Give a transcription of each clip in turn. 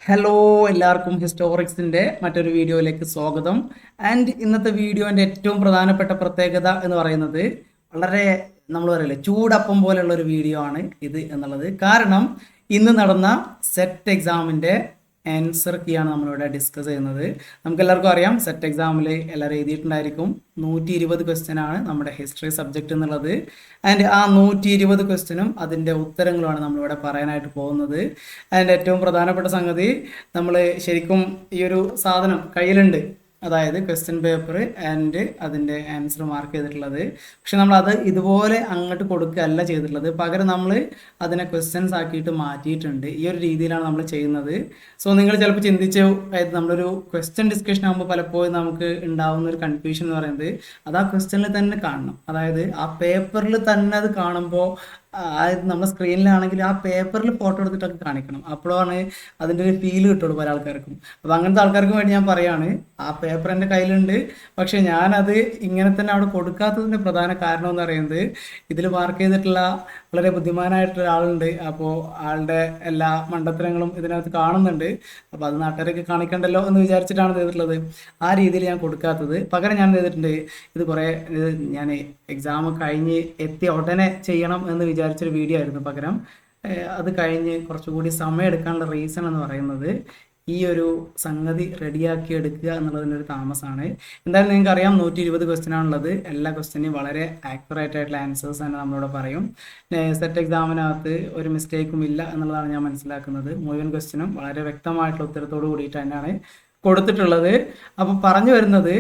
Hello, എല്ലാവർക്കും ഹിസ്റ്റോറിക്സിൻ്റെ മറ്റൊരു വീഡിയോയിലേക്ക് സ്വാഗതം. ഇന്നത്തെ വീഡിയോൻ്റെ ഏറ്റവും പ്രധാനപ്പെട്ട പ്രത്യേകത എന്ന് പറയുന്നത് വളരെ നമ്മൾ പറയില്ലേ ചൂടപ്പം പോലെയുള്ള ഒരു വീഡിയോ ആണ് ഇത് എന്നുള്ളത്. കാരണം ഇന്ന് നടന്ന സെറ്റ് എക്സാമിൻ്റെ ആൻസർ കീയാണ് നമ്മളിവിടെ ഡിസ്കസ് ചെയ്യുന്നത്. നമുക്ക് എല്ലാവർക്കും അറിയാം, സെറ്റ് എക്സാമിൽ എല്ലാവരും എഴുതിയിട്ടുണ്ടായിരിക്കും 120 ക്വസ്റ്റ്യൻ ആണ് നമ്മുടെ ഹിസ്റ്ററി സബ്ജക്റ്റ് എന്നുള്ളത്. ആ 120 ക്വസ്റ്റ്യനും അതിൻ്റെ ഉത്തരങ്ങളുമാണ് നമ്മളിവിടെ പറയാനായിട്ട് പോകുന്നത്. ഏറ്റവും പ്രധാനപ്പെട്ട സംഗതി, നമ്മൾ ശരിക്കും ഈ ഒരു സാധനം കയ്യിലുണ്ട്, അതായത് ക്വസ്റ്റ്യൻ പേപ്പർ അതിൻ്റെ ആൻസർ മാർക്ക് ചെയ്തിട്ടുള്ളത്. പക്ഷെ നമ്മളത് ഇതുപോലെ അങ്ങോട്ട് കൊടുക്കുകയല്ല ചെയ്തിട്ടുള്ളത്, പകരം നമ്മൾ അതിനെ ക്വസ്റ്റ്യൻസ് ആക്കിയിട്ട് മാറ്റിയിട്ടുണ്ട്. ഈ ഒരു രീതിയിലാണ് നമ്മൾ ചെയ്യുന്നത്. സോ നിങ്ങൾ ചിലപ്പോൾ ചിന്തിച്ചു, അതായത് നമ്മളൊരു ക്വസ്റ്റ്യൻ ഡിസ്കഷൻ ആകുമ്പോൾ പലപ്പോഴും നമുക്ക് ഉണ്ടാവുന്ന ഒരു കൺഫ്യൂഷൻ എന്ന് പറയുന്നത് അത് ആ ക്വസ്റ്റ്യനിൽ തന്നെ കാണണം, അതായത് ആ പേപ്പറിൽ തന്നെ അത് കാണുമ്പോൾ നമ്മുടെ സ്ക്രീനിലാണെങ്കിൽ ആ പേപ്പറിൽ ഫോട്ടോ എടുത്തിട്ടൊക്കെ കാണിക്കണം, അപ്പോഴാണ് അതിൻ്റെ ഒരു ഫീൽ കിട്ടുള്ളൂ പല ആൾക്കാർക്കും. അപ്പോൾ അങ്ങനത്തെ ആൾക്കാർക്ക് വേണ്ടി ഞാൻ പറയാണ്, ആ പേപ്പർ എൻ്റെ കയ്യിലുണ്ട്, പക്ഷേ ഞാനത് ഇങ്ങനെ തന്നെ അവിടെ കൊടുക്കാത്തതിൻ്റെ പ്രധാന കാരണം എന്ന് പറയുന്നത് ഇതിൽ മാർക്ക് ചെയ്തിട്ടുള്ള വളരെ ബുദ്ധിമാനായിട്ടുള്ള ഒരാളുണ്ട്. അപ്പോൾ ആളുടെ എല്ലാ മണ്ടത്തരങ്ങളും ഇതിനകത്ത് കാണുന്നുണ്ട്. അപ്പോൾ അത് നാട്ടുകാരൊക്കെ കാണിക്കണ്ടല്ലോ എന്ന് വിചാരിച്ചിട്ടാണ് ചെയ്തിട്ടുള്ളത്. ആ രീതിയിൽ ഞാൻ കൊടുക്കാത്തത്. പകരം ഞാൻ ചെയ്തിട്ടുണ്ട്, ഇത് കുറേ ഞാൻ എക്സാം കഴിഞ്ഞ് എത്തിയ ഉടനെ ചെയ്യണം എന്ന് വിചാരിച്ചൊരു വീഡിയോ ആയിരുന്നു. പകരം അത് കഴിഞ്ഞ് കുറച്ചുകൂടി സമയം എടുക്കാനുള്ള റീസൺ എന്ന് പറയുന്നത് ഈ ഒരു സംഗതി റെഡിയാക്കി എടുക്കുക എന്നുള്ളതിനൊരു താമസമാണ്. എന്തായാലും നിങ്ങൾക്ക് അറിയാം, 120 ക്വസ്റ്റ്യൻ ആണുള്ളത്. എല്ലാ ക്വസ്റ്റ്യനും വളരെ ആക്യുറേറ്റ് ആയിട്ടുള്ള ആൻസേഴ്സ് തന്നെ നമ്മളിവിടെ പറയും. സെറ്റ് എക്സാമിനകത്ത് ഒരു മിസ്റ്റേക്കും ഇല്ല എന്നുള്ളതാണ് ഞാൻ മനസ്സിലാക്കുന്നത്. മുഴുവൻ ക്വസ്റ്റ്യനും വളരെ വ്യക്തമായിട്ടുള്ള ഉത്തരത്തോട് കൂടിയിട്ട് തന്നെയാണ് കൊടുത്തിട്ടുള്ളത്. അപ്പോൾ പറഞ്ഞു വരുന്നത്,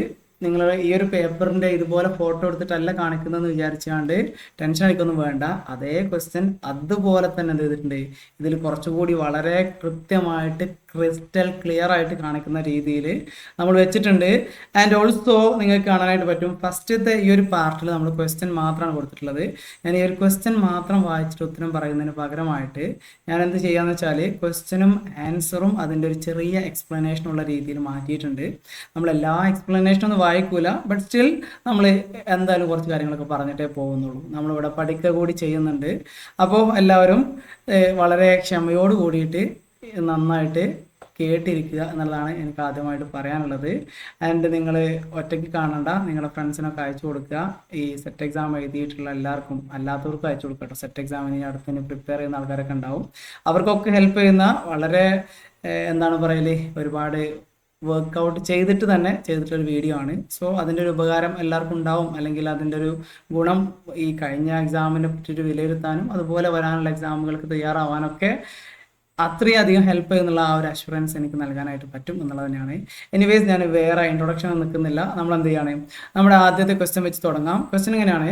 നിങ്ങൾ ഈ ഒരു പേപ്പറിൻ്റെ ഇതുപോലെ ഫോട്ടോ എടുത്തിട്ടല്ല കാണിക്കുന്നതെന്ന് വിചാരിച്ചാണ്ട് ടെൻഷൻ അടിക്കൊന്നും വേണ്ട. അതേ ക്വസ്റ്റ്യൻ അതുപോലെ തന്നെ എന്ത് ചെയ്തിട്ടുണ്ട്, ഇതിൽ കുറച്ചുകൂടി വളരെ കൃത്യമായിട്ട് ക്രിസ്റ്റൽ ക്ലിയർ ആയിട്ട് കാണിക്കുന്ന രീതിയിൽ നമ്മൾ വെച്ചിട്ടുണ്ട്. ഓൾസോ നിങ്ങൾക്ക് കാണാനായിട്ട് പറ്റും, ഫസ്റ്റത്തെ ഈ ഒരു പാർട്ടിൽ നമ്മൾ ക്വസ്റ്റ്യൻ മാത്രമാണ് കൊടുത്തിട്ടുള്ളത്. ഞാൻ ഈ ഒരു ക്വസ്റ്റ്യൻ മാത്രം വായിച്ചിട്ട് ഉത്തരം പറയുന്നതിന് പകരമായിട്ട് ഞാൻ എന്ത് ചെയ്യാന്ന് വെച്ചാൽ ക്വസ്റ്റ്യനും ആൻസറും അതിൻ്റെ ഒരു ചെറിയ എക്സ്പ്ലനേഷനുള്ള രീതിയിൽ മാറ്റിയിട്ടുണ്ട്. നമ്മളെല്ലാ എക്സ്പ്ലനേഷനും ഒന്നും വായിക്കൂല, ബട്ട് സ്റ്റിൽ നമ്മൾ എന്തായാലും കുറച്ച് കാര്യങ്ങളൊക്കെ പറഞ്ഞിട്ടേ പോകുന്നുള്ളൂ. നമ്മളിവിടെ പഠിക്കുക കൂടി ചെയ്യുന്നുണ്ട്. അപ്പോൾ എല്ലാവരും വളരെ ക്ഷമയോട് കൂടിയിട്ട് നന്നായിട്ട് കേട്ടിരിക്കുക എന്നുള്ളതാണ് എനിക്ക് ആദ്യമായിട്ട് പറയാനുള്ളത്. നിങ്ങൾ ഒറ്റയ്ക്ക് കാണണ്ട, നിങ്ങളുടെ ഫ്രണ്ട്സിനൊക്കെ അയച്ചു കൊടുക്കുക. ഈ സെറ്റ് എക്സാം എഴുതിയിട്ടുള്ള എല്ലാവർക്കും, അല്ലാത്തവർക്കും അയച്ചു കൊടുക്കട്ടോ. സെറ്റ് എക്സാമിന് അടുത്തിന് പ്രിപ്പയർ ചെയ്യുന്ന ആൾക്കാരൊക്കെ ഉണ്ടാവും, അവർക്കൊക്കെ ഹെൽപ്പ് ചെയ്യുന്ന വളരെ എന്താണ് പറയല്, ഒരുപാട് വർക്കൗട്ട് ചെയ്തിട്ട് തന്നെ ചെയ്തിട്ടൊരു വീഡിയോ ആണ്. സോ അതിൻ്റെ ഒരു ഉപകാരം എല്ലാവർക്കും ഉണ്ടാവും, അല്ലെങ്കിൽ അതിൻ്റെ ഒരു ഗുണം ഈ കഴിഞ്ഞ എക്സാമിനെ പറ്റിയിട്ട് വിലയിരുത്താനും അതുപോലെ വരാനുള്ള എക്സാമുകൾക്ക് തയ്യാറാവാനൊക്കെ അത്രയധികം ഹെൽപ്പ് ചെയ്യുന്നുള്ള ആ ഒരു അഷുറൻസ് എനിക്ക് നൽകാനായിട്ട് പറ്റും എന്നുള്ളത് തന്നെയാണ്. എനിവേസ്, ഞാൻ വേറെ ഇൻട്രൊഡക്ഷൻ നിൽക്കുന്നില്ല. നമ്മൾ എന്ത് ചെയ്യാണ്, നമ്മുടെ ആദ്യത്തെ ക്വസ്റ്റ്യൻ വെച്ച് തുടങ്ങാം. ക്വസ്റ്റ്യൻ ഇങ്ങനെയാണ്: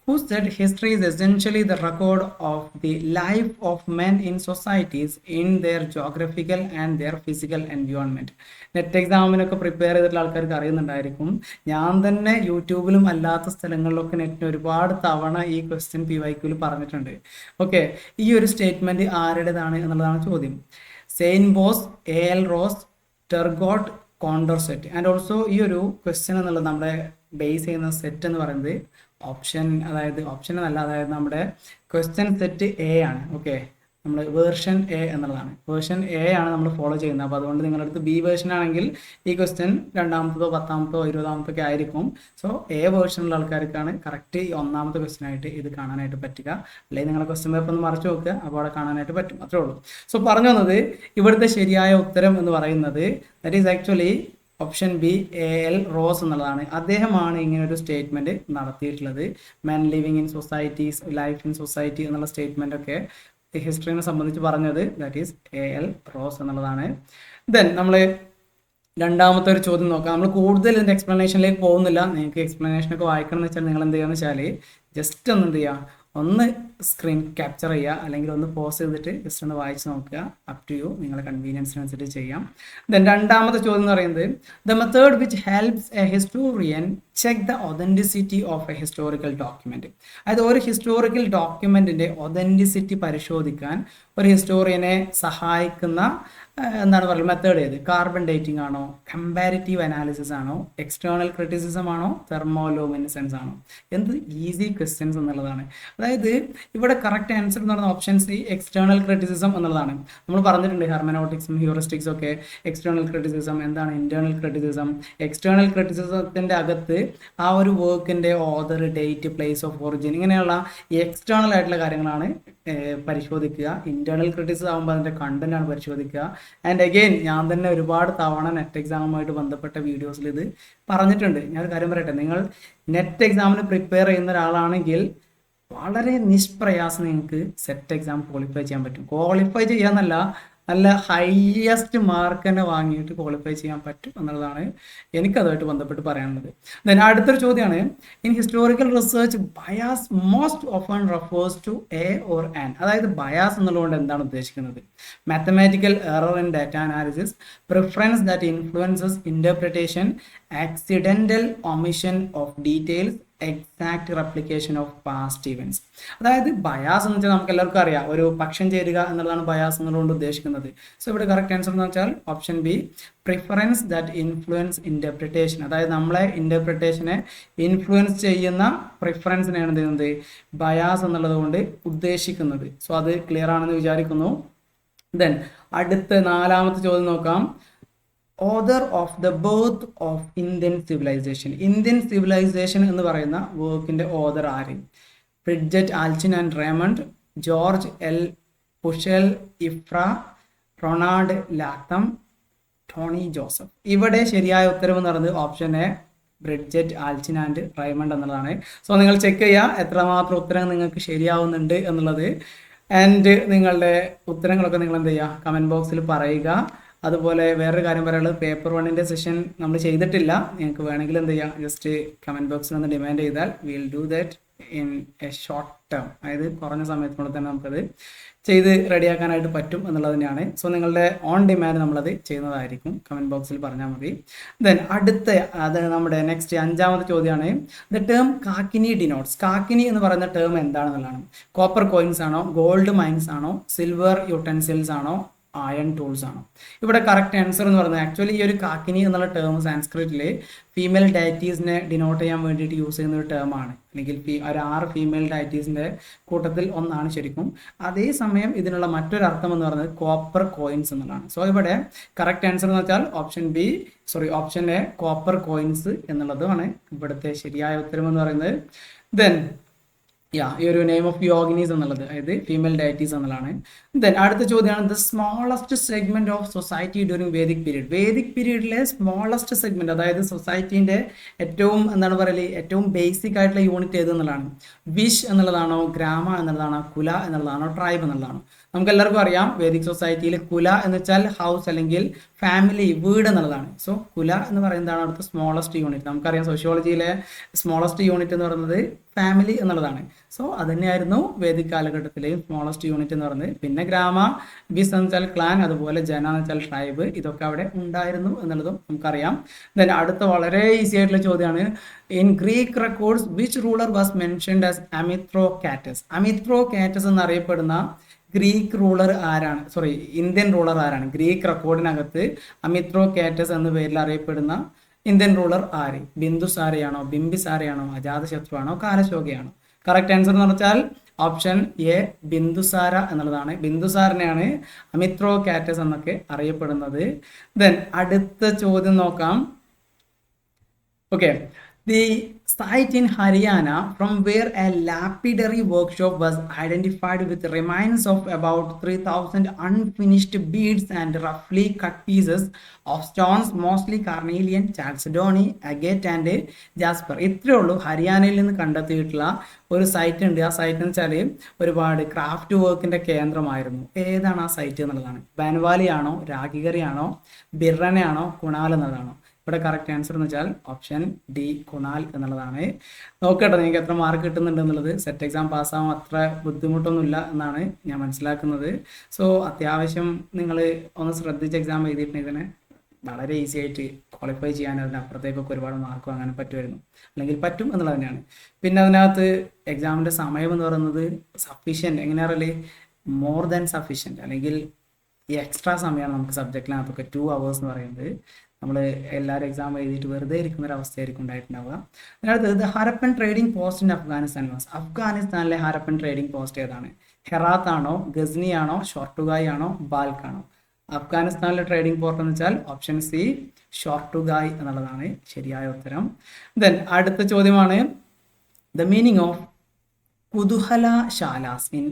Who said history is essentially the record of the life of men in societies in their geographical and their physical environment? NET എക്സാമിനൊക്കെ പ്രിപ്പയർ ചെയ്തിട്ടുള്ള ആൾക്കാർക്ക് അറിയുന്നുണ്ടായിരിക്കും. ഞാൻ തന്നെ യൂട്യൂബിലും അല്ലാത്ത സ്ഥലങ്ങളിലൊക്കെ നെറ്റിന് ഒരുപാട് തവണ ഈ ക്വസ്റ്റ്യൻ PYQയിൽ പറഞ്ഞിട്ടുണ്ട്. ഓക്കെ, ഈ ഒരു സ്റ്റേറ്റ്മെൻറ്റ് ആരുടേതാണ് എന്നുള്ളതാണ് ചോദ്യം. സെയിൻ ബോസ്, AL റോസ്, ടെർഗോട്ട്, കോണ്ടോർസെറ്റ്. ഓൾസോ ഈ ഒരു ക്വസ്റ്റ്യൻ എന്നുള്ളത് നമ്മുടെ ബേസ് ചെയ്യുന്ന സെറ്റ് എന്ന് പറയുന്നത് ഓപ്ഷൻ എന്നല്ല, അതായത് നമ്മുടെ ക്വസ്റ്റ്യൻ സെറ്റ് A ആണ്. ഓക്കെ, നമ്മൾ വേർഷൻ A എന്നുള്ളതാണ്. വേർഷൻ A ആണ് നമ്മൾ ഫോളോ ചെയ്യുന്നത്. അപ്പോൾ അതുകൊണ്ട് നിങ്ങളുടെ അടുത്ത് B വേർഷൻ ആണെങ്കിൽ ഈ ക്വസ്റ്റ്യൻ 2ാമത്തതോ 10ാമത്തോ 20ാമത്തോ ഒക്കെ ആയിരിക്കും. സോ A വേർഷനുള്ള ആൾക്കാർക്കാണ് കറക്റ്റ് 1ാമത്തെ ക്വസ്റ്റ്യൻ ആയിട്ട് ഇത് കാണാനായിട്ട് പറ്റുക. അല്ലെങ്കിൽ നിങ്ങളുടെ ക്വസ്റ്റ്യൻ പേപ്പർ ഒന്ന് മറച്ചു നോക്കുക, അപ്പോൾ അവിടെ കാണാനായിട്ട് പറ്റും. അത്രേ ഉള്ളൂ. സോ പറഞ്ഞു വന്നത്, ഇവിടുത്തെ ശരിയായ ഉത്തരം എന്ന് പറയുന്നത് that is actually option B, AL rose എന്നുള്ളതാണ്. അദ്ദേഹമാണ് ഇങ്ങനെ ഒരു സ്റ്റേറ്റ്മെൻറ്റ് നടത്തിയിട്ടുള്ളത്. Men living in societies, life in society എന്നുള്ള സ്റ്റേറ്റ്മെൻ്റ് ഒക്കെ ഹിസ്റ്ററിനെ സംബന്ധിച്ച് പറഞ്ഞത് ദാറ്റ് ഈസ് AL റോസ് എന്നുള്ളതാണ്. ദെൻ നമ്മൾ രണ്ടാമത്തെ ഒരു ചോദ്യം നോക്കാം. നമ്മൾ കൂടുതൽ ഇതിൻ്റെ എക്സ്പ്ലനേഷനിലേക്ക് പോകുന്നില്ല. നിങ്ങൾക്ക് എക്സ്പ്ലനേഷനൊക്കെ വായിക്കണം എന്ന് വെച്ചാൽ നിങ്ങൾ എന്ത് ചെയ്യുക വെച്ചാൽ ജസ്റ്റ് ഒന്ന് എന്ത് ചെയ്യുക, ഒന്ന് സ്ക്രീൻ ക്യാപ്ചർ ചെയ്യുക, അല്ലെങ്കിൽ ഒന്ന് പോസ് ചെയ്തിട്ട് ജസ്റ്റ് ഒന്ന് വായിച്ച് നോക്കുക. അപ് ടു യു, നിങ്ങളുടെ കൺവീനിയൻസിനനുസരിച്ച് ചെയ്യാം. ദെൻ രണ്ടാമത്തെ ചോദ്യം എന്ന് പറയുന്നത്, the method which helps A historian check the authenticity of A historical document. അതായത് ഒരു ഹിസ്റ്റോറിക്കൽ ഡോക്യുമെൻറ്റിൻ്റെ ഒതൻറ്റിസിറ്റി പരിശോധിക്കാൻ ഒരു ഹിസ്റ്റോറിയനെ സഹായിക്കുന്ന എന്താണ് പറയുക മെത്തേഡ് ഏത്? കാർബൺ ഡേറ്റിംഗ് ആണോ, കമ്പാരിറ്റീവ് അനാലിസിസ് ആണോ, എക്സ്റ്റേണൽ ക്രിറ്റിസിസം ആണോ, തെർമോലൂമിനിസെൻസ് ആണോ? എന്ത് ഈസി ക്വസ്റ്റ്യൻസ് എന്നുള്ളതാണ്. അതായത് ഇവിടെ കറക്റ്റ് ആൻസർ എന്ന് പറയുന്ന ഓപ്ഷൻ സി എക്സ്റ്റേണൽ ക്രിറ്റിസിസം എന്നുള്ളതാണ്. നമ്മൾ പറഞ്ഞിട്ടുണ്ട് ഹെർമനോട്ടിക്സും ഹ്യൂറിസ്റ്റിക്സും ഒക്കെ എക്സ്റ്റേണൽ ക്രിറ്റിസിസം എന്താണ്, ഇന്റേണൽ ക്രിറ്റിസിസം. എക്സ്റ്റേണൽ ക്രിറ്റിസിസത്തിൻ്റെ അകത്ത് ആ ഒരു വർക്കിൻ്റെ author, date, place of origin, ഇങ്ങനെയുള്ള എക്സ്റ്റേണൽ ആയിട്ടുള്ള കാര്യങ്ങളാണ് പരിശോധിക്കുക. ഇന്റേണൽ ക്രിറ്റിസിസം ആകുമ്പോൾ അതിൻ്റെ കണ്ടന്റ് ആണ് പരിശോധിക്കുക. ആൻഡ് അഗെയിൻ ഞാൻ തന്നെ ഒരുപാട് തവണ നെറ്റ് എക്സാമുമായിട്ട് ബന്ധപ്പെട്ട വീഡിയോസിൽ ഇത് പറഞ്ഞിട്ടുണ്ട്. ഞാനൊരു കാര്യം പറയട്ടെ, നിങ്ങൾ നെറ്റ് എക്സാമിന് പ്രിപ്പയർ ചെയ്യുന്ന ഒരാളാണെങ്കിൽ വളരെ നിഷ്പ്രയാസം നിങ്ങൾക്ക് സെറ്റ് എക്സാം ക്വാളിഫൈ ചെയ്യാൻ പറ്റും. ക്വാളിഫൈ ചെയ്യാന്നല്ല, നല്ല ഹയസ്റ്റ് മാർക്ക് തന്നെ വാങ്ങിയിട്ട് ക്വാളിഫൈ ചെയ്യാൻ പറ്റും എന്നുള്ളതാണ് എനിക്കതുമായിട്ട് ബന്ധപ്പെട്ട് പറയാനുള്ളത്. ദെൻ അടുത്തൊരു ചോദ്യമാണ്, in historical research bias most often refers to a or an. അതായത് ബയാസ് എന്നുള്ളതുകൊണ്ട് എന്താണ് ഉദ്ദേശിക്കുന്നത്? Mathematical error in data analysis, preference that influences interpretation, accidental omission of details, exact replication of past events. അതായത് bias എന്ന് വെച്ചാൽ നമുക്ക് എല്ലാവർക്കും അറിയാം, ഒരു പക്ഷം ചേരുക എന്നുള്ളതാണ് ബയാസ് എന്നുള്ളതുകൊണ്ട് ഉദ്ദേശിക്കുന്നത്. സോ ഇവിടെ കറക്റ്റ് ആൻസർ എന്ന് വെച്ചാൽ option B, preference that influence interpretation. അതായത് നമ്മളെ ഇന്റർപ്രിട്ടേഷനെ ഇൻഫ്ലുവൻസ് ചെയ്യുന്ന പ്രിഫറൻസിനെയാണ് എന്ത് ചെയ്യുന്നത്, ബയാസ് എന്നുള്ളത് കൊണ്ട് ഉദ്ദേശിക്കുന്നത്. സോ അത് ക്ലിയർ ആണെന്ന് വിചാരിക്കുന്നു. ദെൻ അടുത്ത 4ാമത്തെ ചോദ്യം നോക്കാം. Author of the birth of Indian civilisation. Indian civilisation എന്ന് പറയുന്ന വർക്കിന്റെ ഓതർ ആര്? Bridget Allchin and Raymond, George L Possehl ഇഫ്ര, റൊണാൾഡ് ലാത്തം, ടോണി ജോസഫ്. ഇവിടെ ശരിയായ ഉത്തരവ് എന്ന് പറയുന്നത് option A, Bridget Allchin and Raymond എന്നുള്ളതാണ്. സോ നിങ്ങൾ ചെക്ക് ചെയ്യുക എത്രമാത്രം ഉത്തരം നിങ്ങൾക്ക് ശരിയാവുന്നുണ്ട് എന്നുള്ളത്. ആൻഡ് നിങ്ങളുടെ ഉത്തരങ്ങളൊക്കെ നിങ്ങൾ എന്ത് ചെയ്യുക, കമൻറ്റ് ബോക്സിൽ പറയുക. അതുപോലെ വേറൊരു കാര്യം പറയാനുള്ളത്, പേപ്പർ 1ന്റെ സെഷൻ നമ്മൾ ചെയ്തിട്ടില്ല. നിങ്ങൾക്ക് വേണമെങ്കിൽ എന്ത് ചെയ്യാം, ജസ്റ്റ് കമൻറ്റ് ബോക്സിൽ ഒന്ന് ഡിമാൻഡ് ചെയ്താൽ will do that in A short term. അതായത് കുറഞ്ഞ സമയത്തിനുള്ളിൽ തന്നെ നമുക്കത് ചെയ്ത് റെഡിയാക്കാനായിട്ട് പറ്റും എന്നുള്ളത് തന്നെയാണ്. സോ നിങ്ങളുടെ ഓൺ ഡിമാൻഡ് നമ്മളത് ചെയ്യുന്നതായിരിക്കും. കമൻറ്റ് ബോക്സിൽ പറഞ്ഞാൽ മതി. ദെൻ അടുത്ത അത് നമ്മുടെ നെക്സ്റ്റ് 5ാമത്തെ ചോദ്യമാണ്, ദ ടേം കാക്കിനി ഡിനോട്ട്സ്. കാക്കിനി എന്ന് പറയുന്ന ടേം എന്താണെന്നുള്ളതാണ്. കോപ്പർ കോയിൻസ് ആണോ, ഗോൾഡ് മൈൻസ് ആണോ, സിൽവർ യൂട്ടൻസിൽസ് ആണോ, അയൺ ടൂൾസ് ആണ്? ഇവിടെ കറക്റ്റ് ആൻസർ എന്ന് പറയുന്നത് ആക്ച്വലി ഈ ഒരു കാക്കിനി എന്നുള്ള ടേം സാൻസ്ക്രിറ്റിൽ ഫീമെയിൽ ഡയറ്റീസിനെ ഡിനോട്ട് ചെയ്യാൻ വേണ്ടിയിട്ട് യൂസ് ചെയ്യുന്ന ഒരു ടേമാണ്. അല്ലെങ്കിൽ ഒരു 6 ഫീമെയിൽ ഡയറ്റീസിൻ്റെ കൂട്ടത്തിൽ ഒന്നാണ് ശരിക്കും. അതേസമയം ഇതിനുള്ള മറ്റൊരു അർത്ഥം എന്ന് പറയുന്നത് കോപ്പർ കോയിൻസ് എന്നുള്ളതാണ്. സോ ഇവിടെ കറക്റ്റ് ആൻസർ എന്ന് വെച്ചാൽ ഓപ്ഷൻ എ കോപ്പർ കോയിൻസ് എന്നുള്ളതാണ് ഇവിടുത്തെ ശരിയായ ഉത്തരം എന്ന് പറയുന്നത്. ദെൻ ഈ ഒരു നെയിം ഓഫ് യോഗിനീസ് എന്നുള്ളത് അതായത് ഫീമെയിൽ ഡയറ്റീസ് എന്നുള്ളതാണ്. ദെൻ അടുത്ത ചോദ്യമാണ്, the smallest segment of society during Vedic period. Vedic പീരീഡിലെ സ്മോളസ്റ്റ് സെഗ്മെന്റ്, അതായത് സൊസൈറ്റീൻ്റെ ഏറ്റവും എന്താണ് പറയല്, ഏറ്റവും ബേസിക് ആയിട്ടുള്ള യൂണിറ്റ് ഏത് എന്നുള്ളതാണ്. വിഷ് എന്നുള്ളതാണോ, ഗ്രാമ എന്നുള്ളതാണോ, കുല എന്നുള്ളതാണോ, ട്രൈബ് എന്നുള്ളതാണോ? നമുക്ക് എല്ലാവർക്കും അറിയാം വേദിക് സൊസൈറ്റിയിൽ കുല എന്ന് വെച്ചാൽ ഹൗസ് അല്ലെങ്കിൽ ഫാമിലി, വീട് എന്നുള്ളതാണ്. സോ കുല എന്ന് പറയുന്നതാണ് അവിടുത്തെ സ്മോളസ്റ്റ് യൂണിറ്റ്. നമുക്കറിയാം സോഷ്യോളജിയിലെ സ്മോളസ്റ്റ് യൂണിറ്റ് എന്ന് പറയുന്നത് ഫാമിലി എന്നുള്ളതാണ്. സോ അതുതന്നെയായിരുന്നു വേദിക് കാലഘട്ടത്തിലെയും സ്മോളസ്റ്റ് യൂണിറ്റ് എന്ന് പറയുന്നത്. പിന്നെ ഗ്രാമ, വിസ് എന്ന് വെച്ചാൽ ക്ലാൻ, അതുപോലെ ജന എന്ന് വെച്ചാൽ ട്രൈബ്, ഇതൊക്കെ അവിടെ ഉണ്ടായിരുന്നു എന്നുള്ളതും നമുക്കറിയാം. ദെൻ അടുത്ത വളരെ ഈസി ആയിട്ടുള്ള ചോദ്യമാണ്, in Greek records which ruler was mentioned as Amitrochates. Amitrochates എന്നറിയപ്പെടുന്ന ഗ്രീക്ക് റൂളർ ആരാണ്? ഇന്ത്യൻ റൂളർ ആരാണ്? ഗ്രീക്ക് റെക്കോർഡിനകത്ത് അമിത്രോകാറ്റസ് എന്ന പേരിൽ അറിയപ്പെടുന്ന ഇന്ത്യൻ റൂളർ ആര്? ബിന്ദുസാരയാണോ, ബിംബിസാരയാണോ, അജാതശത്രുവാണോ, കാലശോകയാണോ? കറക്റ്റ് ആൻസർ എന്ന് പറഞ്ഞാൽ ഓപ്ഷൻ എ ബിന്ദുസാര എന്നുള്ളതാണ്. ബിന്ദുസാരനെയാണ് അമിത്രോകാറ്റസ് എന്നൊക്കെ അറിയപ്പെടുന്നത്. ദെൻ അടുത്ത ചോദ്യം നോക്കാം. Okay, the site in Haryana from where a lapidary workshop was identified with remains of about 3,000 unfinished beads and roughly cut pieces of stones, mostly carnelian, chalcedony, agate and jasper. ഇത്രയേ ഉള്ളൂ ഹരിയാനയിൽ നിന്ന് കണ്ടെത്തിയിട്ടുള്ള ഒരു site ഉണ്ട്. ആ site എന്ന് വെച്ചാൽ ഒരുപാട് ക്രാഫ്റ്റ് വർക്കിന്റെ കേന്ദ്രമായിരുന്നു. ഏതാണ് ആ സൈറ്റ് എന്നുള്ളതാണ്. ബൻവാലി ആണോ, രാഗിഗറി ആണോ, ബിർറനെ കുണാൽ എന്നതാണോ? ഇവിടെ കറക്റ്റ് ആൻസർ എന്ന് വെച്ചാൽ ഓപ്ഷൻ ഡി കുണാൽ എന്നുള്ളതാണ്. നോക്കട്ടെ നിങ്ങൾക്ക് എത്ര മാർക്ക് കിട്ടുന്നുണ്ട് എന്നുള്ളത്. സെറ്റ് എക്സാം പാസ്സാവാൻ അത്ര ബുദ്ധിമുട്ടൊന്നുമില്ല എന്നാണ് ഞാൻ മനസ്സിലാക്കുന്നത്. സോ അത്യാവശ്യം നിങ്ങൾ ഒന്ന് ശ്രദ്ധിച്ച് എക്സാം എഴുതിയിട്ടുണ്ടെങ്കിൽ തന്നെ വളരെ ഈസി ആയിട്ട് ക്വാളിഫൈ ചെയ്യാൻ അതിനപ്പുറത്തേക്കൊക്കെ ഒരുപാട് മാർക്ക് വാങ്ങാൻ പറ്റുമായിരുന്നു, അല്ലെങ്കിൽ പറ്റും എന്നുള്ളത് തന്നെയാണ്. പിന്നെ അതിനകത്ത് എക്സാമിൻ്റെ സമയം എന്ന് പറയുന്നത് സഫീഷ്യൻറ്റ്, എങ്ങനെയാ പറയല്, മോർ ദാൻ സഫീഷ്യൻറ്റ്, അല്ലെങ്കിൽ ഈ എക്സ്ട്രാ സമയമാണ് നമുക്ക് സബ്ജക്റ്റിനകത്തൊക്കെ 2 hours എന്ന് പറയുന്നത്. നമ്മൾ എല്ലാവരും എക്സാം എഴുതിയിട്ട് വെറുതെ ഇരിക്കുന്ന ഒരു അവസ്ഥയായിരിക്കും ഉണ്ടായിട്ടുണ്ടാവുക. അതിനടുത്ത് Harappan trading post in Afghanistan was. അഫ്ഗാനിസ്ഥാനിലെ ഹരപ്പൻ ട്രേഡിംഗ് പോസ്റ്റ് ഏതാണ്? ഹെറാത്ത് ആണോ, ഗസ്നി ആണോ, ഷോർട്ടുഗായ് ആണോ, ബാൽക്ക് ആണോ? അഫ്ഗാനിസ്ഥാനിലെ ട്രേഡിംഗ് പോർട്ട് എന്ന് വെച്ചാൽ ഓപ്ഷൻ സി ഷോർട്ടുഗായ് എന്നുള്ളതാണ് ശരിയായ ഉത്തരം. ദെൻ അടുത്ത ചോദ്യമാണ് ദ മീനിങ് ഓഫ് കുതൂഹല ശാലാസ് ഇൻ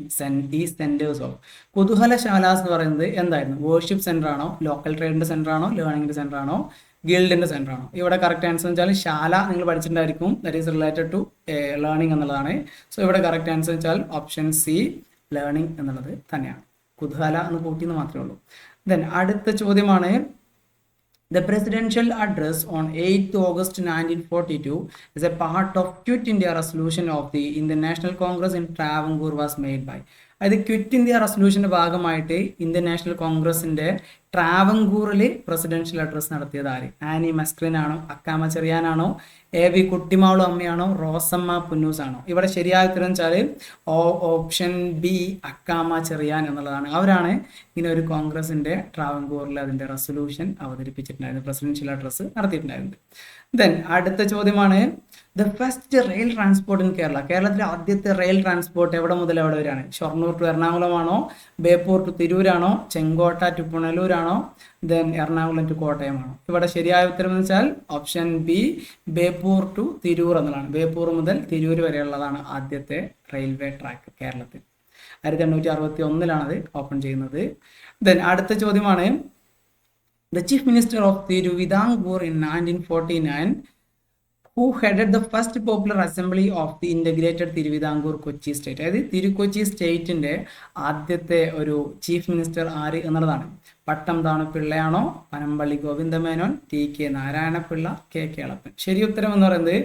ഈ സെന്റേഴ്സ് ഓഫ്. കുതൂഹല ശാലാസ് എന്ന് പറയുന്നത് എന്തായിരുന്നു? വേർഷിപ്പ് സെന്റർ ആണോ, ലോക്കൽ ട്രേഡിന്റെ സെന്റർ ആണോ, ലേണിംഗിന്റെ സെന്റർ ആണോ, ഗിൽഡിന്റെ സെന്റർ ആണോ? ഇവിടെ കറക്റ്റ് ആൻസർ എന്ന് വെച്ചാൽ ശാല നിങ്ങൾ പഠിച്ചിട്ടുണ്ടായിരിക്കും, that is related to learning എന്നുള്ളതാണ്. സോ ഇവിടെ കറക്റ്റ് ആൻസർ വെച്ചാൽ ഓപ്ഷൻ സി ലേണിംഗ് എന്നുള്ളത് തന്നെയാണ്. കുതൂഹല എന്ന് കൂട്ടിയെന്ന് മാത്രമേ ഉള്ളൂ. ദെൻ അടുത്ത ചോദ്യമാണ് The presidential address on 8th August 1942 is a part of Quit India resolution of the Indian National Congress in Travancore was made by. അതായത് ക്വിറ്റ് ഇന്ത്യ റെസൊല്യൂഷൻ്റെ ഭാഗമായിട്ട് ഇന്ത്യൻ നാഷണൽ കോൺഗ്രസിൻ്റെ ട്രാവൻകൂറിൽ പ്രസിഡൻഷ്യൽ അഡ്രസ്സ് നടത്തിയത് ആര്? ആനി മസ്ക്രിൻ ആണോ, Akkamma ചെറിയാനാണോ, A V Kuttimalu അമ്മയാണോ, റോസമ്മ പുന്നൂസ് ആണോ? ഇവിടെ ശരിയായ ഉത്തരം വെച്ചാൽ ഓപ്ഷൻ ബി അക്കാമ ചെറിയാൻ എന്നുള്ളതാണ്. അവരാണ് ഇങ്ങനെ ഒരു കോൺഗ്രസിൻ്റെ ട്രാവൻകൂറിൽ അതിൻ്റെ റെസൊല്യൂഷൻ അവതരിപ്പിച്ചിട്ടുണ്ടായിരുന്നത്, പ്രസിഡൻഷ്യൽ അഡ്രസ്സ് നടത്തിയിട്ടുണ്ടായിരുന്നത്. ദെൻ അടുത്ത ചോദ്യമാണ് the first rail transport in Kerala. കേരളത്തിലെ ആദ്യത്തെ റെയിൽ ട്രാൻസ്പോർട്ട് എവിടെ മുതൽ എവിടെ വരെയാണ്? ഷൊർണൂർ ടു എറണാകുളമാണോ, ബേപ്പൂർ ടു തിരൂരാണോ, ചെങ്കോട്ട ടു പുനലൂരാണോ, ദെൻ എറണാകുളം ടു കോട്ടയമാണോ? ഇവിടെ ശരിയായ ഉത്തരം എന്ന് വെച്ചാൽ option B Beypore to Tirur എന്നുള്ളതാണ്. ബേപ്പൂർ മുതൽ തിരൂർ വരെയുള്ളതാണ് ആദ്യത്തെ റെയിൽവേ ട്രാക്ക് കേരളത്തിൽ. 1861 അത് ഓപ്പൺ ചെയ്യുന്നത്. ദെൻ അടുത്ത ചോദ്യമാണ് The Chief Minister of Thiruvidampur in 1949 who headed the first popular assembly of the integrated Thiruvidampur Kochi state. അതായത് തിരുക്കൊച്ചി സ്റ്റേറ്റിന്റെ ആദ്യത്തെ ഒരു ചീഫ് മിനിസ്റ്റർ ആര് എന്നുള്ളതാണ്. പട്ടം താണുപിള്ളയാണോ, Panampilly Govinda Menon, T K Narayana Pillai, K Kelappan? ശരി ഉത്തരം എന്ന് പറയുന്നത്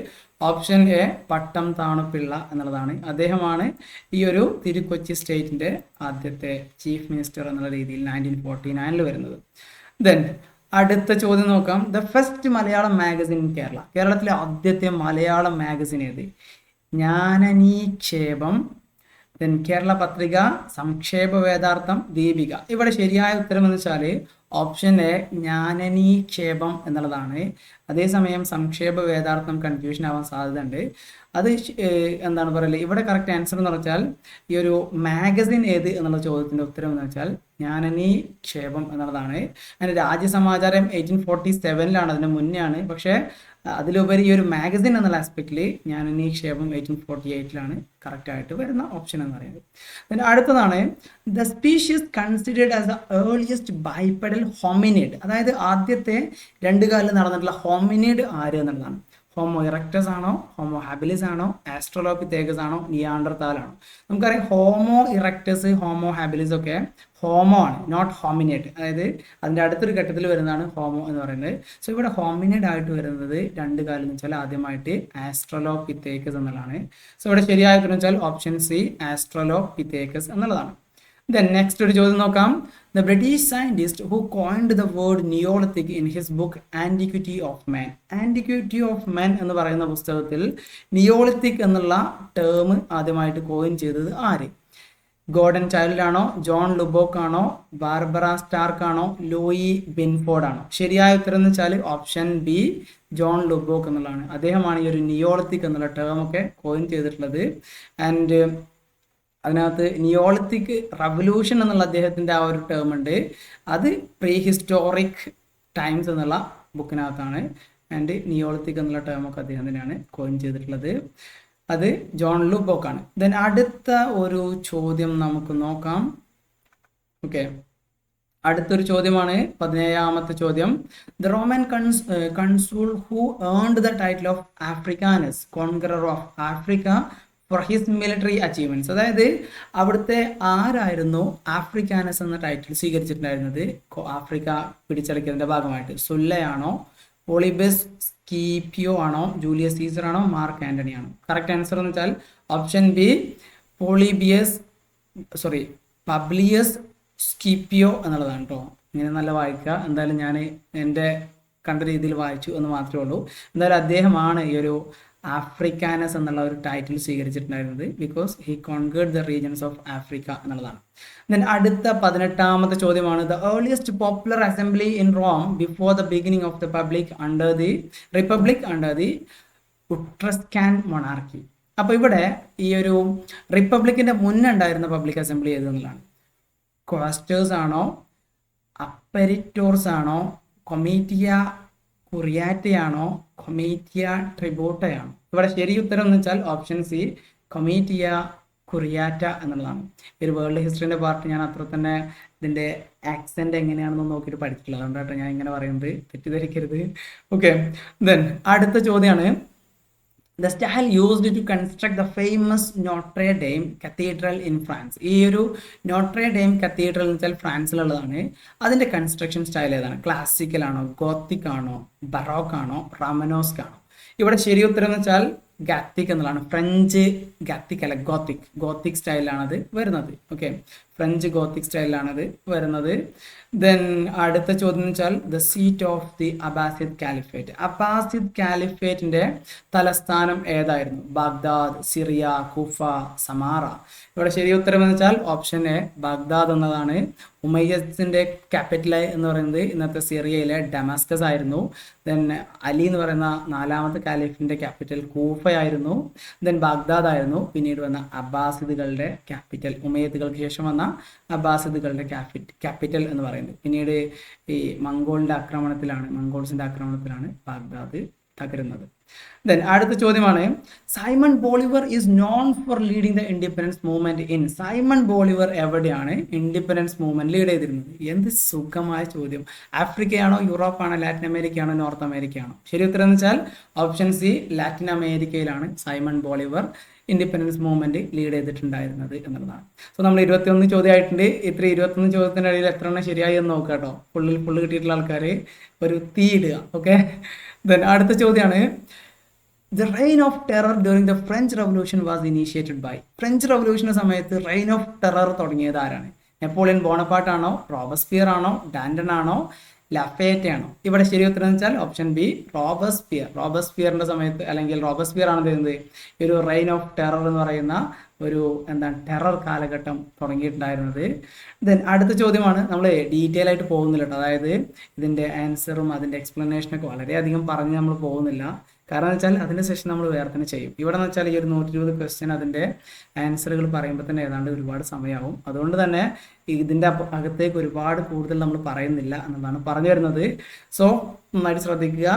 ഓപ്ഷൻ എ പട്ടം താണുപിള്ള എന്നുള്ളതാണ്. അദ്ദേഹമാണ് ഈ ഒരു തിരുക്കൊച്ചി സ്റ്റേറ്റിന്റെ ആദ്യത്തെ ചീഫ് മിനിസ്റ്റർ എന്നുള്ള രീതിയിൽ 1949 വരുന്നത്. ദെൻ അടുത്ത ചോദ്യം നോക്കാം. The first Malayalam magazine in Kerala. കേരളത്തിലെ ആദ്യത്തെ മലയാളം മാഗസിൻ ഏത്? ജ്ഞാനനീക്ഷേപം, ദെൻ കേരള പത്രിക, സംക്ഷേപ വേദാർത്ഥം, ദീപിക. ഇവിടെ ശരിയായ ഉത്തരം എന്ന് വെച്ചാൽ ഓപ്ഷൻ എ ജ്ഞാനനീക്ഷേപം എന്നുള്ളതാണ്. അതേസമയം സംക്ഷേപ വേദാർത്ഥം കൺഫ്യൂഷൻ ആവാൻ സാധ്യതയുണ്ട്. അത് എന്താണ് പറയല്, ഇവിടെ കറക്റ്റ് ആൻസർ എന്ന് പറഞ്ഞാൽ ഈ ഒരു മാഗസിൻ ഏത് എന്നുള്ള ചോദ്യത്തിൻ്റെ ഉത്തരം എന്ന് വെച്ചാൽ ജ്ഞാനനീക്ഷേപം എന്നുള്ളതാണ്. അതിന് രാജ്യസമാചാരം 1847 അതിന് മുന്നേ ആണ്. പക്ഷേ അതിലുപരി ഈ ഒരു മാഗസിൻ എന്നുള്ള ആസ്പെക്റ്റിൽ ജ്ഞാനനീക്ഷേപം 1848 കറക്റ്റായിട്ട് വരുന്ന ഓപ്ഷൻ എന്ന് പറയുന്നത്. പിന്നെ അടുത്തതാണ് the species considered as the earliest bipedal hominid. അതായത് ആദ്യത്തെ 2 കാലിൽ നടന്നിട്ടുള്ള ഹോമിനിഡ് ആര് എന്നുള്ളതാണ്. ഹോമോ ഇറക്ടസ് ആണോ, ഹോമോ ഹാബിലിസ് ആണോ, ആസ്ട്രലോപിത്തേക്കസ് ആണോ, നിയാണ്ടർതാൽ ആണോ? നമുക്കറിയാം ഹോമോ ഇറക്ടസ്, ഹോമോ ഹാബിലിസ് ഒക്കെ ഹോമോ ആണ്, നോട്ട് ഹോമിനേഡ്. അതായത് അതിൻ്റെ അടുത്തൊരു ഘട്ടത്തിൽ വരുന്നതാണ് ഹോമോ എന്ന് പറയുന്നത്. സോ ഇവിടെ ഹോമിനേഡ് ആയിട്ട് വരുന്നത് 2 കാലം എന്ന് വെച്ചാൽ ആദ്യമായിട്ട് ആസ്ട്രലോപിത്തേക്കസ് എന്നുള്ളതാണ്. സോ ഇവിടെ ശരിയായ ഉത്തരം വെച്ചാൽ ഓപ്ഷൻ സി ആസ്ട്രലോപിത്തേക്കസ് എന്നുള്ളതാണ്. ദെൻ നെക്സ്റ്റ് ഒരു ചോദ്യം നോക്കാം. The British scientist who coined the word Neolithic in his book Antiquity of Man. Antiquity of Man എന്ന് പറയുന്ന പുസ്തകത്തിൽ നിയോളിത്തിക് എന്നുള്ള ടേം ആദ്യമായിട്ട് കോയിൻ ചെയ്തത് ആര്? ഗോർഡൻ ചൈൽഡ് ആണോ, ജോൺ ലുബോക്ക് ആണോ, ബാർബറ സ്റ്റാർക്ക് ആണോ, ലൂയി ബിൻഫോർഡ് ആണോ? ശരിയായ ഉത്തരം എന്ന് വെച്ചാൽ ഓപ്ഷൻ ബി ജോൺ ലുബോക്ക് എന്നുള്ളതാണ്. അദ്ദേഹമാണ് ഈ ഒരു നിയോളിത്തിക് എന്നുള്ള ടേം ഒക്കെ കോയിൻ ചെയ്തിട്ടുള്ളത്. ആൻഡ് അതിനകത്ത് നിയോളിത്തിക് റവല്യൂഷൻ എന്നുള്ള അദ്ദേഹത്തിൻ്റെ ആ ഒരു ടേം ഉണ്ട്. അത് പ്രീ ഹിസ്റ്റോറിക് ടൈംസ് എന്നുള്ള ബുക്കിനകത്താണ്. ആൻഡ് നിയോളിത്തിക് എന്നുള്ള ടേമൊക്കെ അദ്ദേഹം തന്നെയാണ് കോയിൻ ചെയ്തിട്ടുള്ളത്. അത് ജോൺ ലുബോക്കാണ്. ദെൻ അടുത്ത ഒരു ചോദ്യം നമുക്ക് നോക്കാം. ഓക്കെ, അടുത്തൊരു ചോദ്യമാണ് 17ാമത്തെ ചോദ്യം. The Roman consul who earned the title of Africanus, conqueror of Africa for his military achievements. അതായത് അവിടുത്തെ ആരായിരുന്നു ആഫ്രിക്കാനസ് എന്ന ടൈറ്റിൽ സ്വീകരിച്ചിട്ടുണ്ടായിരുന്നത് ആഫ്രിക്ക പിടിച്ചടക്കിയതിൻ്റെ ഭാഗമായിട്ട്? സുല്ലയാണോ, പോളിബസ് സ്കീപ്പിയോ ആണോ, ജൂലിയസ് സീസർ ആണോ, മാർക്ക് ആന്റണി ആണോ? കറക്റ്റ് ആൻസർ എന്ന് വെച്ചാൽ ഓപ്ഷൻ ബി പബ്ലിയസ് സ്കീപ്പിയോ എന്നുള്ളതാണ് കേട്ടോ. ഇങ്ങനെ നല്ല വായിക്കുക. എന്തായാലും ഞാൻ എൻ്റെ കണ്ട രീതിയിൽ വായിച്ചു എന്ന് മാത്രമേ ഉള്ളൂ. എന്തായാലും അദ്ദേഹമാണ് ഈ ഒരു ആഫ്രിക്കാനസ് എന്നുള്ള ഒരു ടൈറ്റിൽ സ്വീകരിച്ചിട്ടുണ്ടായിരുന്നത്. Because he conquered the regions of Africa എന്നുള്ളതാണ്. ദെൻ അടുത്ത 18ാമത്തെ ചോദ്യമാണ് the earliest popular assembly in Rome before the beginning of the republic under the Etruscan monarchy. അപ്പോൾ ഇവിടെ ഈ ഒരു റിപ്പബ്ലിക്കിന്റെ മുന്നേ ഉണ്ടായിരുന്ന പബ്ലിക് അസംബ്ലി ഏതെന്നുള്ളതാണ്. ക്വാസ്റ്റേഴ്സ് ആണോ, അപ്പരിറ്റോർസ് ആണോ, കൊമീറ്റിയ കുറിയാറ്റയാണോ, കൊമീറ്റിയ ട്രിബൂട്ടയാണോ? ഇവിടെ ശരി ഉത്തരം എന്ന് വെച്ചാൽ ഓപ്ഷൻ സി, കൊമീറ്റിയ കുറിയാറ്റ എന്നുള്ളതാണ്. ഒരു വേൾഡ് ഹിസ്റ്ററിന്റെ പാർട്ട് ഞാൻ അത്ര തന്നെ ഇതിന്റെ ആക്സെന്റ് എങ്ങനെയാണെന്ന് നോക്കിയിട്ട് പഠിച്ചിട്ടില്ല, അതുകൊണ്ടാട്ടോ ഞാൻ ഇങ്ങനെ പറയുന്നത്, തെറ്റിദ്ധരിക്കരുത്. ഓക്കെ, ദെൻ അടുത്ത ചോദ്യമാണ് the style used to construct the famous Notre Dame Cathedral in France. ഈ ഒരു നോട്രെ ഡെയിം കത്തീഡ്രൽ എന്ന് വെച്ചാൽ ഫ്രാൻസിലുള്ളതാണ്. അതിന്റെ കൺസ്ട്രക്ഷൻ സ്റ്റൈൽ ഏതാണ്? ക്ലാസിക്കൽ ആണോ, ഗോത്തിക് ആണോ, ബറോക്ക് ആണോ, റമനോസ്ക് ആണോ? ഇവിടെ ശരി ഉത്തരം എന്ന് വെച്ചാൽ ഗാത്തിക് എന്നുള്ളതാണ്. ഫ്രഞ്ച് ഗാത്തിക് അല്ല, ഗോത്തിക് സ്റ്റൈലാണത് വരുന്നത്. ഓക്കെ, ഫ്രഞ്ച് ഗോത്തിക് സ്റ്റൈലിലാണത് വരുന്നത്. ദെൻ അടുത്ത ചോദ്യം എന്ന് വെച്ചാൽ the seat of the Abbasid caliphate. Abbasid കാലിഫേറ്റിന്റെ തലസ്ഥാനം ഏതായിരുന്നു? Baghdad, Syria, Kufa, Samarra? ഇവിടെ ശരി ഉത്തരം എന്ന് വെച്ചാൽ ഓപ്ഷൻ എ, ബാഗ്ദാദ് എന്നതാണ്. ഉമയ്യസിന്റെ ക്യാപിറ്റൽ എന്ന് പറയുന്നത് ഇന്നത്തെ സിറിയയിലെ ഡമാസ്കസ് ആയിരുന്നു. ദെൻ അലി എന്ന് പറയുന്ന 4ാമത്തെ കാലിഫിന്റെ ക്യാപിറ്റൽ കൂഫയായിരുന്നു. ദെൻ ബാഗ്ദാദ് ആയിരുന്നു പിന്നീട് വന്ന അബ്ബാസിദുകളുടെ ക്യാപിറ്റൽ. ഉമയ്യത്തുകൾക്ക് ശേഷം വന്ന അബ്ബാസിദുകളുടെ ക്യാപിറ്റൽ എന്ന് പറയുന്നത്. പിന്നീട് ഈ മംഗോൾസിന്റെ ആക്രമണത്തിലാണ് ബാഗ്ദാദ് തകരുന്നത്. ദെൻ അടുത്ത ചോദ്യമാണ് Simon Bolivar is known for leading the independence movement in. Simon Bolivar എവിടെയാണ് ഇൻഡിപെൻഡൻസ് മൂവ്മെന്റ് ലീഡ് ചെയ്തിരുന്നത്? എന്ത് സുഖമായ ചോദ്യം. ആഫ്രിക്കയാണോ, യൂറോപ്പാണോ, ലാറ്റിൻ അമേരിക്കയാണോ, നോർത്ത് അമേരിക്കയാണോ? ശരി ഉത്തരം എന്ന് വെച്ചാൽ ഓപ്ഷൻ സി, ലാറ്റിൻ അമേരിക്കയിലാണ് Simon Bolivar independence movement lead ചെയ്തിട്ടുണ്ടായിരുന്നത് എന്നുള്ളതാണ്. സോ നമ്മൾ 21 ചോദ്യമായിട്ടുണ്ട്. 21 ചോദ്യത്തിൻ്റെ ഇടയിൽ എത്ര എണ്ണം ശരിയായി എന്ന് നോക്കുക കേട്ടോ. ഫുള്ള് കിട്ടിയിട്ടുള്ള ആൾക്കാർ ഒരു തീ ഇടുക. ഓക്കെ, ദെൻ അടുത്ത ചോദ്യമാണ് the reign of terror during the French revolution was initiated by. French റവല്യൂഷന്റെ സമയത്ത് റെയിൻ ഓഫ് ടെറർ തുടങ്ങിയത് ആരാണ്? നെപ്പോളിയൻ ബോണപ്പാർട്ട് ആണോ, റോബസ്പിയർ ആണോ, ഡാൻഡൻ ആണോ, ലഫേറ്റ് ആണോ? ഇവിടെ ശരി ഉത്തരം എന്ന് വെച്ചാൽ ഓപ്ഷൻ ബി, റോബസ്പിയറിന്റെ സമയത്ത്, അല്ലെങ്കിൽ റോബസ്പിയർ ആണ് തരുന്നത് ഈ ഒരു റെയിൻ ഓഫ് ടെറർ എന്ന് പറയുന്ന ഒരു ടെറർ കാലഘട്ടം തുടങ്ങിയിട്ടുണ്ടായിരുന്നത്. ദെൻ അടുത്ത ചോദ്യമാണ്, നമ്മൾ ഡീറ്റെയിൽ ആയിട്ട് പോകുന്നില്ല കേട്ടോ. അതായത് ഇതിന്റെ ആൻസറും അതിന്റെ എക്സ്പ്ലനേഷനൊക്കെ വളരെയധികം പറഞ്ഞ് നമ്മൾ പോകുന്നില്ല. കാരണം എന്ന് വെച്ചാൽ അതിന്റെ സെഷൻ നമ്മൾ വേറെ തന്നെ ചെയ്യും. ഇവിടെ എന്ന് വെച്ചാൽ ഈ ഒരു 120 ക്വസ്റ്റ്യൻ അതിന്റെ ആൻസറുകൾ പറയുമ്പോൾ തന്നെ ഏതാണ്ട് ഒരുപാട് സമയമാവും. അതുകൊണ്ട് തന്നെ ഇതിന്റെ അകത്തേക്ക് ഒരുപാട് കൂടുതൽ നമ്മൾ പറയുന്നില്ല എന്നതാണ് പറഞ്ഞു വരുന്നത്. സോ നന്നായിട്ട് ശ്രദ്ധിക്കുക.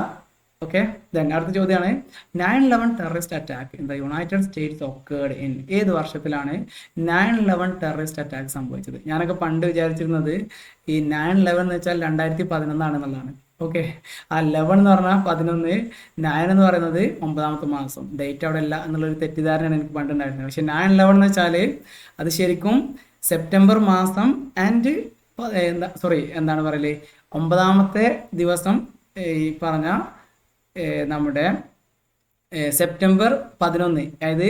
ഓക്കെ, ദെൻ അടുത്ത ചോദ്യമാണ് 9/11 terrorist attack in the United States occurred in. ഏത് വർഷത്തിലാണ് 9/11 ടെററിസ്റ്റ് അറ്റാക്ക് സംഭവിച്ചത്? ഞാനൊക്കെ പണ്ട് വിചാരിച്ചിരുന്നത് ഈ 9/11 എന്ന് വെച്ചാൽ 2011 എന്നുള്ളതാണ്. ഓക്കെ, ആ 11 എന്ന് പറഞ്ഞാൽ 11, 9 എന്ന് പറയുന്നത് 9ാമത്തെ മാസം, ഡേറ്റ് അവിടെ ഇല്ല എന്നുള്ളൊരു തെറ്റിദ്ധാരണയാണ് എനിക്ക് പണ്ടുണ്ടായിരുന്നത്. പക്ഷെ 9/11 എന്ന് വെച്ചാൽ അത് ശരിക്കും സെപ്റ്റംബർ മാസം ആൻഡ് എന്താണ് പറയല് 9ാമത്തെ ദിവസം ഈ പറഞ്ഞ നമ്മുടെ സെപ്റ്റംബർ 11, അതായത്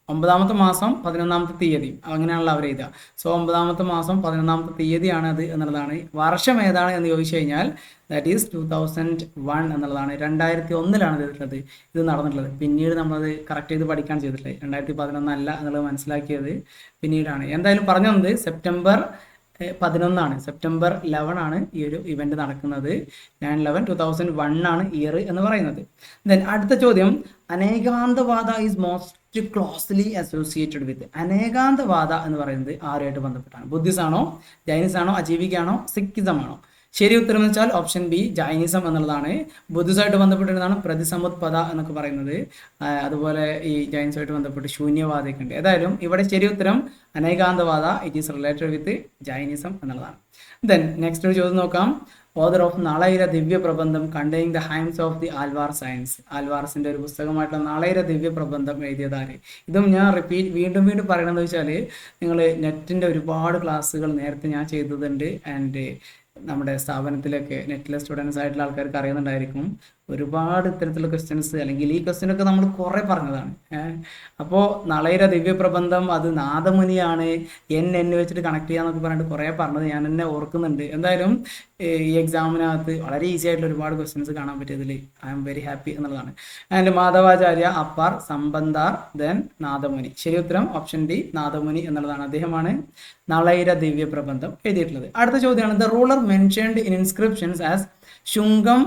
9ാമത്തെ മാസം 11ാമത്തെ തീയതി, അങ്ങനെയാണല്ലോ അവർ എഴുതുക. സോ 9ാമത്തെ മാസം 11ാമത്തെ തീയതിയാണ് അത് എന്നുള്ളതാണ്. വർഷം ഏതാണ് എന്ന് ചോദിച്ചു കഴിഞ്ഞാൽ ദാറ്റ് ഈസ് 2001 എന്നുള്ളതാണ്. 2001 ഇത് നടന്നിട്ടുള്ളത്. പിന്നീട് നമ്മളത് കറക്റ്റ് ചെയ്ത് പഠിക്കാൻ ചെയ്തിട്ടുള്ളത് 2011 അല്ല എന്നുള്ളത് മനസ്സിലാക്കിയത് പിന്നീടാണ്. എന്തായാലും പറഞ്ഞു വന്നത് സെപ്റ്റംബർ 11 സെപ്റ്റംബർ 11 ആണ് ഈ ഒരു ഇവന്റ് നടക്കുന്നത്. 9/11 2001 ആണ് ഇയർ എന്ന് പറയുന്നത്. ദെൻ അടുത്ത ചോദ്യം, Anekantavada is most closely associated with. Anekantavada എന്ന് പറയുന്നത് ആരുമായിട്ട് ബന്ധപ്പെട്ടാണ്? ബുദ്ധിസം ആണോ, ജൈനിസം ആണോ, അജീവികാണോ, സിഖിസം ആണോ? ശരി ഉത്തരം എന്ന് വെച്ചാൽ ഓപ്ഷൻ ബി, ജൈനിസം എന്നുള്ളതാണ്. ബുദ്ധിസമായിട്ട് ബന്ധപ്പെട്ടിരുന്നതാണ് പ്രതിസമുത്പദ എന്നൊക്കെ പറയുന്നത്. അതുപോലെ ഈ ജൈനിസമായിട്ട് ബന്ധപ്പെട്ട് ശൂന്യവാദമൊക്കെ ഉണ്ട്. ഏതായാലും ഇവിടെ ശരി ഉത്തരം Anekantavada, it is related with Jainism എന്നുള്ളതാണ്. ദെൻ നെക്സ്റ്റ് ഒരു ചോദ്യം നോക്കാം. Author of Nalayira Divya Prabandham containing the hymns of the Alvar saints. ആൽവാർസിന്റെ ഒരു പുസ്തകമായിട്ടുള്ള നാളൈര ദിവ്യ പ്രബന്ധം എഴുതിയതാര്? ഇതും ഞാൻ വീണ്ടും പറയണമെന്ന് വെച്ചാൽ നിങ്ങൾ നെറ്റിന്റെ ഒരുപാട് ക്ലാസ്സുകൾ നേരത്തെ ഞാൻ ചെയ്തതുണ്ട്. ആൻഡ് നമ്മുടെ സ്ഥാപനത്തിലൊക്കെ നെറ്റിലെ സ്റ്റുഡൻസ് ആയിട്ടുള്ള ആൾക്കാർക്ക് അറിയുന്നുണ്ടായിരിക്കും. ഒരുപാട് ഇത്തരത്തിലുള്ള ക്വസ്റ്റ്യൻസ് അല്ലെങ്കിൽ ഈ ക്വസ്റ്റ്യനൊക്കെ നമ്മൾ കുറേ പറഞ്ഞതാണ്. അപ്പോൾ നളൈര ദിവ്യപ്രബന്ധം അത് നാദമുനിയാണ് എന്നെ വെച്ചിട്ട് കണക്ട് ചെയ്യാന്നൊക്കെ പറഞ്ഞിട്ട് കുറേ പറഞ്ഞത് ഞാൻ എന്നെ ഓർക്കുന്നുണ്ട്. എന്തായാലും ഈ എക്സാമിനകത്ത് വളരെ ഈസി ആയിട്ടുള്ള ഒരുപാട് ക്വസ്റ്റ്യൻസ് കാണാൻ പറ്റിയതിൽ ഐ എം വെരി ഹാപ്പി എന്നുള്ളതാണ്. And Madhvacharya Appar Sambandar then Nathamuni. ശരി ഉത്തരം ഓപ്ഷൻ ഡി നാദമുനി എന്നുള്ളതാണ്. അദ്ദേഹമാണ് നളൈര ദിവ്യപ്രബന്ധം എഴുതിയിട്ടുള്ളത്. അടുത്ത ചോദ്യമാണ് the ruler mentioned in inscriptions as Sungam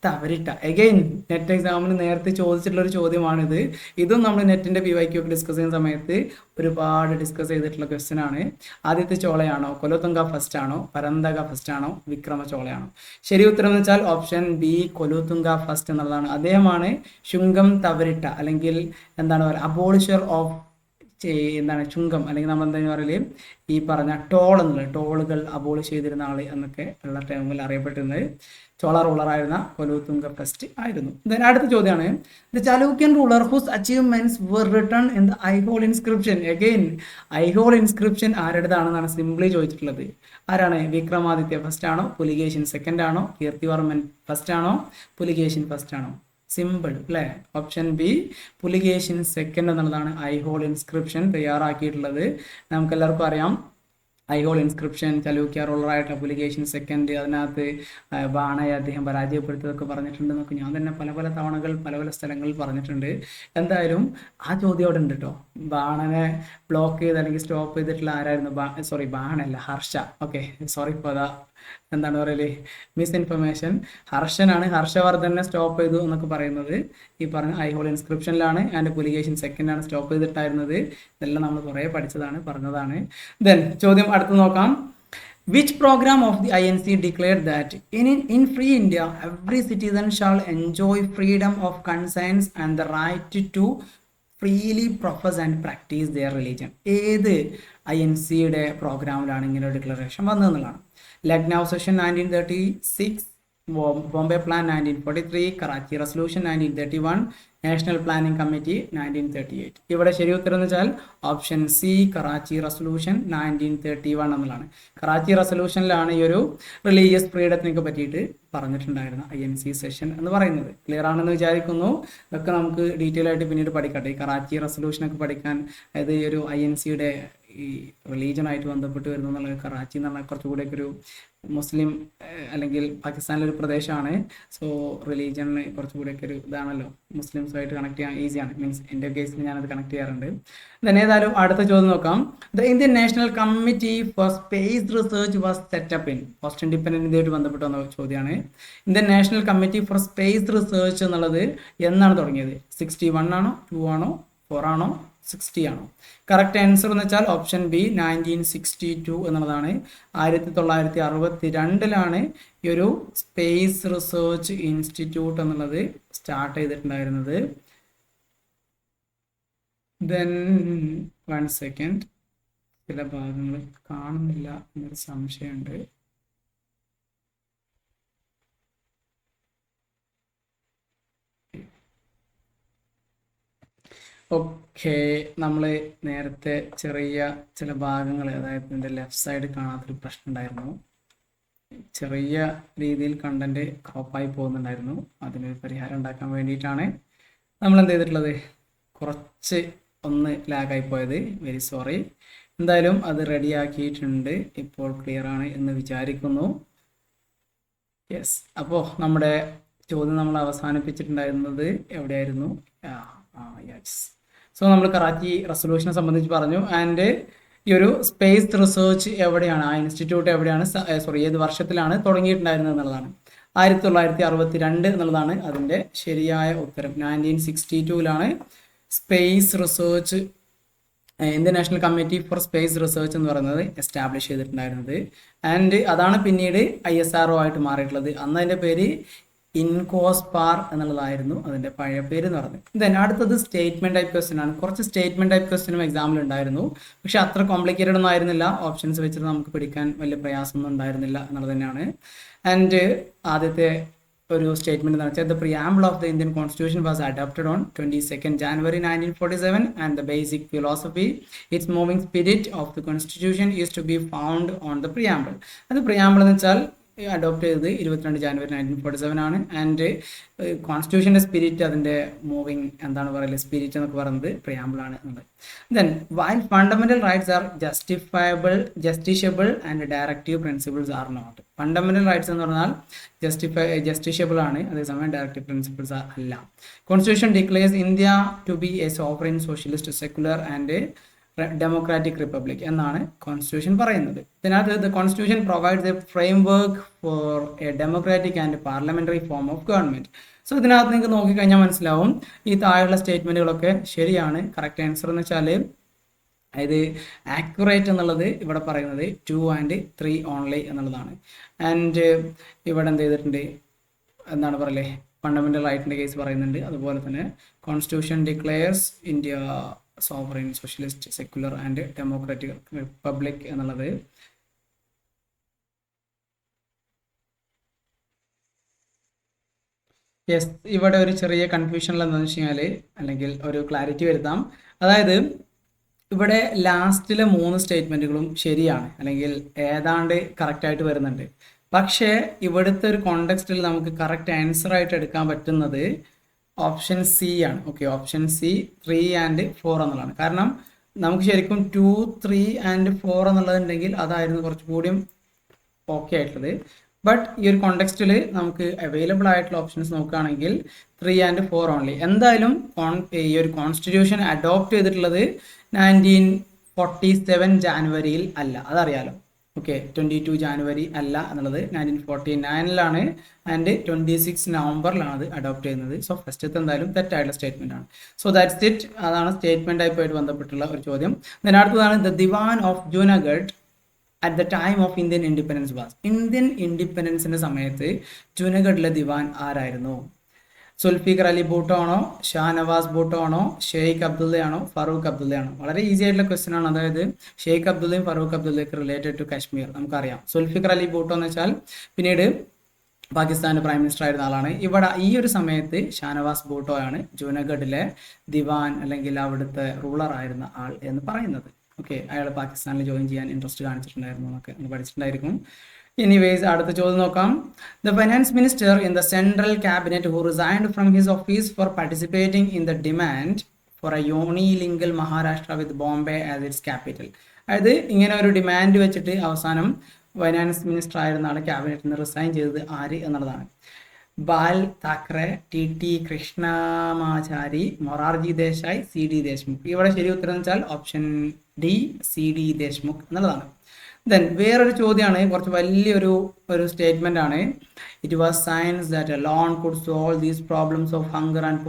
Tavirtta. Again NET എക്സാമിന് നേരത്തെ ചോദിച്ചിട്ടുള്ള ഒരു ചോദ്യമാണിത്. ഇതും നമ്മൾ നെറ്റിന്റെ PYQ ഒക്കെ ഡിസ്കസ് ചെയ്യുന്ന സമയത്ത് ഒരുപാട് ഡിസ്കസ് ചെയ്തിട്ടുള്ള ക്വസ്റ്റ്യൻ ആണ്. ആദ്യത്തെ ചോളയാണോ, കൊലുത്തുംഗ ഫസ്റ്റ് ആണോ, പരന്തക ഫസ്റ്റ് ആണോ, വിക്രമ ചോളയാണോ? ശരി ഉത്തരം എന്ന് വെച്ചാൽ ഓപ്ഷൻ ബി കൊലുത്തുംഗ ഫസ്റ്റ് എന്നുള്ളതാണ്. അദ്ദേഹമാണ് ശുങ്കം തവരിട്ട അല്ലെങ്കിൽ എന്താണ് പറയുക അബോളിഷർ ഓഫ് എന്താണ് ചുങ്കം അല്ലെങ്കിൽ നമ്മൾ എന്താ പറയല് ഈ പറഞ്ഞ ടോൾ എന്നുള്ളത് ടോളുകൾ അബോളിഷ് ചെയ്തിരുന്ന ആള് എന്നൊക്കെ ഉള്ള ടേമിൽ അറിയപ്പെട്ടിരുന്നത് ചോള റൂളറായിരുന്ന കൊലുത്തുംഗ ഫസ്റ്റ് ആയിരുന്നു. ദെൻ അടുത്ത ചോദ്യമാണ് the Chalukyan ruler whose achievements were written in the Aihole inscription. Again Aihole inscription ആരുടേതാണെന്നാണ് സിംപ്ലി ചോദിച്ചിട്ടുള്ളത്. ആരാണ്? വിക്രമാദിത്യ ഫസ്റ്റ് ആണോ, പുലികേശിൻ സെക്കൻഡ് ആണോ, കീർത്തിവർമ്മൻ ഫസ്റ്റ് ആണോ, പുലികേശിൻ ഫസ്റ്റ് ആണോ? സിമ്പിൾ അല്ലേ? ഓപ്ഷൻ ബി പുലികേശിൻ സെക്കൻഡ് എന്നുള്ളതാണ് ഐഹോൾ ഇൻസ്ക്രിപ്ഷൻ തയ്യാറാക്കിയിട്ടുള്ളത്. നമുക്കെല്ലാവർക്കും അറിയാം ഐഹോൾ ഇൻസ്ക്രിപ്ഷൻ ചലൂക്യ റൂളറായിട്ട് പുലികേശിൻ സെക്കൻഡ്, അതിനകത്ത് ബാണയെ അദ്ദേഹം പരാജയപ്പെടുത്തിയതൊക്കെ പറഞ്ഞിട്ടുണ്ടെന്നൊക്കെ ഞാൻ തന്നെ പല പല തവണകൾ പല പല സ്ഥലങ്ങളിൽ പറഞ്ഞിട്ടുണ്ട്. എന്തായാലും ആ ചോദ്യം അവിടെ ഉണ്ട് കേട്ടോ. ബാണനെ ബ്ലോക്ക് ചെയ്ത് അല്ലെങ്കിൽ സ്റ്റോപ്പ് ചെയ്തിട്ടുള്ള ആരായിരുന്നു? സോറി ബാണല്ല, Harsha. Okay, sorry for the എന്താണ് പറയല് മിസ്ഇൻഫർമേഷൻ. ഹർഷനാണ്, ഹർഷവർദ്ധനെ സ്റ്റോപ്പ് ചെയ്തു എന്നൊക്കെ പറയുന്നത് ഈ പറഞ്ഞ ഐഹോൾ ഇൻസ്ക്രിപ്ഷനിലാണ്. ആൻഡ് പുലികേശിൻ സെക്കൻഡ് ആണ് സ്റ്റോപ്പ് ചെയ്തിട്ടായിരുന്നത്. ഇതെല്ലാം നമ്മൾ കുറേ പഠിച്ചതാണ്, പറഞ്ഞതാണ്. ദെൻ ചോദ്യം അടുത്ത് നോക്കാം. Which program of the INC declared that in free India every citizen shall enjoy freedom of conscience and the right to freely profess and practice their religion? ഏത് INCയുടെ പ്രോഗ്രാമിലാണ് ഇങ്ങനെ ഒരു ഡിക്ലറേഷൻ വന്നതെന്നുള്ളതാണ്. Lucknow session 1936, Bombay plan 1943, Karachi resolution 1931, national planning committee 1938. ഇവിടെ ശരി ഉത്തരം എന്ന് വെച്ചാൽ ഓപ്ഷൻ സി കറാച്ചി റെസൊല്യൂഷൻ 1931 എന്നുള്ളതാണ്. കറാച്ചി റെസൊല്യൂഷനിലാണ് ഈ ഒരു റിലീജിയസ് ഫ്രീഡത്തിനൊക്കെ പറ്റിയിട്ട് പറഞ്ഞിട്ടുണ്ടായിരുന്ന INC സെഷൻ എന്ന് പറയുന്നത്. ക്ലിയർ ആണെന്ന് വിചാരിക്കുന്നു. ഇതൊക്കെ നമുക്ക് ഡീറ്റെയിൽ ആയിട്ട് പിന്നീട് പഠിക്കട്ടെ. ഈ കറാച്ചി റെസൊല്യൂഷനൊക്കെ പഠിക്കാൻ അതായത് ഈ ഒരു INCയുടെ ഈ റിലീജിയനായിട്ട് ബന്ധപ്പെട്ട് വരുന്നു എന്നുള്ളത്. കറാച്ചി എന്ന് പറഞ്ഞാൽ കുറച്ചുകൂടെയൊക്കെ ഒരു മുസ്ലിം അല്ലെങ്കിൽ പാകിസ്ഥാനിലൊരു പ്രദേശമാണ്. സോ റിലീജിയനിൽ കുറച്ചുകൂടെയൊക്കെ ഒരു ഇതാണല്ലോ, മുസ്ലിംസുമായിട്ട് കണക്ട് ചെയ്യാൻ ഈസിയാണ്. മീൻസ് എൻ്റെ കേസിൽ ഞാനത് കണക്ട് ചെയ്യാറുണ്ട്. ദെൻ ഏതായാലും അടുത്ത ചോദ്യം നോക്കാം. The Indian national committee for space research was set up in. Post independent ഇന്ത്യയായിട്ട് ബന്ധപ്പെട്ട് വന്ന ചോദ്യമാണ്. Indian national committee for space research എന്നുള്ളത് എന്നാണ് തുടങ്ങിയത്? 61 ആണോ, 2 ആണോ, 4 ആണോ, 60 ആണോ? കറക്റ്റ് ആൻസർ എന്ന് വെച്ചാൽ ഓപ്ഷൻ ബി 1962 എന്നുള്ളതാണ്. 1962 ഈ ഒരു സ്പേസ് റിസർച്ച് ഇൻസ്റ്റിറ്റ്യൂട്ട് എന്നുള്ളത് സ്റ്റാർട്ട് ചെയ്തിട്ടുണ്ടായിരുന്നത്. ദെൻ 1 സെക്കൻഡ്, ചില ഭാഗങ്ങൾ കാണുന്നില്ല എന്നൊരു സംശയമുണ്ട്. ഓക്കെ, നമ്മൾ നേരത്തെ ചെറിയ ചില ഭാഗങ്ങൾ അതായത് ഇതിൻ്റെ ലെഫ്റ്റ് സൈഡ് കാണാത്തൊരു പ്രശ്നം ഉണ്ടായിരുന്നു. ചെറിയ രീതിയിൽ കണ്ടന്റ് ക്രോപ്പായി പോകുന്നുണ്ടായിരുന്നു. അതിനൊരു പരിഹാരം ഉണ്ടാക്കാൻ വേണ്ടിയിട്ടാണ് നമ്മൾ എന്ത് ചെയ്തിട്ടുള്ളത്, കുറച്ച് ഒന്ന് ലാഗായി പോയത്. Very sorry. എന്തായാലും അത് റെഡിയാക്കിയിട്ടുണ്ട്. ഇപ്പോൾ ക്ലിയർ ആണ് എന്ന് വിചാരിക്കുന്നു. യെസ്, അപ്പോൾ നമ്മുടെ ചോദ്യം നമ്മൾ അവസാനിപ്പിച്ചിട്ടുണ്ടായിരുന്നത് എവിടെയായിരുന്നു? യെസ്. സോ നമ്മൾ കറാച്ചി റെസൊല്യൂഷനെ സംബന്ധിച്ച് പറഞ്ഞു. ആൻഡ് ഈ ഒരു സ്പേസ് റിസർച്ച് എവിടെയാണ്, ആ ഇൻസ്റ്റിറ്റ്യൂട്ട് എവിടെയാണ്, ഏത് വർഷത്തിലാണ് തുടങ്ങിയിട്ടുണ്ടായിരുന്നത് എന്നുള്ളതാണ്. 1962 എന്നുള്ളതാണ് അതിൻ്റെ ശരിയായ ഉത്തരം. 1962 space research Indian national committee for space research എന്ന് പറയുന്നത് എസ്റ്റാബ്ലിഷ് ചെയ്തിട്ടുണ്ടായിരുന്നത്. ആൻഡ് അതാണ് പിന്നീട് ISRO ആയിട്ട് മാറിയിട്ടുള്ളത്. അന്ന് അതിൻ്റെ പേര് ഇൻകോസ്പാർ എന്നുള്ളതായിരുന്നു അതിൻ്റെ പഴയ പേര് എന്ന് പറഞ്ഞത്. ദെൻ അടുത്തത് സ്റ്റേറ്റ്മെന്റ് ടൈപ്പ് ക്വസ്റ്റ്യൻ ആണ്. കുറച്ച് സ്റ്റേറ്റ്മെന്റ് ടൈപ്പ് ക്വസ്റ്റ്യനും എക്സാമിൽ ഉണ്ടായിരുന്നു. പക്ഷെ അത്ര കോംപ്ലിക്കേറ്റഡ് ഒന്നും ആയിരുന്നില്ല. ഓപ്ഷൻസ് വെച്ചിട്ട് നമുക്ക് പിടിക്കാൻ വലിയ പ്രയാസമൊന്നും ഉണ്ടായിരുന്നില്ല എന്നുള്ളത് തന്നെയാണ്. ആൻഡ് ആദ്യത്തെ ഒരു സ്റ്റേറ്റ്മെന്റ് എന്ന് വെച്ചാൽ the preamble of the Indian constitution was adopted on 22 January 1947 and the basic philosophy its moving spirit of the constitution is to be found on the preamble. അത് പ്രിയാമ്പിൾ എന്ന് വെച്ചാൽ അഡോപ്റ്റ് ചെയ്തത് 22 January 1947 ആണ്. And കോൺസ്റ്റിറ്റ്യൂഷൻ്റെ spirit, അതിൻ്റെ moving എന്താണ് പറയുക spirit എന്നൊക്കെ പറയുന്നത് പ്രിയാമ്പിൾ ആണ് എന്നുള്ളത്. Then while fundamental rights are justiciable and directive principles are not. Fundamental rights എന്ന് പറഞ്ഞാൽ ജസ്റ്റിഷ്യബിൾ ആണ്, അതേസമയം ഡയറക്റ്റീവ് പ്രിൻസിപ്പിൾസ് അല്ല. Constitution declares India to be a sovereign socialist secular and democratic republic എന്നാണ് കോൺസ്റ്റിറ്റ്യൂഷൻ പറയുന്നത്. ഇതിനകത്ത് the constitution provides a framework for a democratic and parliamentary form of government. So ഇതിനകത്ത് നിങ്ങൾക്ക് നോക്കിക്കഴിഞ്ഞാൽ മനസ്സിലാവും ഈ താഴെയുള്ള സ്റ്റേറ്റ്മെന്റുകളൊക്കെ ശരിയാണ്. കറക്റ്റ് ആൻസർ എന്ന് വെച്ചാൽ ഇത് ആക്യുറേറ്റ് എന്നുള്ളത് ഇവിടെ പറയുന്നത് 2 and 3 ഓൺലി എന്നുള്ളതാണ്. ആൻഡ് ഇവിടെ എന്ത് ചെയ്തിട്ടുണ്ട്, എന്താണ് പറയലേ ഫണ്ടമെന്റൽ റൈറ്റിന്റെ കേസ് പറയുന്നുണ്ട്. അതുപോലെ തന്നെ constitution declares India sovereign socialist secular and democratic republic എന്നുള്ളത് യെസ്. ഇവിടെ ഒരു ചെറിയ കൺഫ്യൂഷൻ എന്താണെന്ന് വെച്ച് കഴിഞ്ഞാൽ, അല്ലെങ്കിൽ ഒരു ക്ലാരിറ്റി വരുത്താം. അതായത് ഇവിടെ ലാസ്റ്റിലെ 3 സ്റ്റേറ്റ്മെന്റുകളും ശരിയാണ്, അല്ലെങ്കിൽ ഏതാണ്ട് കറക്റ്റായിട്ട് വരുന്നുണ്ട്. പക്ഷേ ഇവിടുത്തെ ഒരു കോണ്ടെക്സ്റ്റിൽ നമുക്ക് കറക്റ്റ് ആൻസർ ആയിട്ട് എടുക്കാൻ പറ്റുന്നത് ഓപ്ഷൻ സി ആണ്. ഓക്കെ, ഓപ്ഷൻ സി 3 and 4 എന്നുള്ളതാണ്. കാരണം നമുക്ക് ശരിക്കും 2, 3 and 4 എന്നുള്ളതുണ്ടെങ്കിൽ അതായിരുന്നു കുറച്ചുകൂടിയും ഓക്കെ ആയിട്ടുള്ളത്. ബട്ട് ഈ ഒരു കോണ്ടെക്സ്റ്റിൽ നമുക്ക് അവൈലബിൾ ആയിട്ടുള്ള ഓപ്ഷൻസ് നോക്കുകയാണെങ്കിൽ 3 and 4 ഓൺലി. എന്തായാലും ഈ ഒരു കോൺസ്റ്റിറ്റ്യൂഷൻ അഡോപ്റ്റ് ചെയ്തിട്ടുള്ളത് 1947 ജാനുവരിയിൽ അല്ല, അതറിയാലോ. ഓക്കെ, 22 ജാനുവരി അല്ല എന്നുള്ളത് 1949 ആൻഡ് 26 നവംബറിലാണ് അത് അഡോപ്റ്റ് ചെയ്യുന്നത്. സോ ഫസ്റ്റത്തെ എന്തായാലും തെറ്റായിട്ടുള്ള സ്റ്റേറ്റ്മെന്റ് ആണ്. So that's it. അതാണ് സ്റ്റേറ്റ്മെന്റ് ആയിട്ട് ബന്ധപ്പെട്ടുള്ള ഒരു ചോദ്യം. അടുത്തതാണ് the Dewan of Junagadh at the time of Indian independence was. Indian ഇൻഡിപെൻഡൻസിന്റെ സമയത്ത് ജൂനഗഡിലെ ദിവാൻ ആരായിരുന്നു? സുൽഫിക്കർ അലി ഭൂട്ടോ ആണോ, ഷാനവാസ് ഭൂട്ടോ ആണോ, ഷെയ്ഖ് അബ്ദുള്ളയാണോ, ഫറൂഖ് അബ്ദുള്ളയാണോ? വളരെ ഈസി ആയിട്ടുള്ള ക്വസ്റ്റ്യൻ ആണ്. അതായത് ഷെയ്ഖ് അബ്ദുള്ളയും ഫറൂഖ് അബ്ദുള്ളയൊക്കെ റിലേറ്റഡ് ടു കാശ്മീർ നമുക്കറിയാം. സുൽഫിക്കർ അലി ഭൂട്ടോ എന്ന് വെച്ചാൽ പിന്നീട് പാകിസ്ഥാന്റെ പ്രൈം മിനിസ്റ്റർ ആയിരുന്ന ആളാണ്. ഇവിടെ ഈ ഒരു സമയത്ത് ഷാനവാസ് ഭൂട്ടോ ആണ് ജൂനഗഡിലെ ദിവാൻ അല്ലെങ്കിൽ അവിടുത്തെ റൂളർ ആയിരുന്ന ആൾ എന്ന് പറയുന്നത്. ഓക്കെ, അയാൾ പാകിസ്ഥാനിൽ ജോയിൻ ചെയ്യാൻ ഇൻട്രസ്റ്റ് കാണിച്ചിട്ടുണ്ടായിരുന്നു എന്നൊക്കെ നിങ്ങൾ പഠിച്ചിട്ടുണ്ടായിരിക്കും. എനിവേസ്, അടുത്ത ചോദ്യം നോക്കാം. The finance minister in the central cabinet who resigned from his office for participating in the demand for a unilingual Maharashtra with Bombay as its capital. അതായത് ഇങ്ങനെ ഒരു ഡിമാൻഡ് വെച്ചിട്ട് അവസാനം ഫൈനാൻസ് മിനിസ്റ്റർ ആയിരുന്ന ആൾ ക്യാബിനറ്റിൽ നിന്ന് റിസൈൻ ചെയ്തത് ആര് എന്നുള്ളതാണ്. ബാൽ താക്കറെ, ടി കൃഷ്ണമാചാരി, മൊറാർജി ദേശായി, CD ദേശ്മുഖ്. ഇവിടെ ശരി ഉത്തരം എന്ന് വെച്ചാൽ ഓപ്ഷൻ ഡി CD ദേശ്മുഖ് എന്നുള്ളതാണ്. ദെൻ വേറൊരു ചോദ്യമാണ്, കുറച്ച് വലിയൊരു സ്റ്റേറ്റ്മെന്റ് ആണ്. It was science that alone could solve these problems of hunger and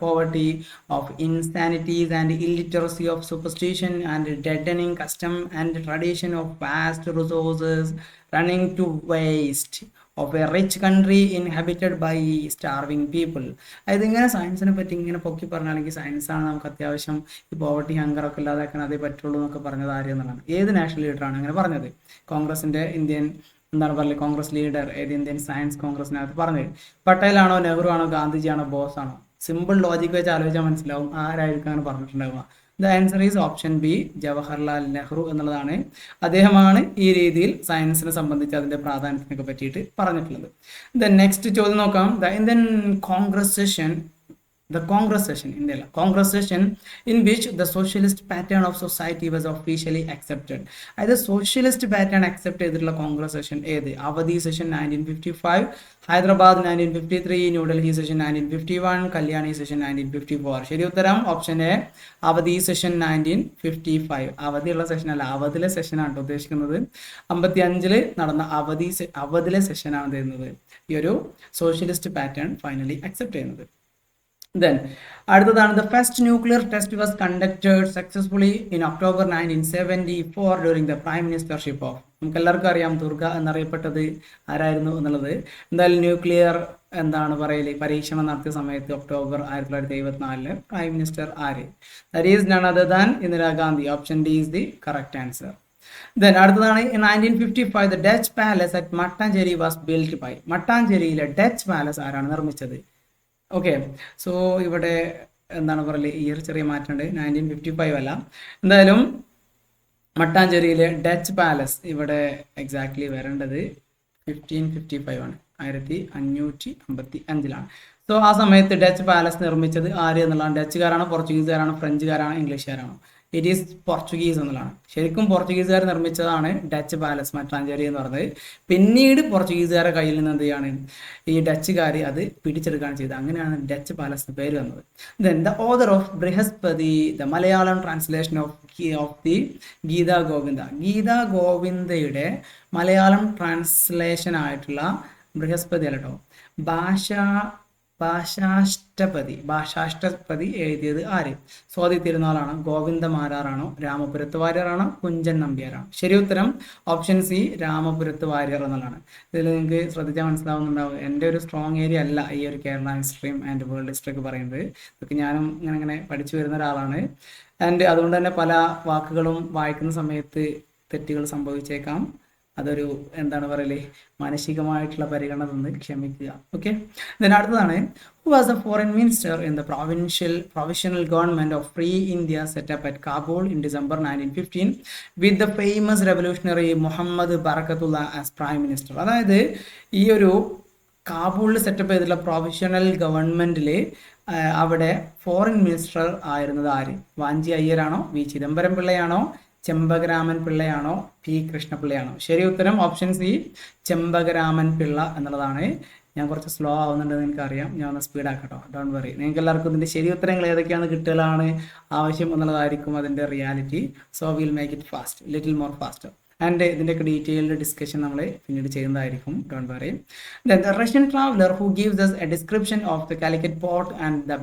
poverty, of insanities and illiteracy, of superstition and deadening custom and tradition, of vast resources running to waste, of a rich country inhabited by starving people. അതായത് ഇങ്ങനെ സയൻസിനെ പറ്റി ഇങ്ങനെ പൊക്കി പറഞ്ഞാണെങ്കിൽ സയൻസാണ് നമുക്ക് അത്യാവശ്യം ഈ poverty ഹങ്കറൊക്കെ ഇല്ലാതാക്കാൻ അതേ പറ്റുള്ളൂ എന്നൊക്കെ പറഞ്ഞത് ആര് എന്നുള്ളതാണ്. ഏത് നാഷണൽ ലീഡറാണ് അങ്ങനെ പറഞ്ഞത്? കോൺഗ്രസിന്റെ ഇന്ത്യൻ എന്താണ് പറയുക, കോൺഗ്രസ് ലീഡർ ഏത് ഇന്ത്യൻ സയൻസ് കോൺഗ്രസിനകത്ത് പറഞ്ഞത്? പട്ടേലാണോ, നെഹ്റു ആണോ, ഗാന്ധിജിയാണോ, ബോസ് ആണോ? സിമ്പിൾ ലോജിക്ക് വെച്ച് ആലോചിച്ചാൽ മനസ്സിലാവും ആരായിരിക്കും അങ്ങനെ പറഞ്ഞിട്ടുണ്ടാവുക. The answer is option B, Jawaharlal Nehru എന്നുള്ളതാണ്. അദ്ദേഹമാണ് ഈ രീതിയിൽ സയൻസിനെ സംബന്ധിച്ച് അതിന്റെ പ്രാധാന്യത്തിനൊക്കെ പറ്റിയിട്ട് പറഞ്ഞിട്ടുള്ളത്. ദ നെക്സ്റ്റ് ചോദ്യം നോക്കാം. The Indian Congress session in which the socialist pattern of society was officially accepted. അതായത് സോഷ്യലിസ്റ്റ് പാറ്റേൺ അക്സെപ്റ്റ് ചെയ്തിട്ടുള്ള കോൺഗ്രസ് സെഷൻ ഏത്? അവധി session 1955, Hyderabad 1953, New Delhi session 1951, Kalyani session 1954. ശരി ഉത്തരം ഓപ്ഷൻ എ, അവധി സെഷൻ 1955. അവധിയുള്ള സെഷൻ അല്ല, അവധിലെ സെഷനാണ് ഉദ്ദേശിക്കുന്നത്. 55 നടന്ന അവധിലെ സെഷനാണ് തരുന്നത് ഈ ഒരു സോഷ്യലിസ്റ്റ് പാറ്റേൺ ഫൈനലി അക്സെപ്റ്റ് ചെയ്യുന്നത്. Then അടുത്തതാണ് the first nuclear test was conducted successfully in October 1974 during the prime ministership of, നമുക്ക് എല്ലാവർക്കും അറിയാം ദുർഗ എന്നറിയപ്പെട്ടത് ആരായിരുന്നു എന്നുള്ളത്. എന്തായാലും ന്യൂക്ലിയർ എന്താണ് പറയല് പരീക്ഷണം നടത്തിയ സമയത്ത് ഒക്ടോബർ 1974 പ്രൈം മിനിസ്റ്റർ ആര്? That is none other than Indira Gandhi. Option D is the correct answer. Then അടുത്തതാണ് in 1955 the Dutch palace at Mattancherry was built by. മട്ടാഞ്ചേരിയിലെ ഡച്ച് പാലസ് ആരാണ് നിർമ്മിച്ചത്? ഓക്കെ, സോ ഇവിടെ എന്താണ് പറയല് ഇയർ ചെറിയ മാറ്റമുണ്ട്, 1955 അല്ല. എന്തായാലും മട്ടാഞ്ചേരിയിലെ ഡച്ച് പാലസ് ഇവിടെ എക്സാക്ട്ലി വരേണ്ടത് 1555 ആണ്, 1555 സോ ആ സമയത്ത് ഡച്ച് പാലസ് നിർമ്മിച്ചത് ആര് എന്നുള്ളതാണ്. ഡച്ചുകാരാണോ, പോർച്ചുഗീസുകാരാണോ, ഫ്രഞ്ചുകാരാണോ, ഇംഗ്ലീഷുകാരാണോ? ഇറ്റ് ഈസ് പോർച്ചുഗീസ് എന്നുള്ളതാണ്. ശരിക്കും പോർച്ചുഗീസുകാർ നിർമ്മിച്ചതാണ് ഡച്ച് പാലസ് മട്ടാഞ്ചേരി എന്ന് പറഞ്ഞത്. പിന്നീട് പോർച്ചുഗീസുകാരുടെ കയ്യിൽ നിന്ന് എന്ത് ചെയ്യാണ് ഈ ഡച്ചുകാർ അത് പിടിച്ചെടുക്കുകയാണ് ചെയ്തത്. അങ്ങനെയാണ് ഡച്ച് പാലസ് പേര് വന്നത്. Then the author of Brihaspati, the Malayalam translation of the Gita Govinda. Gita ഗോവിന്ദയുടെ മലയാളം ട്രാൻസ്ലേഷൻ ആയിട്ടുള്ള ബൃഹസ്പതി അല്ല കേട്ടോ, ഭാഷാഷ്ടപതി എഴുതിയത് ആര്? സ്വാതി തിരുനാളാണോ, ഗോവിന്ദ മാരാറാണോ, രാമപുരത്ത് വാര്യറാണോ, കുഞ്ചൻ നമ്പ്യാരാണോ? ശരി ഉത്തരം ഓപ്ഷൻ സി, രാമപുരത്ത് വാര്യർ എന്നുള്ളതാണ്. ഇതിൽ നിങ്ങൾക്ക് ശ്രദ്ധിച്ചാൽ മനസ്സിലാവുന്നുണ്ടാവും, എൻ്റെ ഒരു സ്ട്രോങ് ഏരിയ അല്ല ഈ ഒരു കേരള ഹിസ്റ്ററിയും ആൻഡ് വേൾഡ് ഹിസ്റ്ററി ഒക്കെ പറയുന്നത്. ഇതൊക്കെ ഞാനും ഇങ്ങനെ പഠിച്ചു വരുന്ന ഒരാളാണ്. ആൻഡ് അതുകൊണ്ട് തന്നെ പല വാക്കുകളും വായിക്കുന്ന സമയത്ത് തെറ്റുകൾ സംഭവിച്ചേക്കാം. അതൊരു എന്താണ് പറയല്, മാനസികമായിട്ടുള്ള പരിഗണന തന്ന് ക്ഷമിക്കുക. ഓക്കെ, then അടുത്തതാണ്, who was the foreign minister in the provisional government of Free India set up at Kabul in December 1915 with the famous revolutionary Muhammad Barakatullah as prime minister? അതായത് ഈ ഒരു കാബൂളിൽ സെറ്റപ്പ് ചെയ്തിട്ടുള്ള പ്രൊവിഷണൽ ഗവൺമെന്റിൽ അവിടെ ഫോറിൻ മിനിസ്റ്റർ ആയിരുന്നത് ആര്? Vanchi അയ്യരാണോ, V Chidambaram പിള്ളയാണോ, Chempakaraman പിള്ളയാണോ, P കൃഷ്ണപിള്ളയാണോ? ശരി ഉത്തരം ഓപ്ഷൻ സി, ചെമ്പകരാമൻ പിള്ള എന്നുള്ളതാണ്. ഞാൻ കുറച്ച് സ്ലോ ആവുന്നുണ്ടെന്ന് എനിക്കറിയാം, ഞാൻ ഒന്ന് സ്പീഡാക്കട്ടോ, ഡോണ്ട് വറി. നിങ്ങൾക്ക് എല്ലാവർക്കും ഇതിൻ്റെ ശരി ഉത്തരങ്ങൾ ഏതൊക്കെയാണ് കിട്ടലാണ് ആവശ്യം എന്നുള്ളതായിരിക്കും അതിൻ്റെ reality. So will make it fast, little more faster. And ഇതിൻ്റെയൊക്കെ ഡീറ്റെയിൽഡ് ഡിസ്കഷൻ നമ്മൾ പിന്നീട് ചെയ്യുന്നതായിരിക്കും, don't worry. Then the Russian traveller who gives us a description of the Calicut port and the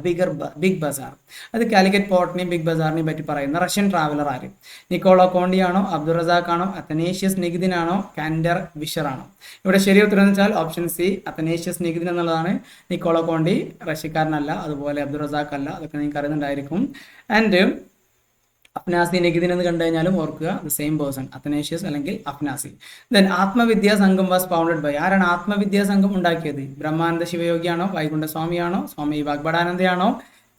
big bazaar. അത് കാലിക്കറ്റ് പോർട്ടിനെയും ബിഗ് ബസാറിനെയും പറ്റി പറയുന്ന Russian traveller ആര്? നിക്കോളോ കോണ്ടിയാണോ, അബ്ദുൾ റസാഖ് ആണോ, അത്തനേഷ്യസ് നികിദിനാണോ, കാൻഡർ വിഷറാണോ? ഇവിടെ ശരി ഉത്തരം എന്ന് വെച്ചാൽ ഓപ്ഷൻ സി, അത്തനേഷ്യസ് നികിദിൻ എന്നുള്ളതാണ്. നിക്കോളോ കോണ്ടി റഷ്യക്കാരനല്ല, അതുപോലെ അബ്ദുൾ റസാഖ് അല്ല, അതൊക്കെ നിങ്ങൾക്ക് അറിയുന്നുണ്ടായിരിക്കും. ആൻഡ് അഫ്നാസി നികിദിൻ എന്ന് കണ്ടു കഴിഞ്ഞാലും ഓർക്കുക, ദ സെയിം പേഴ്സൺ, അത്തനേഷ്യസ് അല്ലെങ്കിൽ അഫ്നാസി. ദെൻ ആത്മവിദ്യാ സംഘം വാസ് ഫൗണ്ടഡ് ബൈ. ആരാണ് ആത്മവിദ്യാ സംഘം ഉണ്ടാക്കിയത്? ബ്രഹ്മാനന്ദ ശിവയോഗിയാണോ, വൈകുണ്ഠ സ്വാമിയാണോ, സ്വാമി വാഗ്ഭടാനന്ദയാണോ,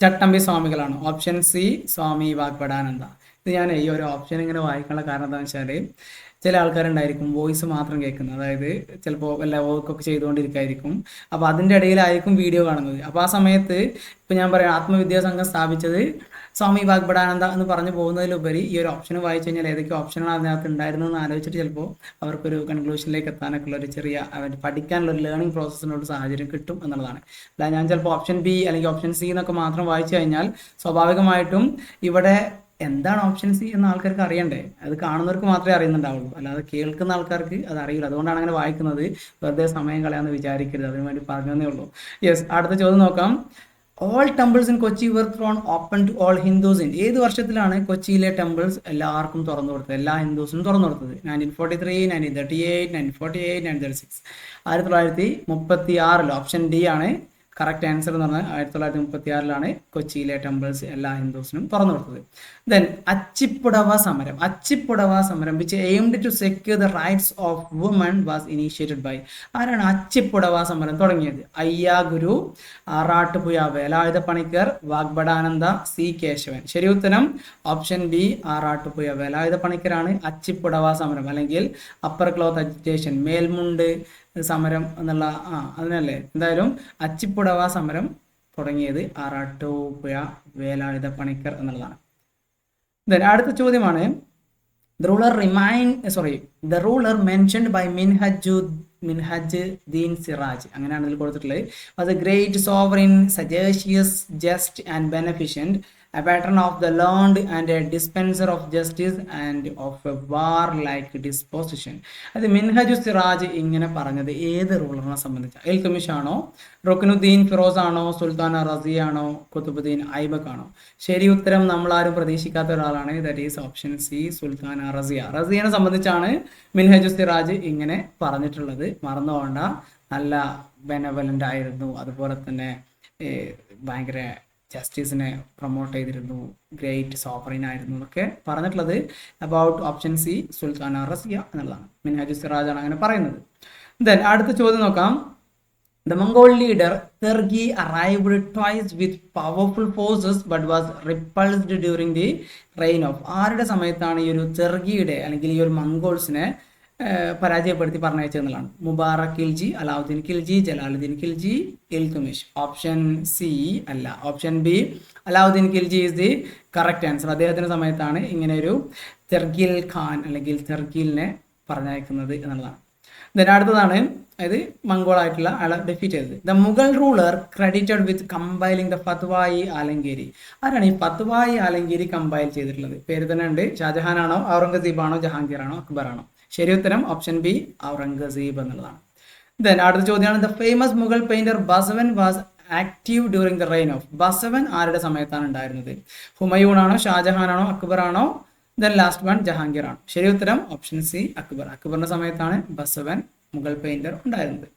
ചട്ടമ്പി സ്വാമികളാണോ? ഓപ്ഷൻ സി, സ്വാമി വാഗ്ഭടാനന്ദ. ഇത് ഞാൻ ഈ ഒരു ഓപ്ഷൻ ഇങ്ങനെ വായിക്കാനുള്ള കാരണം എന്താണെന്ന് വെച്ചാൽ ചില ആൾക്കാരുണ്ടായിരിക്കും വോയിസ് മാത്രം കേൾക്കുന്നത്, അതായത് ചിലപ്പോൾ വല്ല വർക്കൊക്കെ ചെയ്തുകൊണ്ടിരിക്കുകയായിരിക്കും, അപ്പോൾ അതിൻ്റെ ഇടയിലായിരിക്കും വീഡിയോ കാണുന്നത്. അപ്പോൾ ആ സമയത്ത് ഇപ്പോൾ ഞാൻ പറയാം ആത്മവിദ്യാ സംഘം സ്ഥാപിച്ചത് സ്വാമി വാഗ്ഭടാനന്ദ എന്ന് പറഞ്ഞു പോകുന്നതിലുപരി ഈ ഒരു ഓപ്ഷൻ വായിച്ചു കഴിഞ്ഞാൽ ഏതൊക്കെ ഓപ്ഷനാണ് അതിനകത്ത് ഉണ്ടായിരുന്നതെന്ന് ആലോചിച്ചിട്ട് ചിലപ്പോൾ അവർക്കൊരു കൺക്ലൂഷനിലേക്ക് എത്താനൊക്കെ ഉള്ള ഒരു ചെറിയ പഠിക്കാനുള്ള ഒരു ലേണിംഗ് പ്രോസസ്സിനുള്ള സാഹചര്യം കിട്ടും എന്നുള്ളതാണ്. അല്ല ഞാൻ ചിലപ്പോൾ ഓപ്ഷൻ ബി അല്ലെങ്കിൽ ഓപ്ഷൻ സി എന്നൊക്കെ മാത്രം വായിച്ചു കഴിഞ്ഞാൽ സ്വാഭാവികമായിട്ടും ഇവിടെ എന്താണ് ഓപ്ഷൻ സി എന്ന ആൾക്കാർക്ക് അറിയണ്ടേ? അത് കാണുന്നവർക്ക് മാത്രമേ അറിയുന്നുണ്ടാവുള്ളൂ, അല്ലാതെ കേൾക്കുന്ന ആൾക്കാർക്ക് അത് അറിയില്ല. അതുകൊണ്ടാണ് അങ്ങനെ വായിക്കുന്നത്, വെറുതെ സമയം കളയാന്ന് വിചാരിക്കരുത്, അതിനു വേണ്ടി പറഞ്ഞതേ ഉള്ളൂ. യെസ്, അടുത്ത ചോദ്യം നോക്കാം. All temples in Kochi were thrown open to all Hindus in. ഏത് വർഷത്തിലാണ് കൊച്ചിയിലെ ടെമ്പിൾസ് എല്ലാവർക്കും തുറന്നു കൊടുത്തത്, എല്ലാ ഹിന്ദുസിനും തുറന്നു കൊടുത്തത്? 1943, 1938, 1948, 1936. 1936. ഓപ്ഷൻ ഡി ആണ് കറക്റ്റ് ആൻസർ എന്ന് പറഞ്ഞാൽ 1936 കൊച്ചിയിലെ ടെമ്പിൾസ് എല്ലാ ഹിന്ദുസിനും തുറന്നു കൊടുത്തത്. ദെൻ അച്ചിപ്പുടവ സമരം which aimed to secure the rights of woman was initiated by. ആരാണ് അച്ചിപ്പുടവ സമരം തുടങ്ങിയത്? അയ്യാഗുരു, ആറാട്ടുപുഴ വേലായുധ പണിക്കർ, വാഗ്ഭടാനന്ദ, സി കേശവൻ? ശരി ഉത്തരം ഓപ്ഷൻ ബി, ആറാട്ടുപുഴ വേലായുധ പണിക്കരാണ് അച്ചിപ്പുടവ സമരം അല്ലെങ്കിൽ അപ്പർ ക്ലോത്ത് അജിറ്റേഷൻ, മേൽമുണ്ട് സമരം എന്നുള്ള അതിനല്ലേ. എന്തായാലും അച്ചിപ്പുടവ സമരം തുടങ്ങിയത് ആറാട്ടുപുഴ വേലായുധ പണിക്കർ എന്നുള്ളതാണ്. ദെൻ അടുത്ത ചോദ്യമാണ്, the ruler mentioned by Minhajuddin Siraj, അങ്ങനെയാണ് ഇതിൽ കൊടുത്തിട്ടുള്ളത്, was a great sovereign, sagacious, just and beneficent, a patron of the learned and a dispenser of justice and of a warlike disposition. അത് മിൻഹജു സിറാജ് ഇങ്ങനെ പറഞ്ഞത് ഏത് റൂളറിനെ സംബന്ധിച്ചാണ്? ഇൽതുമിഷ് ആണോ, റുക്നുദ്ദീൻ ഫിറോസ് ആണോ, സുൽത്താന റസിയ ആണോ, കുത്തുബുദ്ദീൻ ഐബക് ആണോ? ശരി ഉത്തരം നമ്മൾ ആരും പ്രതീക്ഷിക്കാത്ത ഒരാളാണ്, that is option C, Sultana റസിയനെ സംബന്ധിച്ചാണ് മിൻഹജു സിറാജ് ഇങ്ങനെ പറഞ്ഞിട്ടുള്ളത്. മറന്നു പോകണ്ട, നല്ല ബെനവലൻ്റ് ആയിരുന്നു, അതുപോലെ തന്നെ ഭയങ്കര ജസ്റ്റിസിനെ പ്രൊമോട്ട് ചെയ്തിരുന്നു, ഗ്രേറ്റ് സോവറിൻ ആയിരുന്നു എന്നൊക്കെ പറഞ്ഞിട്ടുള്ളത് about option C, Sultana Razia എന്നുള്ളതാണ്. മിൻഹാജു സിറാജ് ആണ് അങ്ങനെ പറയുന്നത്. ദെൻ അടുത്ത ചോദ്യം നോക്കാം. The Mongol leader Tergi arrived twice with powerful forces but was repulsed during the reign of. ആരുടെ സമയത്താണ് ഈ ഒരു തെർഗിയുടെ അല്ലെങ്കിൽ ഈ ഒരു മംഗോൾസിനെ പരാജയപ്പെടുത്തി പറഞ്ഞയച്ചെന്നുള്ളതാണ്. മുബാറക് ഖിൽജി, അലാവുദ്ദീൻ ഖിൽജി, ജലാലുദ്ദീൻ ഖിൽജി, ഇൽതുമിഷ്. ഓപ്ഷൻ സി അല്ല, option B Alauddin Khilji is the correct answer. അദ്ദേഹത്തിൻ്റെ സമയത്താണ് ഇങ്ങനെ ഒരു തെർഗിൽ ഖാൻ അല്ലെങ്കിൽ തെർഗിലിനെ പറഞ്ഞയക്കുന്നത് എന്നുള്ളതാണ്. അടുത്തതാണ് അതായത് മംഗോളായിട്ടുള്ള ആളെ ഡിഫീറ്റ് ചെയ്തത്. The Mughal ruler credited with compiling the Fatawa Alamgiri. ആരാണ് ഈ ഫത്വായി ആലങ്കേരി കമ്പൈൽ ചെയ്തിട്ടുള്ളത്? പേര് തന്നെ ഉണ്ട്. ഷാജഹാൻ ആണോ, ഔറംഗസീബ് ആണോ, ജഹാംഗീർ ആണോ, അക്ബർ ആണോ? ശരി ഉത്തരം ഓപ്ഷൻ ബി ഔറംഗസീബ് എന്നുള്ളതാണ്. അടുത്ത ചോദ്യമാണ് the famous Mughal painter Basawan was active during the reign of. Basawan ആരുടെ സമയത്താണ് ഉണ്ടായിരുന്നത്? ഹുമയൂൺ ആണോ, ഷാജഹാൻ ആണോ, അക്ബർ ആണോ? ലാസ്റ്റ് വൺ ജഹാംഗീർ ആണ്. ശരി ഉത്തരം ഓപ്ഷൻ സി അക്ബർ. അക്ബറിന്റെ സമയത്താണ് ബസവൻ മുഗൾ പെയിന്റർ ഉണ്ടായിരുന്നത്.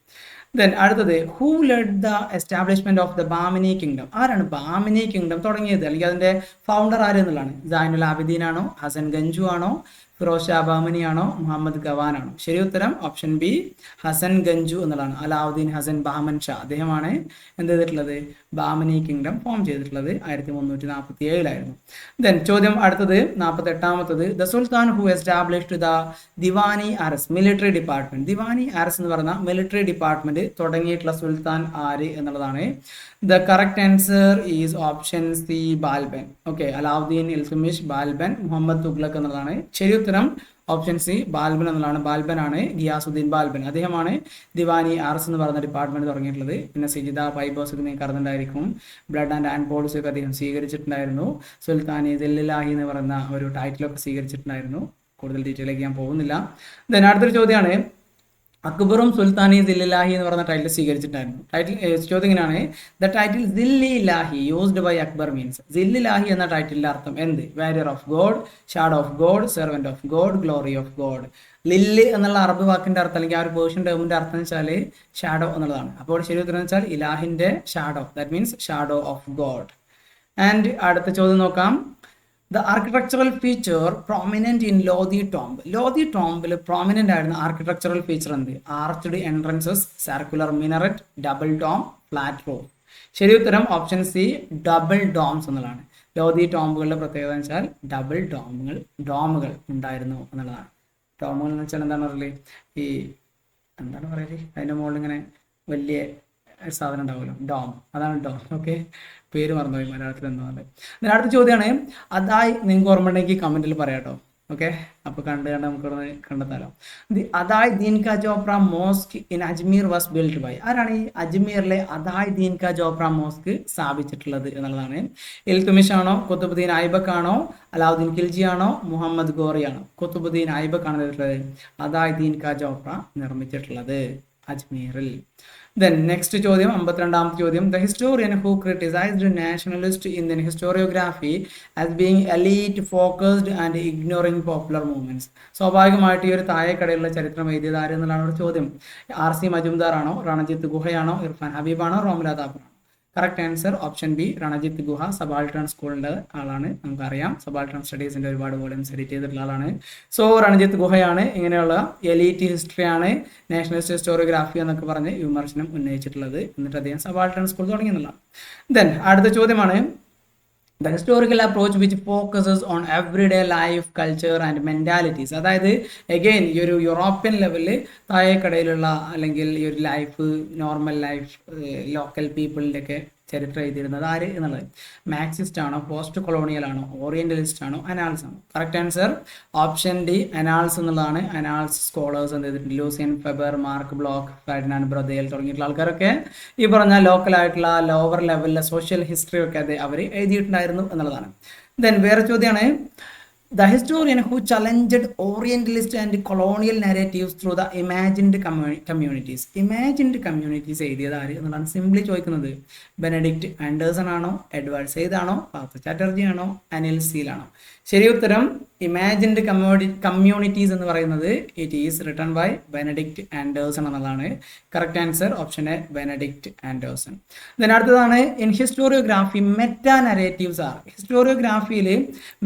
അടുത്തത് who lead the establishment of the Bahmani kingdom. ആരാണ് ബാമിനി കിങ്ഡം തുടങ്ങിയത് അല്ലെങ്കിൽ അതിന്റെ ഫൗണ്ടർ ആര് എന്നുള്ളതാണ്? സൈനുൽ ആബിദീൻ ആണോ, ഹസൻ ഗഞ്ചു ആണോ, ഫിറോസ് ഷാ ബാമിനി ആണോ, മുഹമ്മദ് ഗവാൻ ആണോ? ശരി ഉത്തരം ഓപ്ഷൻ ബി ഹസൻ ഗഞ്ചു എന്നുള്ളതാണ്. അലാവുദ്ദീൻ ഹസൻ ബാമൻ ഷാ അദ്ദേഹമാണ് എന്ത് ചെയ്തിട്ടുള്ളത്? ബാമിനി കിങ്ഡം ഫോം ചെയ്തിട്ടുള്ളത് 1347 ചോദ്യം അടുത്തത് 48ാമത്തത് the sultan who established the Diwani Arz military department. Diwani Arz എന്ന് പറയുന്ന മിലിറ്ററി ഡിപ്പാർട്ട്മെന്റ് തുടങ്ങിയിട്ടുള്ള സുൽത്താൻ ആര് എന്നുള്ളതാണ്. The correct answer is option C Balban. Okay, Alauddin, Iltutmish, Balban, Muhammad Tughlaq എന്നുള്ളതാണ്. ശരി ഉത്തരം ഓപ്ഷൻ സി ബാൽബൻ എന്നുള്ളതാണ്. ബാൽബൻ ആണ് ഗിയാസുദ്ദീൻ ബാൽബൻ. അദ്ദേഹമാണ് ദിവാനി ആർഎസ് എന്ന് പറയുന്ന ഡിപ്പാർട്ട്മെന്റ് തുടങ്ങിയിട്ടുള്ളത്. പിന്നെ സിജിദ പൈബോസ് നിങ്ങൾക്ക് അറിഞ്ഞിട്ടുണ്ടായിരിക്കും. ബ്ലഡ് ആൻഡ് ആൻഡ് പോളിസി ഒക്കെ അദ്ദേഹം സ്വീകരിച്ചിട്ടുണ്ടായിരുന്നു. സുൽത്താനി ദില്ലിലാഹി എന്ന് പറയുന്ന ഒരു ടൈറ്റിലൊക്കെ സ്വീകരിച്ചിട്ടുണ്ടായിരുന്നു. കൂടുതൽ ഡീറ്റെയിലേക്ക് ഞാൻ പോകുന്നില്ല. അടുത്തൊരു ചോദ്യമാണ് അക്ബറും സുൽത്താനി ദില്ലിലാഹി എന്ന് പറയുന്ന ടൈറ്റിൽ സ്വീകരിച്ചിട്ടുണ്ടായിരുന്നു. ചോദ്യം ഇങ്ങനെയാണ് the title Zillilahi used by Akbar means. Zillilahi എന്ന ടൈറ്റിലിന്റെ അർത്ഥം എന്ത്? Warrior of God, shadow of God, servant of God, glory of God. ലില്ല് എന്നുള്ള അറബ് വാക്കിന്റെ അർത്ഥം അല്ലെങ്കിൽ ആ ഒരു പേർഷ്യൻ ടേമിന്റെ അർത്ഥം എന്ന് വെച്ചാൽ ഷാഡോ എന്നുള്ളതാണ്. അപ്പോൾ ശരി ഉത്തരം എന്ന് വെച്ചാൽ ഇലാഹിന്റെ shadow, that means shadow of God. And അടുത്ത ചോദ്യം നോക്കാം. The architectural feature prominent in Lodhi tomb. Lodhi ടോംബിൽ പ്രോമിനന്റ് ആയിരുന്ന ആർക്കിടെക്ചറൽ ഫീച്ചർ എന്ത്? Arched entrances, circular minaret, double dome, flat roof. ശരി ഉത്തരം ഓപ്ഷൻ സി ഡബിൾ ഡോംസ് എന്നുള്ളതാണ്. ലോധി ടോംബുകളുടെ പ്രത്യേകത എന്ന് വെച്ചാൽ ഡബിൾ ഡോമുകൾ ഉണ്ടായിരുന്നു എന്നുള്ളതാണ്. ഡോമുകൾ എന്ന് വെച്ചാൽ എന്താണ് പറയല്? ഈ എന്താണ് പറയല്? അതിന്റെ മുകളിൽ ഇങ്ങനെ വലിയ സാധനം ഉണ്ടാവുമല്ലോ, ഡോം. അതാണ് ഡോം. ഓക്കെ, പേര് മറന്നുപോയി മലയാളത്തിൽ എന്താണ്. അടുത്ത ചോദ്യമാണ് അതായി നിങ്ങൾക്ക് ഓർമ്മ ഉണ്ടെങ്കിൽ കമന്റിൽ പറയാട്ടോ. ഓക്കെ, അപ്പൊ കണ്ട് നമുക്കൊന്ന് കണ്ടെത്താലോ. Adhai Din Ka Jhonpra mosque in Ajmer was build by. ആരാണ് ഈ അജ്മീറിലെ അതായ് ദീൻ കാ ചോപ്ര മോസ്ക് സ്ഥാപിച്ചിട്ടുള്ളത് എന്നുള്ളതാണ്. ഇൽതുമിഷ് ആണോ, കുത്തുബുദ്ദീൻ ഐബക് ആണോ, അലാവുദ്ദീൻ ഖിൽജി ആണോ, മുഹമ്മദ് ഗോറി ആണോ? കുത്തുബുദ്ദീൻ ഐബക് ആണ് അതായ് ദീൻ കാ ചോപ്ര നിർമ്മിച്ചിട്ടുള്ളത് അജ്മീറിൽ. നെക്സ്റ്റ് ചോദ്യം 52ാമത്തെ ചോദ്യം. The historian who criticised nationalist Indian historiography as being elite focused and ignoring popular movements. സ്വാഭാവികമായിട്ട് ഈ ഒരു താഴെക്കടയിലുള്ള ചരിത്രം എഴുതിയത് ആര് എന്നുള്ളതാണ് ഒരു ചോദ്യം. ആർ സി മജുംദാർ ആണോ, രണജിത്ത് ഗുഹയാണോ, ഇർഫാൻ ഹബീബാണോ, റോമില താപ്പറാണോ? Correct answer option B Ranajit Guha. Subaltern സ്കൂളിന്റെ ആളാണ്, നമുക്കറിയാം. സബാൾട്ടൺ സ്റ്റഡീസിന്റെ ഒരുപാട് വോളിയംസ് എഡിറ്റ് ചെയ്തിട്ടുള്ള ആളാണ്. സോ രണജിത്ത് ഗുഹയാണ് ഇങ്ങനെയുള്ള എലീറ്റ് ഹിസ്റ്ററിയാണ് നാഷണലിസ്റ്റ് ഹിസ്റ്റോറിയോഗ്രാഫി എന്നൊക്കെ പറഞ്ഞ് വിമർശനം ഉന്നയിച്ചിട്ടുള്ളത്. എന്നിട്ട് അദ്ദേഹം സബാൾട്ടൺ സ്കൂൾ തുടങ്ങിയെന്നുള്ളതാണ്. അടുത്ത ചോദ്യമാണ് the historical approach which focuses on everyday life, culture and mentalities. അതായത് എഗെയിൻ ഈ ഒരു യൂറോപ്യൻ ലെവലിൽ താഴെക്കടയിലുള്ള അല്ലെങ്കിൽ ഈ ഒരു ലൈഫ്, നോർമൽ ലൈഫ്, ലോക്കൽ പീപ്പിളിൻ്റെ ഒക്കെ ചരിത്രം എഴുതിയിരുന്നത് ആര് എന്നുള്ളത്. മാർക്സിസ്റ്റ് ആണോ, പോസ്റ്റ് കൊളോണിയൽ ആണോ, ഓറിയന്റലിസ്റ്റ് ആണോ, അനാൾസ് ആണോ? കറക്റ്റ് ആൻസർ ഓപ്ഷൻ ഡി അനാൾസ് എന്നുള്ളതാണ്. അനാൾസ് സ്കോളേഴ്സ് എന്ത് ചെയ്തിട്ടുണ്ട്? ലൂസിയൻ ഫെബർ, മാർക്ക് ബ്ലോക്ക്, ഫെർഡിനാൻഡ് ബ്രദേൽ തുടങ്ങിയിട്ടുള്ള ആൾക്കാരൊക്കെ ഈ പറഞ്ഞ ലോക്കൽ ആയിട്ടുള്ള ലോവർ ലെവലിലെ സോഷ്യൽ ഹിസ്റ്ററി ഒക്കെ അവർ എഴുതിയിട്ടുണ്ടായിരുന്നു എന്നുള്ളതാണ്. വേറെ ചോദ്യമാണ് the historian who challenged Orientalist and colonial narratives through the imagined communities. Imagined communities എഴുതിയത് ആര് എന്നുള്ളതാണ് സിംപ്ലി ചോദിക്കുന്നത്. ബെനഡിക്റ്റ് ആൻഡേഴ്സൺ ആണോ, എഡ്വേർഡ് സെയ്ദ് ആണോ, പാർത്ഥ ചാറ്റർജി ആണോ, അനിൽ സീൽ ആണോ? ശരി ഉത്തരം ഇമാജിൻഡ് കമ്മ്യൂണിറ്റീസ് എന്ന് പറയുന്നത് it is written by Benedict Anderson എന്നുള്ളതാണ്. Correct answer option A Benedict Anderson. അടുത്തതാണ് in historiography metanarratives are. ഹിസ്റ്റോറിയോഗ്രാഫിയിൽ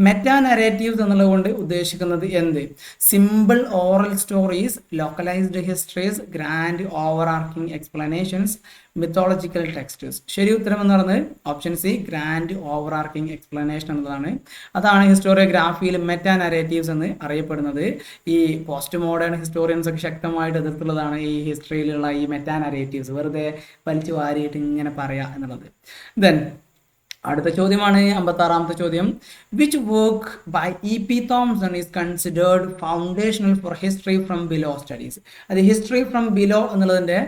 മെറ്റാ നരേറ്റീവ്സ് എന്നുള്ളത് കൊണ്ട് ഉദ്ദേശിക്കുന്നത് എന്ത്? Simple oral stories, localised histories, grand overarching explanations, mythological texts. ശരി ഉത്തരം എന്ന് പറയുന്നത് option C grand overarching explanation എന്നതാണ്. അതാണ് ഹിസ്റ്റോറിയോഗ്രാഫിയിൽ മെറ്റാ മെറ്റാ നരേറ്റീവ്സ് എന്ന് അറിയപ്പെടുന്നത്. ഈ പോസ്റ്റ് മോഡേൺ ഹിസ്റ്റോറിയൻസ് ഒക്കെ ശക്തമായിട്ട് എതിർത്തുള്ളതാണ് ഈ ഹിസ്റ്ററിയിലുള്ള ഈ മെറ്റാ നരേറ്റീവ്സ്, വെറുതെ വലിച്ചു വാരിയിട്ട് ഇങ്ങനെ പറയാ എന്നുള്ളത്. ദെൻ അടുത്ത ചോദ്യമാണ് 56ാമത്തെ ചോദ്യം. Which work by E.P. Thompson is considered foundational for history from below studies? അത് ഹിസ്റ്ററി ഫ്രം ബിലോ എന്നുള്ളതിൻ്റെ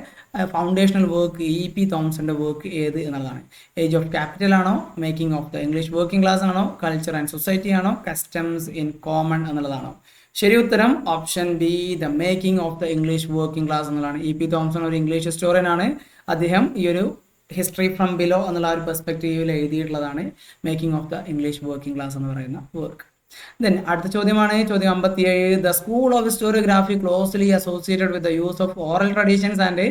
ഫൗണ്ടേഷണൽ വർക്ക് E.P. തോംസന്റെ വർക്ക് ഏത് എന്നുള്ളതാണ്. ഏജ് ഓഫ് ക്യാപിറ്റൽ ആണോ, making of the English working class ആണോ, കൾച്ചർ ആൻഡ് സൊസൈറ്റി ആണോ, customs in common എന്നുള്ളതാണോ? ശരി ഉത്തരം option B, the making of the English working class എന്നുള്ളതാണ്. E.P. തോംസൺ ഒരു ഇംഗ്ലീഷ് ഹിസ്റ്റോറിയൻ ആണ്. അദ്ദേഹം ഈ ഒരു ഹിസ്റ്ററി ഫ്രം ബിലോ എന്നുള്ള ഒരു പെർസ്പെക്റ്റീവിൽ എഴുതിയിട്ടുള്ളതാണ് making of the English working class എന്ന് പറയുന്ന വർക്ക്. ദെൻ അടുത്ത ചോദ്യമാണ് ചോദ്യം 57. The school of historiography closely associated with the use of oral traditions and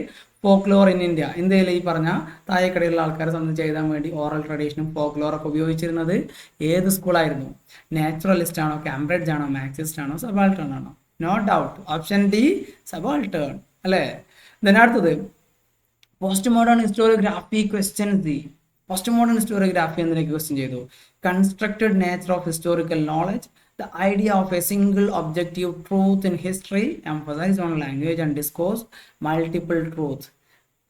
folklore in India. ഇന്ത്യയിൽ ഈ പറഞ്ഞ താഴെക്കടയിലുള്ള ആൾക്കാരെ സംബന്ധിച്ച് എഴുതാൻ വേണ്ടി ഓറൽ ട്രഡീഷനും ഫോക്ലോറൊക്കെ ഉപയോഗിച്ചിരുന്നത് ഏത് സ്കൂളായിരുന്നു? നാച്ചുറലിസ്റ്റ് ആണോ, കാംബ്രിഡ്ജ് ആണോ, മാർക്സിസ്റ്റ് ആണോ, സബാൾട്ടേൺ ആണോ? No doubt option D, subaltern അല്ലേ. ദെൻ അടുത്തത് post modern historiography questions the. Post modern historiography എന്നതിലേക്ക് ക്വസ്റ്റ്യൻ ചെയ്തു. Constructed nature of historical knowledge, the idea of a single objective truth in history, emphasise on language and discourse, multiple truth.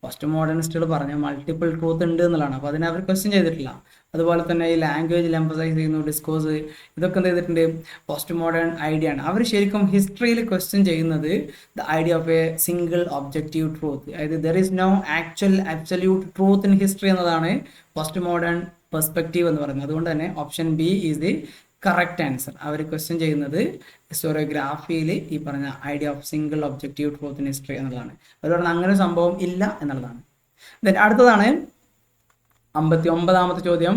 Post മോഡേണിസ്റ്റുകൾ പറഞ്ഞ multiple truth ഉണ്ട് എന്നുള്ളതാണ്. അപ്പോൾ അതിനെ അവർ question ചെയ്തിട്ടില്ല. അതുപോലെ തന്നെ ഈ ലാംഗ്വേജിൽ എംഫസൈസ് ചെയ്യുന്നു, ഡിസ്കോഴ്സ്, ഇതൊക്കെ എന്ത് ചെയ്തിട്ടുണ്ട്? പോസ്റ്റ് മോഡേൺ ഐഡിയ ആണ്. അവർ ശരിക്കും ഹിസ്റ്ററിയിൽ ക്വസ്റ്റ്യൻ ചെയ്യുന്നത് the idea of a single objective truth, അതായത് there is no actual absolute truth in history എന്നതാണ് പോസ്റ്റ് മോഡേൺ പെർസ്പെക്റ്റീവ് എന്ന് പറയുന്നത്. അതുകൊണ്ട് തന്നെ option B is the correct answer. അവർ ക്വസ്റ്റ്യൻ ചെയ്യുന്നത് ഹിസ്റ്റോറിയോഗ്രാഫിയിൽ ഈ പറഞ്ഞ idea of single objective truth in history എന്നുള്ളതാണ്. അതുകൊണ്ട് അങ്ങനെ ഒരു സംഭവം ഇല്ല എന്നുള്ളതാണ്. ദെൻ അടുത്തതാണ് 59ാമത്തെ ചോദ്യം.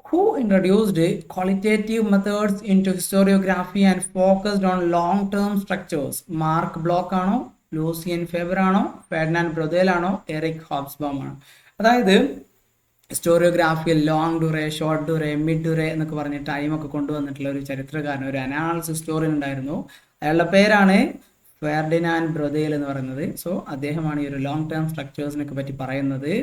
Who introduced qualitative methods into historiography and focused on long-term structures? Mark block ആണോ, ലൂസിയൻ ഫെബർ ആണോ, ഫെർഡിനാൻഡ് ബ്രൊദേൽ ആണോ, എറിക് ഹോബ്സ്ബോം ആണോ? അതായത് ഹിസ്റ്റോറിയോഗ്രാഫിയിൽ ലോങ് ഡ്യൂറേ, ഷോർട്ട് ഡ്യൂറേ, മിഡ് ഡ്യൂറേ എന്നൊക്കെ പറഞ്ഞ് ടൈമൊക്കെ കൊണ്ടുവന്നിട്ടുള്ള ഒരു ചരിത്രകാരൻ, ഒരു അനാലിസിസ് ഹിസ്റ്റോറിയൻ ഉണ്ടായിരുന്നു. അയാളുടെ പേരാണ് ഫെർഡിനാൻഡ് ബ്രൊദേൽ എന്ന് പറയുന്നത്. സോ അദ്ദേഹമാണ് ഈ ഒരു ലോങ് ടേം സ്ട്രക്ചേഴ്സിനൊക്കെ പറ്റി പറയുന്നത്.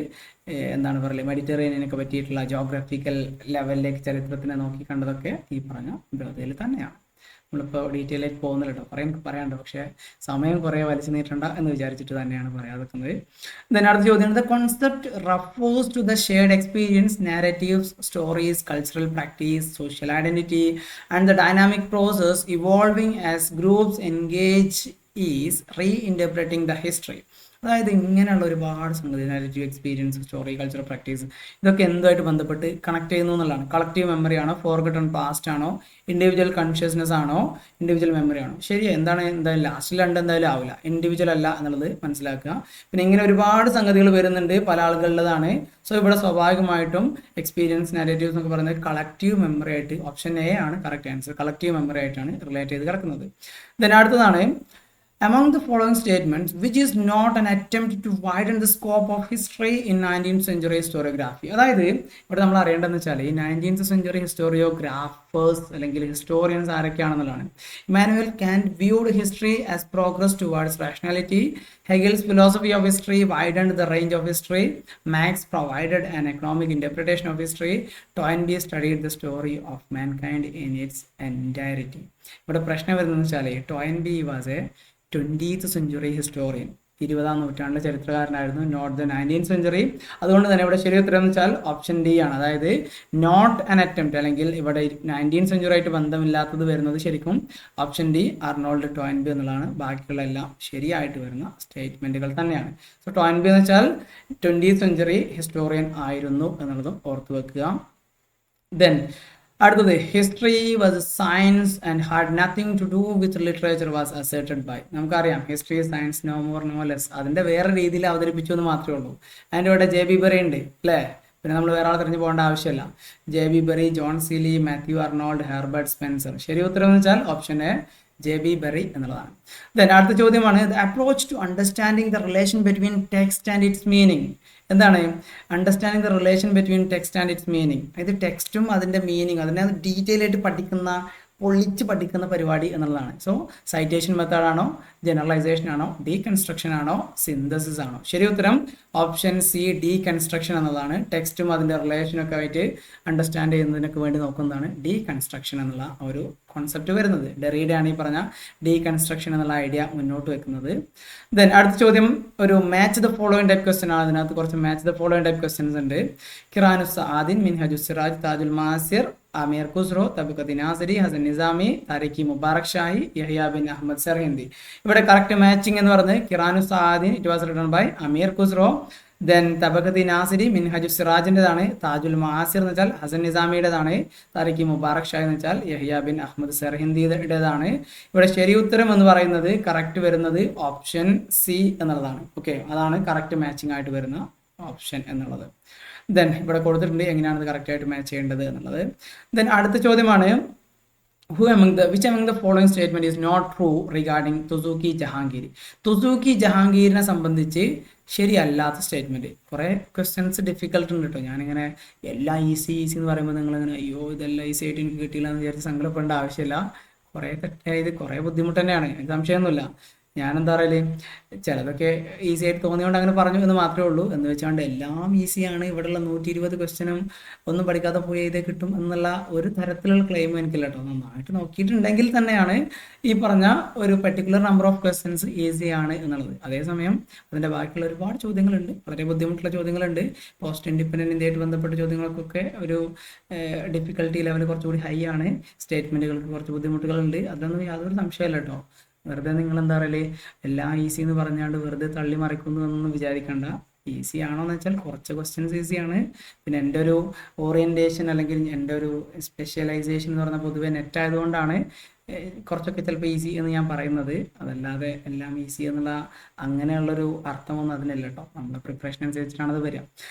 എന്താണ് പറയുക, മെഡിറ്ററേനിയനൊക്കെ പറ്റിയിട്ടുള്ള ജോഗ്രഫിക്കൽ ലെവലിലേക്ക് ചരിത്രത്തിനെ നോക്കി കണ്ടതൊക്കെ ഈ പറഞ്ഞ ബ്രൊദേൽ തന്നെയാണ്. നമ്മളിപ്പോൾ ഡീറ്റെയിൽ ആയിട്ട് പോകുന്നില്ല കേട്ടോ, പറയാനുണ്ട്, പക്ഷേ സമയം കുറേ വലിച്ചു നീട്ടണ്ട എന്ന് വിചാരിച്ചിട്ട് തന്നെയാണ് പറയാതിരിക്കുന്നത്. ദെൻ അടുത്ത ചോദ്യം, the concept refers to the shared experience, narratives, stories, cultural practice, social identity and the dynamic process evolving as groups engage is reinterpreting the history. അതായത് ഇങ്ങനെയുള്ള ഒരുപാട് സംഗതി, narrative experience, story, cultural practice, ഇതൊക്കെ എന്തുമായിട്ട് ബന്ധപ്പെട്ട് connect ചെയ്യുന്നു എന്നുള്ളതാണ്. Collective memory ആണോ, ഫോർഗട്ടൺ പാസ്റ്റ് ആണോ, ഇൻഡിവിജ്വൽ കോൺഷ്യസ്നെസ് ആണോ, ഇൻഡിവിജ്വൽ മെമ്മറി ആണോ? ശരി, എന്തായാലും ലാസ്റ്റിൽ എന്തായാലും ആവില്ല, ഇൻഡിവിജ്വൽ അല്ല എന്നുള്ളത് മനസ്സിലാക്കുക. പിന്നെ ഇങ്ങനെ ഒരുപാട് സംഗതികൾ വരുന്നുണ്ട്, പല ആളുകളുടേതാണ്. സോ ഇവിടെ സ്വാഭാവികമായിട്ടും എക്സ്പീരിയൻസ്, നാരേറ്റീവ്സ് എന്നൊക്കെ പറയുന്നത് കളക്റ്റീവ് മെമ്മറി ആയിട്ട്, ഓപ്ഷൻ എ ആണ് കറക്റ്റ് ആൻസർ, കളക്റ്റീവ് മെമ്മറി ആയിട്ടാണ് റിലേറ്റ് ചെയ്ത് കിടക്കുന്നത്. ദെൻ അടുത്തതാണ്, among the following statements, which is not an attempt to widen the scope of history in 19th century historiography? അതായത് ഇവിടെ നമ്മൾ അറിയേണ്ടതെന്ന് വെച്ചാൽ ഈ 19th century ഹിസ്റ്റോറിയോഗ്രാഫേഴ്സ് അല്ലെങ്കിൽ ഹിസ്റ്റോറിയൻസ് ആരൊക്കെയാണെന്നുള്ളതാണ്. Immanuel Kant viewed history as progress towards rationality. Hegel's philosophy of history widened the range of history. Marx provided an economic interpretation of history. Toynbee studied the story of mankind in its entirety. ഇവിടെ പ്രശ്നം വരുന്നതെന്ന് വെച്ചാൽ Toynbee was a 20th century historian, 20ാം നൂറ്റാണ്ടിലെ ചരിത്രകാരനായിരുന്നു, not the 19th century. അതുകൊണ്ട് തന്നെ ഇവിടെ ശരി ഉത്തരം എന്ന് വെച്ചാൽ ഓപ്ഷൻ ഡി ആണ്. അതായത് നോട്ട് ആൻ അറ്റംപ്റ്റ്, അല്ലെങ്കിൽ ഇവിടെ 19th century ആയിട്ട് ബന്ധമില്ലാത്തത് വരുന്നത് ശരിക്കും ഓപ്ഷൻ ഡി, അർണോൾഡ് ടോയിൻബി എന്നുള്ളതാണ്. ബാക്കിയുള്ള എല്ലാം ശരിയായിട്ട് വരുന്ന സ്റ്റേറ്റ്മെന്റുകൾ തന്നെയാണ്. സോ ടോയിൻബി എന്ന് വെച്ചാൽ 20th century ഹിസ്റ്റോറിയൻ ആയിരുന്നു എന്നുള്ളതും ഓർത്തു വെക്കുക. ദെൻ അടുത്തത്, history was science and had nothing to do with literature was asserted by. നമുക്കറിയാം history science no more no less, അതിൻ്റെ വേറെ രീതിയിൽ അവതരിപ്പിച്ചു എന്ന് മാത്രമേ ഉള്ളൂ. അതിൻ്റെ ഇവിടെ ജെ.ബി. ബെറി ഉണ്ട് അല്ലേ, പിന്നെ നമ്മൾ വേറെ ആൾ തിരഞ്ഞു പോകേണ്ട ആവശ്യമില്ല. J B. Bury, John Seeley, Matthew Arnold, Herbert Spencer. ശരി ഉത്തരം എന്ന് വെച്ചാൽ ഓപ്ഷൻ എ, ജെ.ബി. ബെറി എന്നുള്ളതാണ്. ദെൻ അടുത്ത ചോദ്യമാണ്, the approach to understanding the relation between text and its meaning. എന്താണ് understanding the relation between text and its meaning? അതായത് ടെക്സ്റ്റും അതിൻ്റെ മീനിങ്, അതിനെ ഡീറ്റെയിൽ ആയിട്ട് പഠിക്കുന്ന പൊളിച്ച് പഠിക്കുന്ന പരിപാടി എന്നുള്ളതാണ്. സോ സൈറ്റേഷൻ മെത്തേഡ് ആണോ, ജനറലൈസേഷൻ ആണോ, ഡീകൺസ്ട്രക്ഷൻ ആണോ, സിന്തസിസ് ആണോ? ശരി ഉത്തരം ഓപ്ഷൻ സി, ഡീകൺസ്ട്രക്ഷൻ എന്നതാണ്. ടെക്സ്റ്റും അതിൻ്റെ റിലേഷനൊക്കെ ആയിട്ട് അണ്ടർസ്റ്റാൻഡ് ചെയ്യുന്നതിനൊക്കെ വേണ്ടി നോക്കുന്നതാണ് ഡീകൺസ്ട്രക്ഷൻ എന്നുള്ള ഒരു കോൺസെപ്റ്റ് വരുന്നത്. ഡെറീഡയാണ് ഈ പറഞ്ഞ ഡീകൺസ്ട്രക്ഷൻ എന്നുള്ള ഐഡിയ മുന്നോട്ട് വെക്കുന്നത്. ദെൻ അടുത്ത ചോദ്യം ഒരു match the following type question ആണ്. അതിനകത്ത് കുറച്ച് match the following type questions ഉണ്ട്. ഖിറാനുസ് സആദിൻ, മിൻഹജുസ് സിറാജ്, താജുൽ മാസിർ, ആമിർ ഖുസ്റോ, തബഖത്ത് നാസിരി, ഹസൻ നിസാമി, താരിഖി മുബാറക് ഷാഹി, യഹ്യ ബിൻ അഹമ്മദ് സർഹിന്ദി. ഇവിടെ കറക്റ്റ് മാച്ചിങ് എന്ന് പറയുന്നത് Qiranus Saadain, it was written by Amir Khusro. Then Tabaqat Nasiri Minhajus സിറാജിൻ്റെതാണ്. താജുൽ മാസിർ എന്ന് വെച്ചാൽ ഹസൻ നിസാമിയുടേതാണ്. താരിഖി മുബാറക് ഷാഹി എന്ന് വെച്ചാൽ യഹ്യ ബിൻ അഹമ്മദ് സർഹിന്ദിയുടേതാണ്. ഇവിടെ ശരി ഉത്തരം എന്ന് പറയുന്നത് കറക്റ്റ് വരുന്നത് ഓപ്ഷൻ സി എന്നുള്ളതാണ്. ഓക്കെ, അതാണ് കറക്റ്റ് മാച്ചിങ് ആയിട്ട് വരുന്ന ഓപ്ഷൻ എന്നുള്ളത്. ദെൻ ഇവിടെ കൊടുത്തിട്ടുണ്ട് എങ്ങനെയാണ് ഇത് കറക്റ്റായിട്ട് മാച്ച് ചെയ്യേണ്ടത് എന്നുള്ളത്. ദെൻ അടുത്ത ചോദ്യമാണ് which among the following statement is not true regarding തുസൂക്കി Jahangir? തുസൂക്കി ജഹാംഗീറിനെ സംബന്ധിച്ച് ശരിയല്ലാത്ത സ്റ്റേറ്റ്മെന്റ്. കുറേ ക്വസ്റ്റ്യൻസ് ഡിഫിക്കൽട്ട് ഉണ്ട് കേട്ടോ. ഞാനിങ്ങനെ എല്ലാം ഈസി എന്ന് പറയുമ്പോൾ നിങ്ങളിങ്ങനെ അയ്യോ ഇതെല്ലാം ഈസി ആയിട്ട് എനിക്ക് കിട്ടിയില്ല എന്ന് വിചാരിച്ച് സങ്കടപ്പെടേണ്ട ആവശ്യമില്ല. കുറേ തെറ്റായത് കുറേ ബുദ്ധിമുട്ട് തന്നെയാണ്, സംശയമൊന്നുമില്ല. ഞാനെന്താ പറയല്, ചിലതൊക്കെ ഈസി ആയിട്ട് തോന്നിയോണ്ട് അങ്ങനെ പറഞ്ഞു എന്ന് മാത്രമേ ഉള്ളൂ. എന്ന് വെച്ചുകൊണ്ട് എല്ലാം ഈസിയാണ്, ഇവിടെയുള്ള 120 ക്വസ്റ്റ്യനും ഒന്നും പഠിക്കാതെ പോയി എഴുതി കിട്ടും എന്നുള്ള ഒരു തരത്തിലുള്ള ക്ലെയിം എനിക്കില്ല കേട്ടോ. നന്നായിട്ട് നോക്കിയിട്ടുണ്ടെങ്കിൽ തന്നെയാണ് ഈ പറഞ്ഞ ഒരു പെർട്ടിക്കുലർ നമ്പർ ഓഫ് ക്വസ്റ്റ്യൻസ് ഈസിയാണ് എന്നുള്ളത്. അതേസമയം അതിൻ്റെ ബാക്കിയുള്ള ഒരുപാട് ചോദ്യങ്ങളുണ്ട്, വളരെ ബുദ്ധിമുട്ടുള്ള ചോദ്യങ്ങളുണ്ട്. പോസ്റ്റ് ഇൻഡിപെൻഡൻറ്റ് ഇന്ത്യയായിട്ട് ബന്ധപ്പെട്ട ചോദ്യങ്ങൾക്കൊക്കെ ഒരു ഡിഫിക്കൽട്ടി ലെവൽ കുറച്ചുകൂടി ഹൈ ആണ്. സ്റ്റേറ്റ്മെൻറ്റുകൾക്ക് കുറച്ച് ബുദ്ധിമുട്ടുകളുണ്ട്. അതൊന്നും യാതൊരു സംശയമില്ല കേട്ടോ. വെറുതെ നിങ്ങൾ എന്താ പറയല് എല്ലാം ഈസി എന്ന് പറഞ്ഞാണ്ട് വെറുതെ തള്ളി മറിക്കുന്നു എന്നൊന്നും വിചാരിക്കണ്ട. ഈസി ആണോ എന്ന് വെച്ചാൽ കുറച്ച് ക്വസ്റ്റ്യൻസ് ഈസിയാണ്. പിന്നെ എൻ്റെ ഒരു ഓറിയൻറ്റേഷൻ അല്ലെങ്കിൽ എൻ്റെ ഒരു സ്പെഷ്യലൈസേഷൻ എന്ന് പറഞ്ഞാൽ പൊതുവെ നെറ്റ് ആയതുകൊണ്ടാണ് കുറച്ചൊക്കെ ചിലപ്പോൾ ഈസി എന്ന് ഞാൻ പറയുന്നത്. അതല്ലാതെ എല്ലാം ഈസി എന്നുള്ള അങ്ങനെയുള്ളൊരു അർത്ഥമൊന്നും അതിനില്ല കേട്ടോ. നമ്മുടെ പ്രിപ്പറേഷൻ അനുസരിച്ചിട്ടാണ് അത് വരിക.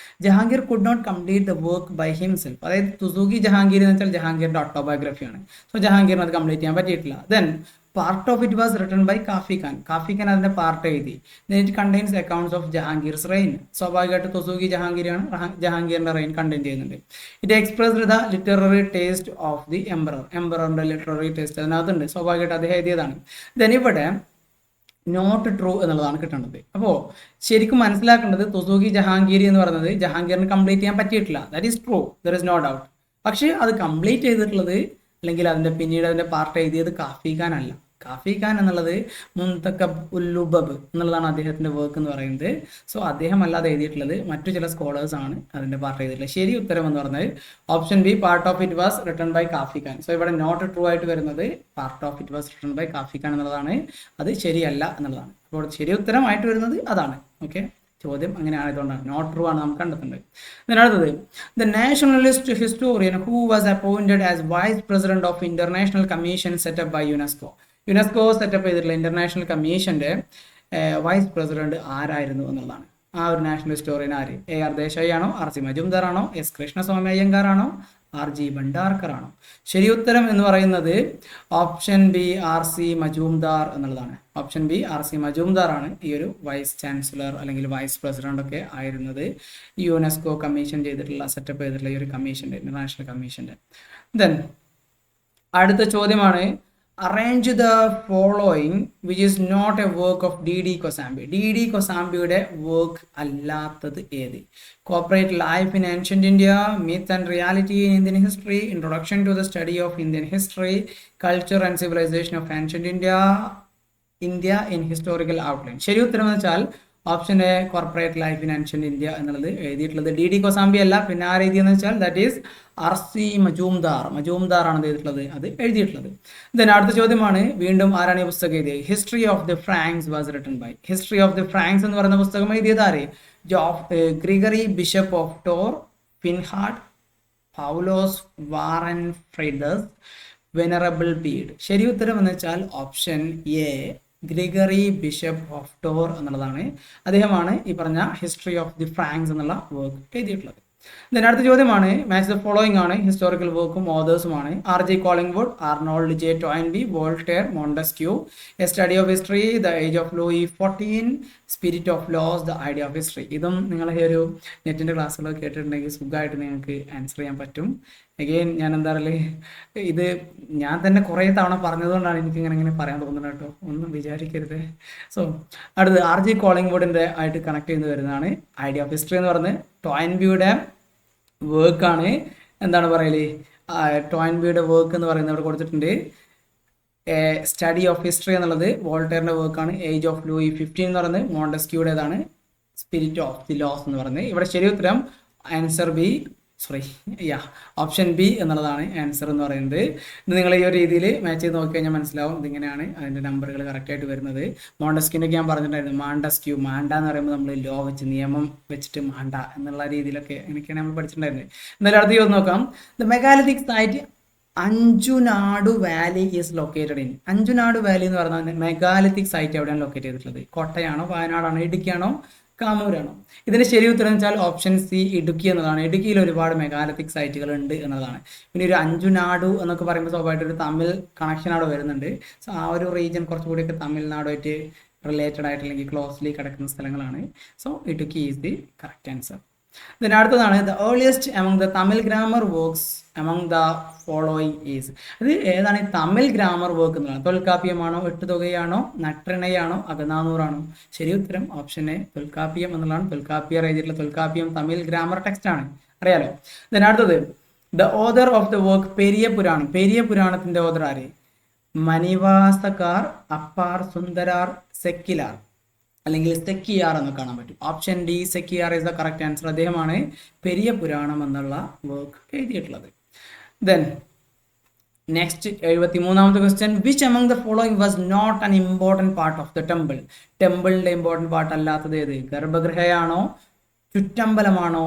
Jahangir could not complete the work by himself. അതായത് തുസൂക്കി ജഹാംഗീർ എന്ന് വെച്ചാൽ ജഹാംഗീറിൻ്റെ ഓട്ടോബയോഗ്രഫിയാണ്. സോ ജഹാംഗീറിന് അത് കംപ്ലീറ്റ് ചെയ്യാൻ പറ്റിയിട്ടില്ല. Then part of it was written by Khafi Khan. Khafi Khan അതിൻ്റെ പാർട്ട് എഴുതി. It contains accounts of Jahangir's reign. സ്വാഭാവികമായിട്ട് തുസൂക്കി ജഹാംഗീറിൻ്റെ റെയിൻ കണ്ടെയ്ൻ ചെയ്യുന്നുണ്ട്. It expressed the literary taste of the എംബററിൻ്റെ ലിറ്റററി ടേസ്റ്റ് അതിനകത്തുണ്ട്. സ്വാഭാവികമായിട്ട് അദ്ദേഹം എഴുതിയതാണ്. ദെൻ ഇവിടെ നോട്ട് ട്രൂ എന്നുള്ളതാണ് കിട്ടേണ്ടത്. അപ്പോൾ ശരിക്കും മനസ്സിലാക്കേണ്ടത് തുസൂക്കി ജഹാംഗീർ എന്ന് പറയുന്നത് ജഹാംഗീറിന് കംപ്ലീറ്റ് ചെയ്യാൻ പറ്റിയിട്ടില്ല. That is true, there is no doubt. പക്ഷേ അത് കംപ്ലീറ്റ് ചെയ്തിട്ടുള്ളത് അല്ലെങ്കിൽ പിന്നീട് അതിൻ്റെ പാർട്ട് എഴുതിയത് കാഫി ഖാൻ അല്ല. കാഫി ഖാൻ എന്നുള്ളത് മുന്തക്കബ് ഉല്ലുബബ് എന്നുള്ളതാണ് അദ്ദേഹത്തിൻ്റെ വർക്ക് എന്ന് പറയുന്നത്. സോ അദ്ദേഹം അല്ലാതെ എഴുതിയിട്ടുള്ളത് മറ്റു ചില സ്കോളേഴ്സ് ആണ് അതിൻ്റെ പാർട്ട് എഴുതിയിട്ടുള്ളത്. ശരി ഉത്തരം എന്ന് പറഞ്ഞാൽ option B, part of it was written by Khafi Khan. So ഇവിടെ നോട്ട് ട്രൂ ആയിട്ട് വരുന്നത് part of it was written by Khafi Khan എന്നുള്ളതാണ്. അത് ശരിയല്ല എന്നുള്ളതാണ്. അപ്പോൾ ശരി ഉത്തരമായിട്ട് വരുന്നത് അതാണ്. ഓക്കെ, ചോദ്യം അങ്ങനെ ആയതുകൊണ്ടാണ് നോട്ട് ട്രൂ ആണ് നമുക്ക് കണ്ടെത്തേണ്ടത്. അടുത്തത് the nationalist historian who was appointed as vice president of international commission setup by UNESCO. UNESCO setup ചെയ്തിട്ടുള്ള ഇന്റർനാഷണൽ കമ്മീഷന്റെ വൈസ് പ്രസിഡന്റ് ആരായിരുന്നു എന്നുള്ളതാണ്. ആ ഒരു നാഷണൽ ഹിസ്റ്റോറിയൻ ആര്? AR ദേശായി ആണോ, RC മജുംദാർ ആണോ, S കൃഷ്ണസ്വാമി അയ്യങ്കാർ ആണോ, RG ഭണ്ഡാർക്കർ ആണോ? ശരി ഉത്തരം എന്ന് പറയുന്നത് ഓപ്ഷൻ ബി, RC മജുംദാർ എന്നുള്ളതാണ്. ഓപ്ഷൻ ബി, RC മജുംദാർ ആണ് ഈ ഒരു വൈസ് ചാൻസലർ അല്ലെങ്കിൽ വൈസ് പ്രസിഡന്റ് ഒക്കെ ആയിരുന്നത് യുനെസ്കോ കമ്മീഷൻ ചെയ്തിട്ടുള്ള സെറ്റപ്പ് ചെയ്തിട്ടുള്ള ഈ ഒരു കമ്മീഷന്റെ, ഇന്റർനാഷണൽ കമ്മീഷന്റെ. ദെൻ അടുത്ത ചോദ്യമാണ് arrange the following which is not a work of DD Kosambi. DD കൊസാംബിയുടെ വർക്ക് അല്ലാത്തത് ഏത്? Corporate life in ancient India, myth and reality in Indian history, introduction to the study of Indian history, culture and civilization of ancient India in historical outline. ശരി ഉത്തരം എന്ന് വെച്ചാൽ option A, corporate life in ancient India എന്നുള്ളത് എഴുതിയിട്ടുള്ളത് DD Kosambi അല്ല. പിന്നെ ആര് എഴുതിയെന്ന് വെച്ചാൽ ദാറ്റ് ഈസ് RC മജൂംദാർ ആണ് എഴുതിയിട്ടുള്ളത്, അത് എഴുതിയിട്ടുള്ളത്. ദെൻ അടുത്ത ചോദ്യമാണ് വീണ്ടും ആരാണ് ഈ പുസ്തകം എഴുതിയത്? History of the Franks was written by. History of the Franks എന്ന് പറയുന്ന പുസ്തകം എഴുതിയത് ആര്? Gregory bishop of Tours, Einhard, Paulus Warnefridus, Venerable Bede. ശരി ഉത്തരം എന്ന് വെച്ചാൽ option A, Gregory bishop of Tours എന്നുള്ളതാണ്. അദ്ദേഹമാണ് ഈ പറഞ്ഞ ഹിസ്റ്ററി ഓഫ് ദി ഫ്രാങ്ക്സ് എന്നുള്ള വർക്ക് എഴുതിയിട്ടുള്ളത്. then അടുത്ത ചോദ്യമാണ് മാച്ച് ദ ഫോളോയിങ് ആണ്, ഹിസ്റ്റോറിക്കൽ വർക്കും ഓതേഴ്സുമാണ്. RJ Collingwood, Arnold J. Toynbee, Voltaire, Montesquieu, A Study of History, The Age of Louis XIV, Spirit of Laws, The Idea of History. ഇതും നിങ്ങൾ ഈ ഒരു നെറ്റിൻ്റെ ക്ലാസ്സുകളൊക്കെ കേട്ടിട്ടുണ്ടെങ്കിൽ സുഖമായിട്ട് നിങ്ങൾക്ക് ആൻസർ ചെയ്യാൻ പറ്റും. അഗെയിൻ ഞാൻ എന്താ പറയുക, ഇത് ഞാൻ തന്നെ കുറേ തവണ പറഞ്ഞതുകൊണ്ടാണ് എനിക്ക് ഇങ്ങനെ പറയാൻ തോന്നുന്നത് കേട്ടോ, ഒന്നും വിചാരിക്കരുത്. സോ അടുത്ത് RJ Collingwoodൻ്റെ ആയിട്ട് കണക്ട് ചെയ്ത് വരുന്നതാണ് ഐഡിയ ഓഫ് ഹിസ്റ്ററി എന്ന് പറഞ്ഞ് ടോയിൻബിയുടെ വർക്കാണ്. എന്താണ് പറയല്, ടോയിൻബിയുടെ വർക്ക് എന്ന് പറയുന്നത് ഇവിടെ കൊടുത്തിട്ടുണ്ട്. സ്റ്റഡി ഓഫ് ഹിസ്റ്ററി എന്നുള്ളത് വോൾട്ടേറിൻ്റെ വർക്കാണ്. ഏജ് ഓഫ് ലൂയി 15 എന്ന് പറയുന്നത് മോണ്ടസ്ക്യൂയുടേതാണ്. സ്പിരിറ്റ് ഓഫ് ദി ലോസ് എന്ന് പറയുന്നത്. ഇവിടെ ശരി ഉത്തരം ഓപ്ഷൻ ബി എന്നുള്ളതാണ് ആൻസർ എന്ന് പറയുന്നത്. ഇത് നിങ്ങൾ ഈ ഒരു രീതിയിൽ മാച്ച് ചെയ്ത് നോക്കി കഴിഞ്ഞാൽ മനസ്സിലാവും ഇതിങ്ങനെയാണ് അതിൻ്റെ നമ്പറുകൾ കറക്റ്റായിട്ട് വരുന്നത്. മോണ്ടസ്ക്യൂനൊക്കെ ഞാൻ പറഞ്ഞിട്ടുണ്ടായിരുന്നു, മാണ്ട എന്ന് പറയുമ്പോൾ നമ്മൾ ലോ വെച്ച് നിയമം വെച്ചിട്ട് മാണ്ട എന്നുള്ള രീതിയിലൊക്കെ എനിക്കാണ് നമ്മൾ പഠിച്ചിട്ടുണ്ടായിരുന്നത്. എന്തായാലും അടുത്ത ചോദ്യം നോക്കാം. The megalithic site Anjunad valley is located in. Anjunad valley എന്ന് പറഞ്ഞാൽ മെഗാലിത്തിക് സൈറ്റ് എവിടെയാണ് ലൊക്കേറ്റ് ചെയ്തിട്ടുള്ളത്? കോട്ടയാണോ, വയനാടാണോ, ഇടുക്കിയാണോ, കാമൂരാണോ? ഇതിന്റെ ശരി ഉത്തരം എന്ന് വെച്ചാൽ ഓപ്ഷൻ സി ഇടുക്കി എന്നതാണ്. ഇടുക്കിയിൽ ഒരുപാട് മെഗാലിത്തിക് സൈറ്റുകൾ ഉണ്ട് എന്നതാണ്. പിന്നെ ഒരു അഞ്ചുനാടു എന്നൊക്കെ പറയുമ്പോൾ സ്വാഭാവികമായിട്ട് ഒരു തമിഴ് കണക്ഷൻ അവിടെ വരുന്നുണ്ട്. സോ ആ ഒരു റീജിയൻ കുറച്ചുകൂടിയൊക്കെ തമിഴ്നാടുമായിട്ട് റിലേറ്റഡ് ആയിട്ട് അല്ലെങ്കിൽ ക്ലോസ്ലി കിടക്കുന്ന സ്ഥലങ്ങളാണ്. So Idukki is the correct answer. then അടുത്തതാണ് the earliest among the Tamil grammar works among the following is. അത് ഏതാണ് ഈ തമിഴ് ഗ്രാമർ വർക്ക് എന്നുള്ളത്? തൊൽക്കാപ്പിയമാണോ, എട്ടുതൊകയാണോ, നற்றிണയാണോ, അകനാനൂറാണോ? ശരി ഉത്തരം ഓപ്ഷൻ എ തൊൽക്കാപ്പിയം എന്നുള്ളതാണ്. തൊൽക്കാപ്പിയർ എഴുതിയിട്ടുള്ള തൊൽക്കാപ്പിയം തമിഴ് ഗ്രാമർ ടെക്സ്റ്റ് ആണ്, അറിയാലോ. then അടുത്തത് the author of the work Periya Puranam. Periya പുരാണത്തിന്റെ ഓതർ ആര്? മണിവാസകാർ, അപ്പാർ, സുന്ദരാർ, സെക്കിലാർ അല്ലെങ്കിൽ സെക്കിയാർ എന്ന് കാണാൻ പറ്റും. Option D Sekkizhar is the correct answer. അദ്ദേഹമാണ് പെരിയ പുരാണം എന്നുള്ള വർക്ക് എഴുതിയിട്ടുള്ളത്. ദെൻ നെക്സ്റ്റ് 73ാമത്തെ question, which among the following was not an important part of the temple? ടെമ്പിളിന്റെ ഇമ്പോർട്ടൻറ്റ് പാർട്ട് അല്ലാത്തത് ഏത്? ഗർഭഗൃഹയാണോ, ചുറ്റമ്പലമാണോ,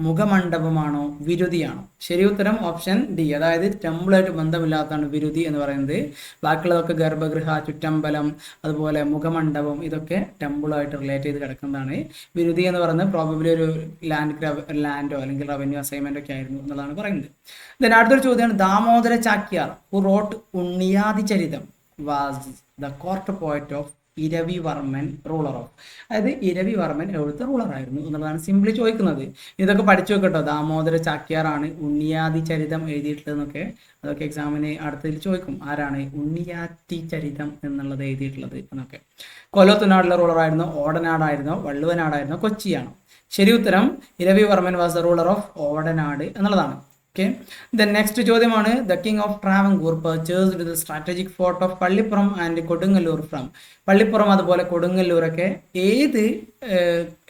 മുഖമണ്ഡപമാണോ, വിരുതിയാണോ? ശരി ഉത്തരം ഓപ്ഷൻ ഡി, അതായത് ടെമ്പിളായിട്ട് ബന്ധമില്ലാത്തതാണ് വിരുതി എന്ന് പറയുന്നത്. ബാക്കിയുള്ളതൊക്കെ ഗർഭഗൃഹ, ചുറ്റമ്പലം, അതുപോലെ മുഖമണ്ഡപം ഇതൊക്കെ ടെമ്പിളായിട്ട് റിലേറ്റ് ചെയ്ത് കിടക്കുന്നതാണ്. വിരുതി എന്ന് പറയുന്നത് പ്രോബബ്ലി ഒരു ലാൻഡോ അല്ലെങ്കിൽ റവന്യൂ അസൈൻമെന്റ് ഒക്കെ ആയിരുന്നു എന്നുള്ളതാണ് പറയുന്നത്. ദെൻ അടുത്തൊരു ചോദ്യമാണ്, Damodara Chakyar who wrote Unniyadi Charitam was the court poet of Iravivarman ruler of. അതായത് ഇരവിവർമ്മൻ എവിടുത്തെ റൂളറായിരുന്നു എന്നുള്ളതാണ് സിംപ്ലി ചോദിക്കുന്നത്. ഇതൊക്കെ പഠിച്ചു വെക്കട്ടോ. ദാമോദര ചാക്യാറാണ് ഉണ്ണിയാദി ചരിതം എഴുതിയിട്ടുള്ളതെന്നൊക്കെ അതൊക്കെ എക്സാമിന് അടുത്തതിൽ ചോദിക്കും. ആരാണ് ഉണ്ണിയാറ്റി ചരിതം എന്നുള്ളത് എഴുതിയിട്ടുള്ളത് എന്നൊക്കെ. കൊല്ലത്തുനാടിലെ റൂളറായിരുന്നു, ഓടനാടായിരുന്നോ, വള്ളുവനാടായിരുന്നോ, കൊച്ചിയാണോ? ശരി ഉത്തരം Iravivarman was the ruler of Odanad എന്നുള്ളതാണ്. ഓക്കെ, ദെൻ നെക്സ്റ്റ് ചോദ്യമാണ്, the king of Travancore purchased the strategic fort of Pallippuram and Kodungallur from. Pallippuram അതുപോലെ കൊടുങ്ങല്ലൂരൊക്കെ ഏത്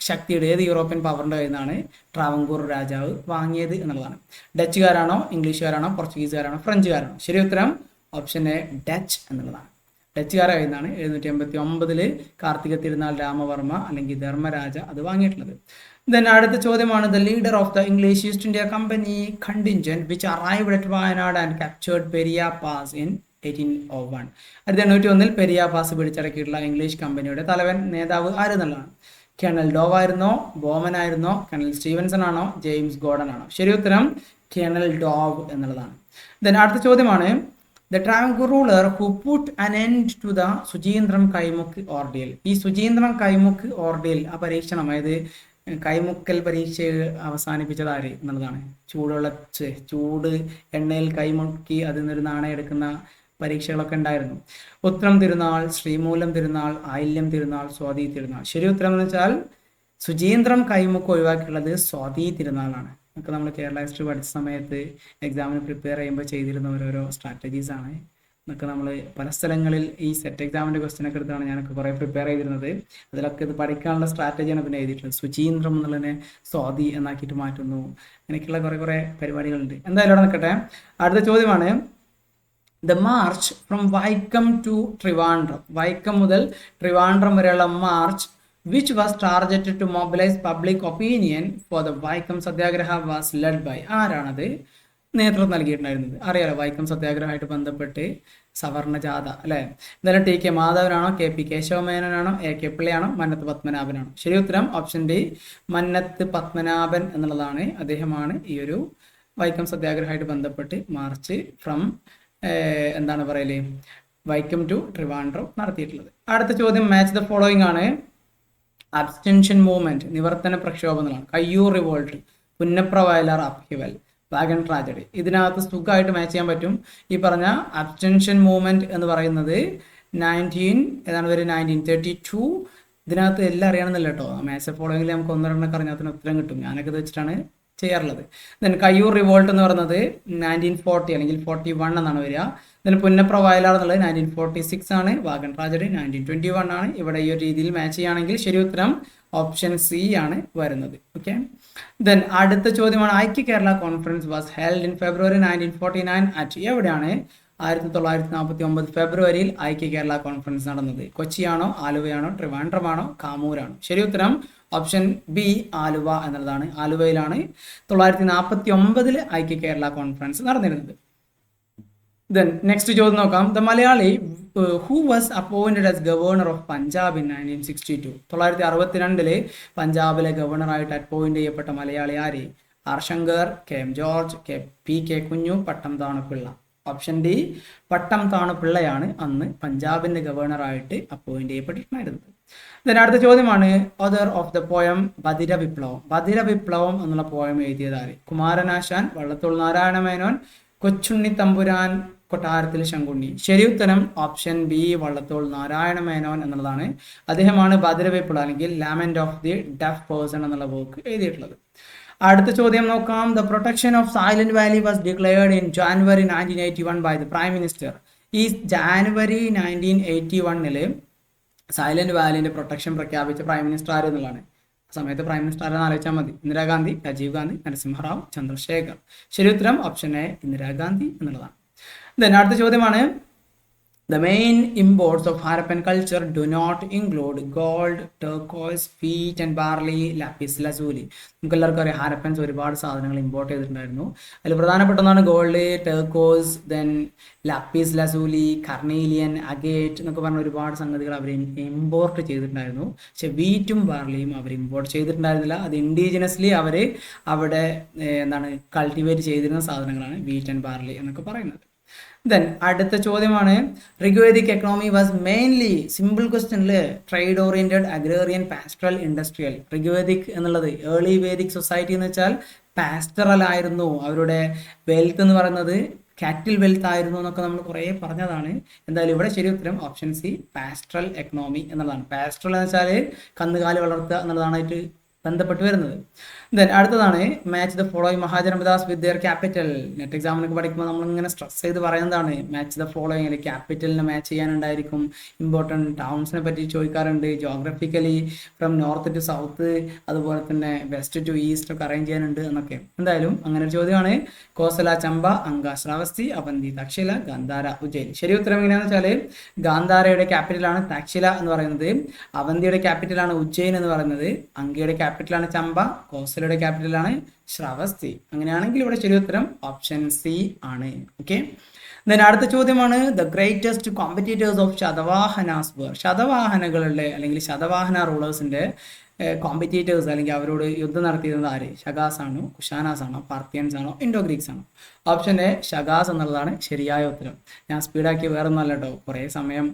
ശക്തിയുടെ, ഏത് യൂറോപ്യൻ പവറിൻ്റെ കയ്യിൽ നിന്നാണ് ട്രാവൻകൂർ രാജാവ് വാങ്ങിയത് എന്നുള്ളതാണ്. ഡച്ചുകാരാണോ, ഇംഗ്ലീഷുകാരാണോ, പോർച്ചുഗീസുകാരാണോ, ഫ്രഞ്ചുകാരാണോ? ശരി ഉത്തരം ഓപ്ഷൻ എ ഡച്ച് എന്നുള്ളതാണ്. ഡച്ചുകാരുടെ കയ്യിൽ നിന്നാണ് 789 കാർത്തിക തിരുനാൾ രാമവർമ്മ അല്ലെങ്കിൽ ധർമ്മരാജ അത് വാങ്ങിയിട്ടുള്ളത്. ദെൻ അടുത്ത ചോദ്യമാണ്, the leader of the English East India Company contingent which arrived at Wayanad and captured Periya pass in 1801. 1801 Periya pass പിടിച്ചടക്കിയിട്ടുള്ള ഇംഗ്ലീഷ് കമ്പനിയുടെ തലവൻ നേതാവ് ആരെന്നുള്ളതാണ്. കേണൽ ഡോവ് ആയിരുന്നോ, ബോമൻ ആയിരുന്നോ, കേണൽ സ്റ്റീവൻസൺ ആണോ, ജെയിംസ് ഗോർഡൻ ആണോ? ശരി ഉത്തരം കേണൽ ഡോവ് എന്നുള്ളതാണ്. ദെൻ അടുത്ത ചോദ്യമാണ്, the Travancore ruler who put an end to the Suchindram Kaimukku ordeal. ഈ സുചീന്ദ്രം കൈമുക്ക് ഓർഡിയൽ ആ പരീക്ഷണം, അതായത് കൈമുക്കൽ പരീക്ഷ അവസാനിപ്പിച്ചത് ആര് എന്നുള്ളതാണ്. ചൂട് എണ്ണയിൽ കൈമുക്കി അതിൽ നിന്നൊരു നാണയം എടുക്കുന്ന പരീക്ഷകളൊക്കെ ഉണ്ടായിരുന്നു. ഉത്രം തിരുനാൾ, ശ്രീമൂലം തിരുനാൾ, ആയില്യം തിരുനാൾ, സ്വാതി തിരുനാൾ. ശരി ഉത്തരം എന്ന് വെച്ചാൽ സുചീന്ദ്രം കൈമുക്ക് ഒഴിവാക്കിയുള്ളത് സ്വാതി തിരുനാളാണ്. ഒക്കെ നമ്മൾ കേരള ഹിസ്റ്ററി പഠിച്ച സമയത്ത് എക്സാമിന് പ്രിപ്പയർ ചെയ്യുമ്പോൾ ചെയ്തിരുന്ന ഓരോരോ സ്ട്രാറ്റജീസ് ആണ്. എന്നൊക്കെ നമ്മൾ പല സ്ഥലങ്ങളിൽ ഈ സെറ്റ് എക്സാമിൻ്റെ ക്വസ്റ്റ്യൻ ഒക്കെ എടുത്താണ് ഞാനൊക്കെ കുറേ പ്രിപ്പയർ ചെയ്തിരുന്നത്. അതിലൊക്കെ ഇത് പഠിക്കാനുള്ള സ്ട്രാറ്റജിയാണ് പിന്നെ എഴുതിയിട്ടുള്ളത്. സുചീന്ദ്രം എന്നുള്ളതിനെ സ്വാതി എന്നാക്കിയിട്ട് മാറ്റുന്നു. എനിക്കുള്ള കുറേ പരിപാടികളുണ്ട്. എന്തായാലും അവിടെ നിൽക്കട്ടെ. അടുത്ത ചോദ്യമാണ്, the march from Vaikom to Trivandrum. Vaikom മുതൽ ട്രിവാൻഡ്രം വരെയുള്ള march which was targeted to mobilize public opinion for the Vaikam Satyagraha was led by. ആരാണത്? നേതൃത്വം നൽകിയിട്ടുണ്ടായിരുന്നത്. അറിയാലോ, വൈക്കം സത്യാഗ്രഹമായിട്ട് ബന്ധപ്പെട്ട് സവർണ ജാഥ അല്ലേ. എന്തായാലും ടി കെ മാധവനാണോ, കെ പി കേശവമേനോനാണോ, എ കെ പിള്ളയാണോ, മന്നത്ത് പത്മനാഭനാണോ? ശരി ഉത്തരം ഓപ്ഷൻ ഡി മന്നത്ത് പത്മനാഭൻ എന്നുള്ളതാണ്. അദ്ദേഹമാണ് ഈ ഒരു വൈക്കം സത്യാഗ്രഹമായിട്ട് ബന്ധപ്പെട്ട് മാർച്ച് ഫ്രം എന്താണ് പറയല് വൈക്കം ടു ട്രിവാൻഡ്രം നടത്തിയിട്ടുള്ളത്. അടുത്ത ചോദ്യം മാച്ച് ദ ഫോളോയിങ് ആണ്. അബ്സ്റ്റൻഷൻ മൂവ്മെന്റ് നിവർത്തന പ്രക്ഷോഭങ്ങളാണ്. Kayyur revolt, Punnapra Vayalar upheaval, wagon tragedy. ഇതിനകത്ത് സുഖമായിട്ട് മാച്ച് ചെയ്യാൻ പറ്റും. ഈ പറഞ്ഞ അബ്സ്റ്റൻഷൻ മൂവ്മെന്റ് എന്ന് പറയുന്നത് 1932. ഇതിനകത്ത് എല്ലാം അറിയണമെന്നില്ല കേട്ടോ. മാച്ച് ഫോളോയിങ്ങിൽ നമുക്ക് ഒന്നൊരെണ്ണൊക്കെ അറിഞ്ഞാൽ ഉത്തരം കിട്ടും. ഞാനൊക്കെ ഇത് വെച്ചിട്ടാണ് ചെയ്യാറുള്ളത്. ദെൻ കയ്യൂർ റിവോൾട്ട് എന്ന് പറയുന്നത് 1940 അല്ലെങ്കിൽ 41 എന്നാണ് വരിക. ദെൻ പുന്നപ്ര വയലാർ എന്നുള്ളത് 1946 ആണ്. വാഗൺ ട്രാജഡി 1921 ആണ്. ഇവിടെ ഈ ഒരു രീതിയിൽ മാച്ച് ചെയ്യുകയാണെങ്കിൽ ശരി ഉത്തരം ഓപ്ഷൻ സി ആണ് വരുന്നത്. ഓക്കെ. ദെൻ അടുത്ത ചോദ്യമാണ് ഐക്യ Kerala conference was held in February 1949 at എവിടെയാണ് 1949 ഫെബ്രുവരിയിൽ ഐക്യ കേരള കോൺഫറൻസ് നടന്നത്? കൊച്ചിയാണോ, ആലുവയാണോ, ട്രിവാൻഡ്രമാണോ, കാമൂരാണോ? ശരി ഉത്തരം ഓപ്ഷൻ ബി ആലുവ എന്നുള്ളതാണ്. ആലുവയിലാണ് 1949 ഐക്യ കേരള കോൺഫറൻസ് നടന്നിരുന്നത്. ദെൻ നെക്സ്റ്റ് ചോദ്യം നോക്കാം. The Malayali who was appointed as governor of Punjab in 1962. 1962 പഞ്ചാബിലെ ഗവർണറായിട്ട് അപ്പോയിന്റ് ചെയ്യപ്പെട്ട മലയാളി ആര്? R Shankar, K M George, P K Kunju, Pattom Thanu Pillai. Option D Pattom താണുപിള്ളയാണ് അന്ന് പഞ്ചാബിന്റെ ഗവർണറായിട്ട് അപ്പോയിന്റ് ചെയ്യപ്പെട്ടിട്ടുണ്ടായിരുന്നത്. ഇതിന് അടുത്ത ചോദ്യമാണ് author of the poem Badhira Viplavam. Badhira വിപ്ലവം എന്നുള്ള പോയം എഴുതിയത് ആര്? കുമാരനാശാൻ, വള്ളത്തോൾ നാരായണ മേനോൻ, കൊച്ചുണ്ണി തമ്പുരാൻ, കൊട്ടാരത്തിൽ ശങ്കുണ്ണി. ശരി ഉത്തരം ഓപ്ഷൻ ബി വള്ളത്തോൾ നാരായണ മേനോൻ എന്നുള്ളതാണ്. അദ്ദേഹമാണ് ബധിര വിപ്ലവം അല്ലെങ്കിൽ lament of the deaf person എന്നുള്ള വർക്ക് എഴുതിയിട്ടുള്ളത്. അടുത്ത ചോദ്യം നോക്കാം. The protection of silent valley was declared in January 1981 by the prime minister. ഈ ജാനുവരി 1981 സൈലന്റ് വാലിന്റെ പ്രൊട്ടക്ഷൻ പ്രഖ്യാപിച്ച പ്രൈം മിനിസ്റ്റർ ആര് എന്നുള്ളതാണ്. ആ സമയത്ത് പ്രൈം മിനിസ്റ്റർ ആരെന്ന് ആലോചിച്ചാൽ മതി. ഇന്ദിരാഗാന്ധി, രാജീവ് ഗാന്ധി, നരസിംഹറാവു, ചന്ദ്രശേഖർ. ശരി ഉത്തരം ഓപ്ഷൻ എ ഇന്ദിരാഗാന്ധി എന്നുള്ളതാണ്. ദെൻ അടുത്ത ചോദ്യമാണ് The main imports of Harappan culture do not include gold, turquoise, wheat and barley, lapis lazuli. നമുക്ക് എല്ലാവർക്കും അറിയാം ഹാരപ്പൻസ് ഒരുപാട് സാധനങ്ങൾ ഇമ്പോർട്ട് ചെയ്തിട്ടുണ്ടായിരുന്നു. അതിൽ പ്രധാനപ്പെട്ടതാണ് gold, ടർക്കോസ്, then lapis lazuli, കർണീലിയൻ, agate എന്നൊക്കെ പറഞ്ഞ ഒരുപാട് സംഗതികൾ അവർ ഇമ്പോർട്ട് ചെയ്തിട്ടുണ്ടായിരുന്നു. പക്ഷെ വീറ്റും ബാർലിയും അവർ ഇമ്പോർട്ട് ചെയ്തിട്ടുണ്ടായിരുന്നില്ല. അത് ഇൻഡിജിനസ്ലി അവർ അവിടെ കൾട്ടിവേറ്റ് ചെയ്തിരുന്ന സാധനങ്ങളാണ് വീറ്റ് ആൻഡ് ബാർലി എന്നൊക്കെ പറയുന്നത്. ദെൻ അടുത്ത ചോദ്യമാണ് Rigvedic economy was mainly simple ക്വസ്റ്റ്യനിൽ trade oriented, agrarian, pastoral, industrial. Rigvedic എന്നുള്ളത് ഏർലി വേദിക് സൊസൈറ്റി എന്ന് വെച്ചാൽ പാസ്റ്ററൽ ആയിരുന്നു. അവരുടെ വെൽത്ത് എന്ന് പറയുന്നത് കാറ്റിൽ വെൽത്ത് ആയിരുന്നു എന്നൊക്കെ നമ്മൾ കുറേ പറഞ്ഞതാണ്. എന്തായാലും ഇവിടെ ശരി ഉത്തരം ഓപ്ഷൻ സി പാസ്റ്ററൽ എക്കണോമി എന്നുള്ളതാണ്. പാസ്റ്ററൽ എന്ന് വെച്ചാൽ കന്നുകാലി വളർത്തുക എന്നുള്ളതാണായിട്ട് ബന്ധപ്പെട്ട് വരുന്നത്. ദെൻ അടുത്തതാണ് match the following Mahajanapadas with their capital. NET എക്സാമിനൊക്കെ പഠിക്കുമ്പോൾ നമ്മളിങ്ങനെ സ്ട്രെസ് ചെയ്ത് പറയുന്നതാണ് മാച്ച് ദ ഫോളോയിങ്. അല്ലെങ്കിൽ ക്യാപിറ്റലിനെ മാച്ച് ചെയ്യാനുണ്ടായിരിക്കും, ഇമ്പോർട്ടൻറ്റ് ടൗൺസിനെ പറ്റി ചോദിക്കാറുണ്ട്, geographically from north to south, അതുപോലെ തന്നെ വെസ്റ്റ് ടു ഈസ്റ്റ് ഒക്കെ അറേഞ്ച് ചെയ്യാനുണ്ട് എന്നൊക്കെ. എന്തായാലും അങ്ങനെ ഒരു ചോദ്യമാണ്. കോസല, ചമ്പ, അങ്ക, ശ്രാവസ്തി, അവന്തി, തക്ഷില, ഗാന്ധാര, ഉജ്ജയിൻ. ശരി ഉത്തരം എങ്ങനെയാണെന്ന് വെച്ചാൽ ഗാന്ധാരയുടെ ക്യാപിറ്റലാണ് തക്ഷില എന്ന് പറയുന്നത്, അവന്തിയുടെ ക്യാപിറ്റലാണ് ഉജ്ജയിൻ എന്ന് പറയുന്നത്, അങ്കയുടെ ക്യാപിറ്റലാണ് ചമ്പ, കോസലയുടെ ക്യാപിറ്റലാണ് ശ്രാവസ്തി. അങ്ങനെയാണെങ്കിൽ ഇവിടെ ശരി ഉത്തരം ഓപ്ഷൻ സി ആണ്. ഓക്കെ. ദെൻ അടുത്ത ചോദ്യമാണ് the greatest competitors of Satavahanas were. ശതവാഹനകളുടെ അല്ലെങ്കിൽ ശതവാഹന റൂളേഴ്സിന്റെ കോമ്പറ്റീറ്റേഴ്സ് അല്ലെങ്കിൽ അവരോട് യുദ്ധം നടത്തിയിരുന്നത് ആര്? ഷഗാസ് ആണോ, കുഷാനാസ് ആണോ, പാർത്തിയൻസ് ആണോ, ഇൻഡോ ഗ്രീക്സ് ആണോ? ഓപ്ഷൻ എ ഷഗാസ് എന്നുള്ളതാണ് ശരിയായ ഉത്തരം. ഞാൻ സ്പീഡാക്കി വേറെ ഒന്നും അല്ല കേട്ടോ, കുറേ സമയം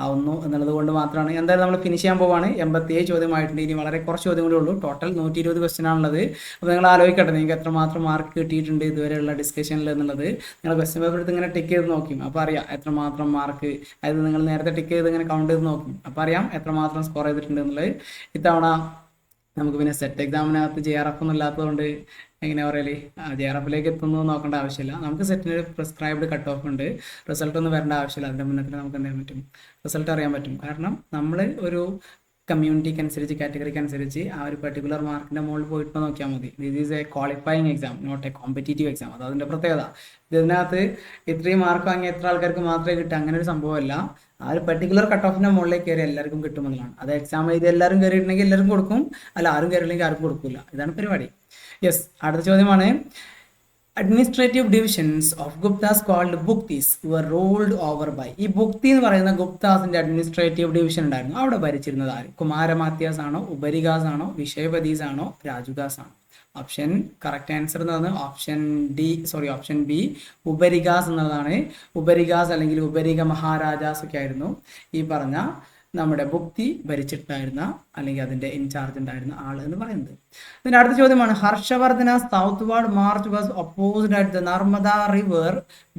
ആവുന്നു എന്നുള്ളത് കൊണ്ട് മാത്രമാണ്. എന്തായാലും നമ്മൾ ഫിനിഷ് ചെയ്യാൻ പോവാണ്. 87 ചോദ്യമായിട്ടുണ്ട്. ഇനി വളരെ കുറച്ച് ചോദ്യം കൂടെ ഉള്ളൂ. ടോട്ടൽ 120 ക്വസ്റ്റ്യൻ ആണുള്ളത്. അപ്പോൾ നിങ്ങൾ ആലോചിക്കട്ടെ നിങ്ങൾക്ക് എത്രമാത്രം മാർക്ക് കിട്ടിയിട്ടുണ്ട് ഇതുവരെയുള്ള ഡിസ്കഷനിൽ എന്നുള്ളത്. നിങ്ങൾ ക്വസ്റ്റ്യൻ പേപ്പർ എടുത്ത് ഇങ്ങനെ ടിക്ക് ചെയ്ത് നോക്കും, അപ്പോൾ അറിയാം എത്രമാത്രം മാർക്ക്. അതായത് നിങ്ങൾ നേരത്തെ ടിക്ക് ചെയ്ത് ഇങ്ങനെ കൗണ്ട് ചെയ്ത് നോക്കും, അപ്പോൾ അറിയാം എത്രമാത്രം സ്കോർ ചെയ്തിട്ടുണ്ട് എന്നുള്ളത്. ഇത്തവണ നമുക്ക് പിന്നെ സെറ്റ് എക്സാമിനകത്ത് JRF ഒന്നും ഇല്ലാത്തതുകൊണ്ട് എങ്ങനെ പറയല് JRFിലേക്ക് എത്തുന്നു നോക്കേണ്ട ആവശ്യമില്ല. നമുക്ക് സെറ്റിന് ഒരു പ്രിസ്ക്രൈബ്ഡ് കട്ട് ഓഫ് ഉണ്ട്. റിസൾട്ട് ഒന്നും വരേണ്ട ആവശ്യമില്ല. അതിൻ്റെ മുന്നേ നമുക്ക് എന്ത് ചെയ്യാൻ പറ്റും? റിസൾട്ട് അറിയാൻ പറ്റും. കാരണം നമ്മൾ ഒരു കമ്മ്യൂണിറ്റിക്ക് അനുസരിച്ച്, കാറ്റഗറിക്ക് അനുസരിച്ച് ആ ഒരു പെർട്ടിക്കുലർ മാർക്കിൻ്റെ മുകളിൽ പോയിട്ട് നോക്കിയാൽ മതി. This is a qualifying exam, not a competitive exam. അത് അതിൻ്റെ പ്രത്യേകത. ഇതിനകത്ത് ഇത്രയും മാർക്ക് വാങ്ങിയ എത്ര ആൾക്കാർക്ക് മാത്രമേ കിട്ടുക, അങ്ങനെ ഒരു സംഭവമല്ല. ആ ഒരു പെർട്ടിക്കുലർ കട്ട് ഓഫിൻ്റെ മുകളിലേക്ക് കയറി എല്ലാവർക്കും കിട്ടുമെന്നുള്ളതാണ്. അത് എക്സാം എഴുതി എല്ലാവരും കയറിയിട്ടുണ്ടെങ്കിൽ എല്ലാവരും കൊടുക്കും, അല്ല ആരും കയറിയില്ലെങ്കിൽ ആർക്കും കൊടുക്കില്ല. ഇതാണ് പരിപാടി. യെസ്. അടുത്ത ചോദ്യമാണ് administrative divisions of Guptas called bhuktis were ruled over by. ഈ ബുക്തി എന്ന് പറയുന്ന ഗുപ്താസിന്റെ അഡ്മിനിസ്ട്രേറ്റീവ് ഡിവിഷൻ ഉണ്ടായിരുന്നു. അവിടെ ഭരിച്ചിരുന്നത് ആര്? കുമാരമാത്യാസ് ആണോ, ഉപരികാസ് ആണോ, വിഷയപതീസ് ആണോ, രാജുദാസ് ആണോ? ഓപ്ഷൻ കറക്റ്റ് ആൻസർ എന്നത് ഓപ്ഷൻ ബി ഉപരികാസ് എന്നുള്ളതാണ്. ഉപരികാസ് അല്ലെങ്കിൽ ഉപരിക മഹാരാജാസ് ഒക്കെ ആയിരുന്നു ഈ പറഞ്ഞ നമ്മുടെ ബുക്തി ഭരിച്ചിട്ടുണ്ടായിരുന്ന അല്ലെങ്കിൽ അതിന്റെ ഇൻചാർജ് ഉണ്ടായിരുന്ന ആൾ എന്ന് പറയുന്നത്. ഇതിന്റെ അടുത്ത ചോദ്യമാണ്, Harshavardhana southward march was opposed at the Narmada river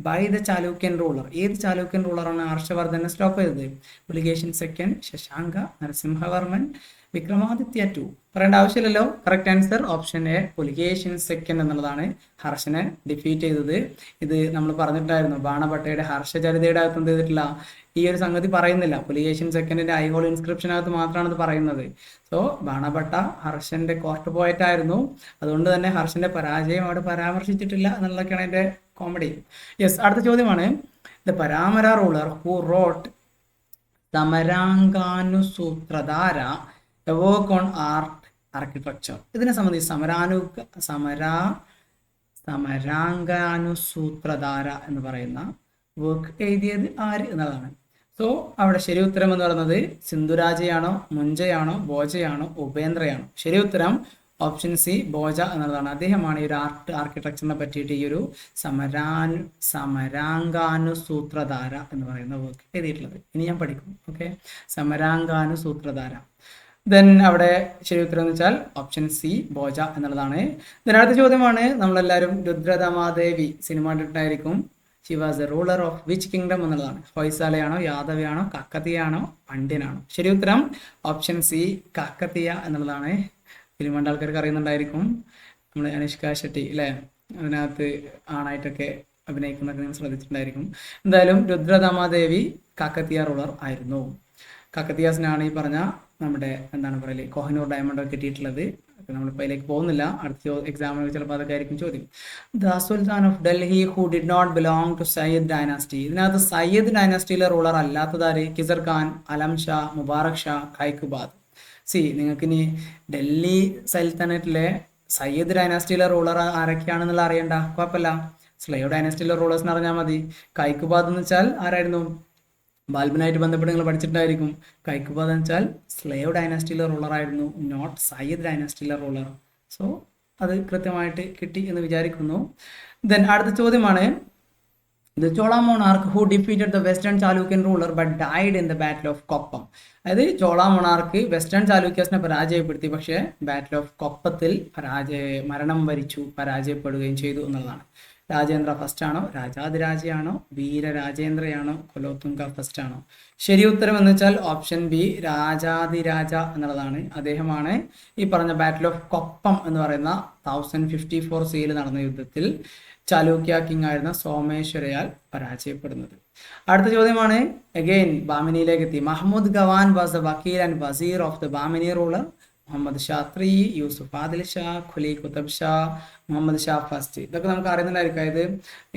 by the Chalukyan ruler. ഏത് ചാലൂക്യൻ റൂളറാണ് ഹർഷവർദ്ധനെ സ്റ്റോപ്പ് ചെയ്തത്? പുലികേശൻ സെക്കൻഡ്, ശശാങ്ക, നരസിംഹവർമ്മൻ, വിക്രമാദിത്യ 2. പറയേണ്ട ആവശ്യമില്ലല്ലോ. Correct answer option A Pulakeshin second എന്നുള്ളതാണ് ഹർഷനെ ഡിഫീറ്റ് ചെയ്തത്. ഇത് നമ്മൾ പറഞ്ഞിട്ടായിരുന്നു, ബാണഭട്ടയുടെ ഹർഷചരിതയുടെ അകത്ത് എന്ത് ചെയ്തിട്ടില്ല, ഈ ഒരു സംഗതി പറയുന്നില്ല. പുലികേശൻ സെക്കൻഡിന്റെ ഐഹോൾ ഇൻസ്ക്രിപ്ഷനകത്ത് മാത്രമാണ് ഇത് പറയുന്നത്. സോ ബാണഭട്ട ഹർഷന്റെ കോർട്ട് പോയിന്റ് ആയിരുന്നു, അതുകൊണ്ട് തന്നെ ഹർഷന്റെ പരാജയം അവിടെ പരാമർശിച്ചിട്ടില്ല എന്നുള്ളതൊക്കെയാണ് അതിന്റെ കോമഡി. യെസ്, അടുത്ത ചോദ്യമാണ്, the Paramara ruler who wrote Samaranganasutradhara a work on art architecture. ഇതിനെ സംബന്ധിച്ച് സമരാംഗാനുസൂത്രധാര എന്ന് പറയുന്ന വർക്ക് എഴുതിയത് ആര് എന്നതാണ്. സോ അവിടെ ശരി ഉത്തരം എന്ന് പറയുന്നത് സിന്ധുരാജയാണോ, മുഞ്ചയാണോ, ബോജയാണോ, ഉപേന്ദ്രയാണോ? ശരി ഉത്തരം ഓപ്ഷൻ സി ബോജ എന്നുള്ളതാണ്. അദ്ദേഹമാണ് ഈ ഒരു ആർക്കിടെക്ചറിനെ പറ്റിയിട്ട് ഈ ഒരു സമരാംഗാനുസൂത്രധാര എന്ന് പറയുന്ന വർക്ക് എഴുതിയിട്ടുള്ളത്. ഇനി ഞാൻ പഠിക്കും. ഓക്കെ, സമരാംഗാനുസൂത്രധാര. ദെൻ അവിടെ ശരി ഉത്തരം എന്ന് വെച്ചാൽ ഓപ്ഷൻ സി ബോജ എന്നുള്ളതാണ്. ദെൻ അടുത്ത ചോദ്യമാണ്, നമ്മളെല്ലാവരും രുദ്രദമാദേവി സിനിമ കണ്ടിട്ടായിരിക്കും. She was a ruler of which kingdom എന്നുള്ളതാണ്. ഹൊയ്സാലയാണോ, യാദവയാണോ, കാക്കത്തിയാണോ, പണ്ഡ്യനാണോ? ശരി ഉത്തരം ഓപ്ഷൻ സി കാക്കത്തിയ എന്നുള്ളതാണ്. ഫിലിം കണ്ട ആൾക്കാർക്ക് അറിയുന്നുണ്ടായിരിക്കും. നമ്മൾ അനുഷ്ക ഷെട്ടി അല്ലേ, അതിനകത്ത് ആണായിട്ടൊക്കെ അഭിനയിക്കുന്നതൊക്കെ നിങ്ങൾ ശ്രദ്ധിച്ചിട്ടുണ്ടായിരിക്കും. എന്തായാലും രുദ്രദമാദേവി കാക്കത്തിയ റൂളർ ആയിരുന്നു. കാക്കത്തിയാസിനാണ് ഈ പറഞ്ഞ നമ്മുടെ എന്താണ് പറയല് കോഹിനൂർ ഡയമണ്ട് ഒക്കെ കിട്ടിയിട്ടുള്ളത്. നമ്മളിപ്പോൾ അതിലേക്ക് പോകുന്നില്ല, അടുത്ത എക്സാമിന് ചിലപ്പോൾ അതൊക്കെ ആയിരിക്കും ചോദ്യം. The sultan of Delhi who did not belong to Sayyid dynasty. ഇതിനകത്ത് സയ്യദ് ഡൈനാസ്റ്റിയിലെ റൂളർ അല്ലാത്തതാര്? കിസർ ഖാൻ, അലം ഷാ, മുബാറക് ഷാ, ഖൈക്കുബാദ്. നിങ്ങൾക്ക് ഇനി ഡൽഹി സൽത്തനറ്റിലെ സയ്യദ് ഡൈനാസ്റ്റിയിലെ റൂളർ ആരൊക്കെയാണെന്നുള്ള അറിയണ്ട, കുഴപ്പമില്ല. സ്ലേവ് ഡൈനാസ്റ്റിയിലെ റൂളേഴ്സിന് അറിഞ്ഞാൽ മതി. ഖൈക്കുബാദ് എന്ന് വെച്ചാൽ ആരായിരുന്നു? ബാൽബനായിട്ട് ബന്ധപ്പെട്ട് നിങ്ങൾ പഠിച്ചിട്ടുണ്ടായിരിക്കും. ഖൈക്കുബാദ് എന്ന് വെച്ചാൽ സ്ലേവ് ഡൈനാസ്റ്റിയിലെ റൂളർ ആയിരുന്നു, നോട്ട് സയ്യദ് ഡൈനാസ്റ്റിയിലെ റൂളർ. സോ അത് കൃത്യമായിട്ട് കിട്ടി എന്ന് വിചാരിക്കുന്നു. ദെൻ അടുത്ത ചോദ്യമാണ്, the Chola monarch who defeated the western Chalukyan ruler but died in the battle of Koppam. അതായത് ചോള മൊണാർക്ക് വെസ്റ്റേൺ ചാലൂക്യാസിനെ പരാജയപ്പെടുത്തി, പക്ഷേ ബാറ്റിൽ ഓഫ് കൊപ്പത്തിൽ മരണം വരിച്ചു, പരാജയപ്പെടുകയും ചെയ്തു എന്നുള്ളതാണ്. രാജേന്ദ്ര ഫസ്റ്റ് ആണോ, രാജാതിരാജയാണോ, വീരരാജേന്ദ്രയാണോ, കുലോത്തുംഗ ഫസ്റ്റ് ആണോ? ശരി ഉത്തരം എന്ന് വെച്ചാൽ ഓപ്ഷൻ ബി രാജാതിരാജ എന്നുള്ളതാണ്. അദ്ദേഹമാണ് ഈ പറഞ്ഞ ബാറ്റിൽ ഓഫ് കൊപ്പം എന്ന് പറയുന്ന 1054 സിയിൽ നടന്ന യുദ്ധത്തിൽ ചാലൂക്യ കിങ് ആയിരുന്ന സോമേശ്വരയാൽ പരാജയപ്പെടുന്നത്. അടുത്ത ചോദ്യമാണ്, അഗെയിൻ ബാമിനിയിലേക്ക് എത്തി. Mahmud Gawan was the vakil and wazir of the Bahmani ruler. Muhammad Shah 3, Yusuf Adil Shah, Quli Qutb Shah, Muhammad Shah first. ഇതൊക്കെ നമുക്ക് അറിയുന്നുണ്ടായിരിക്കും. അതായത്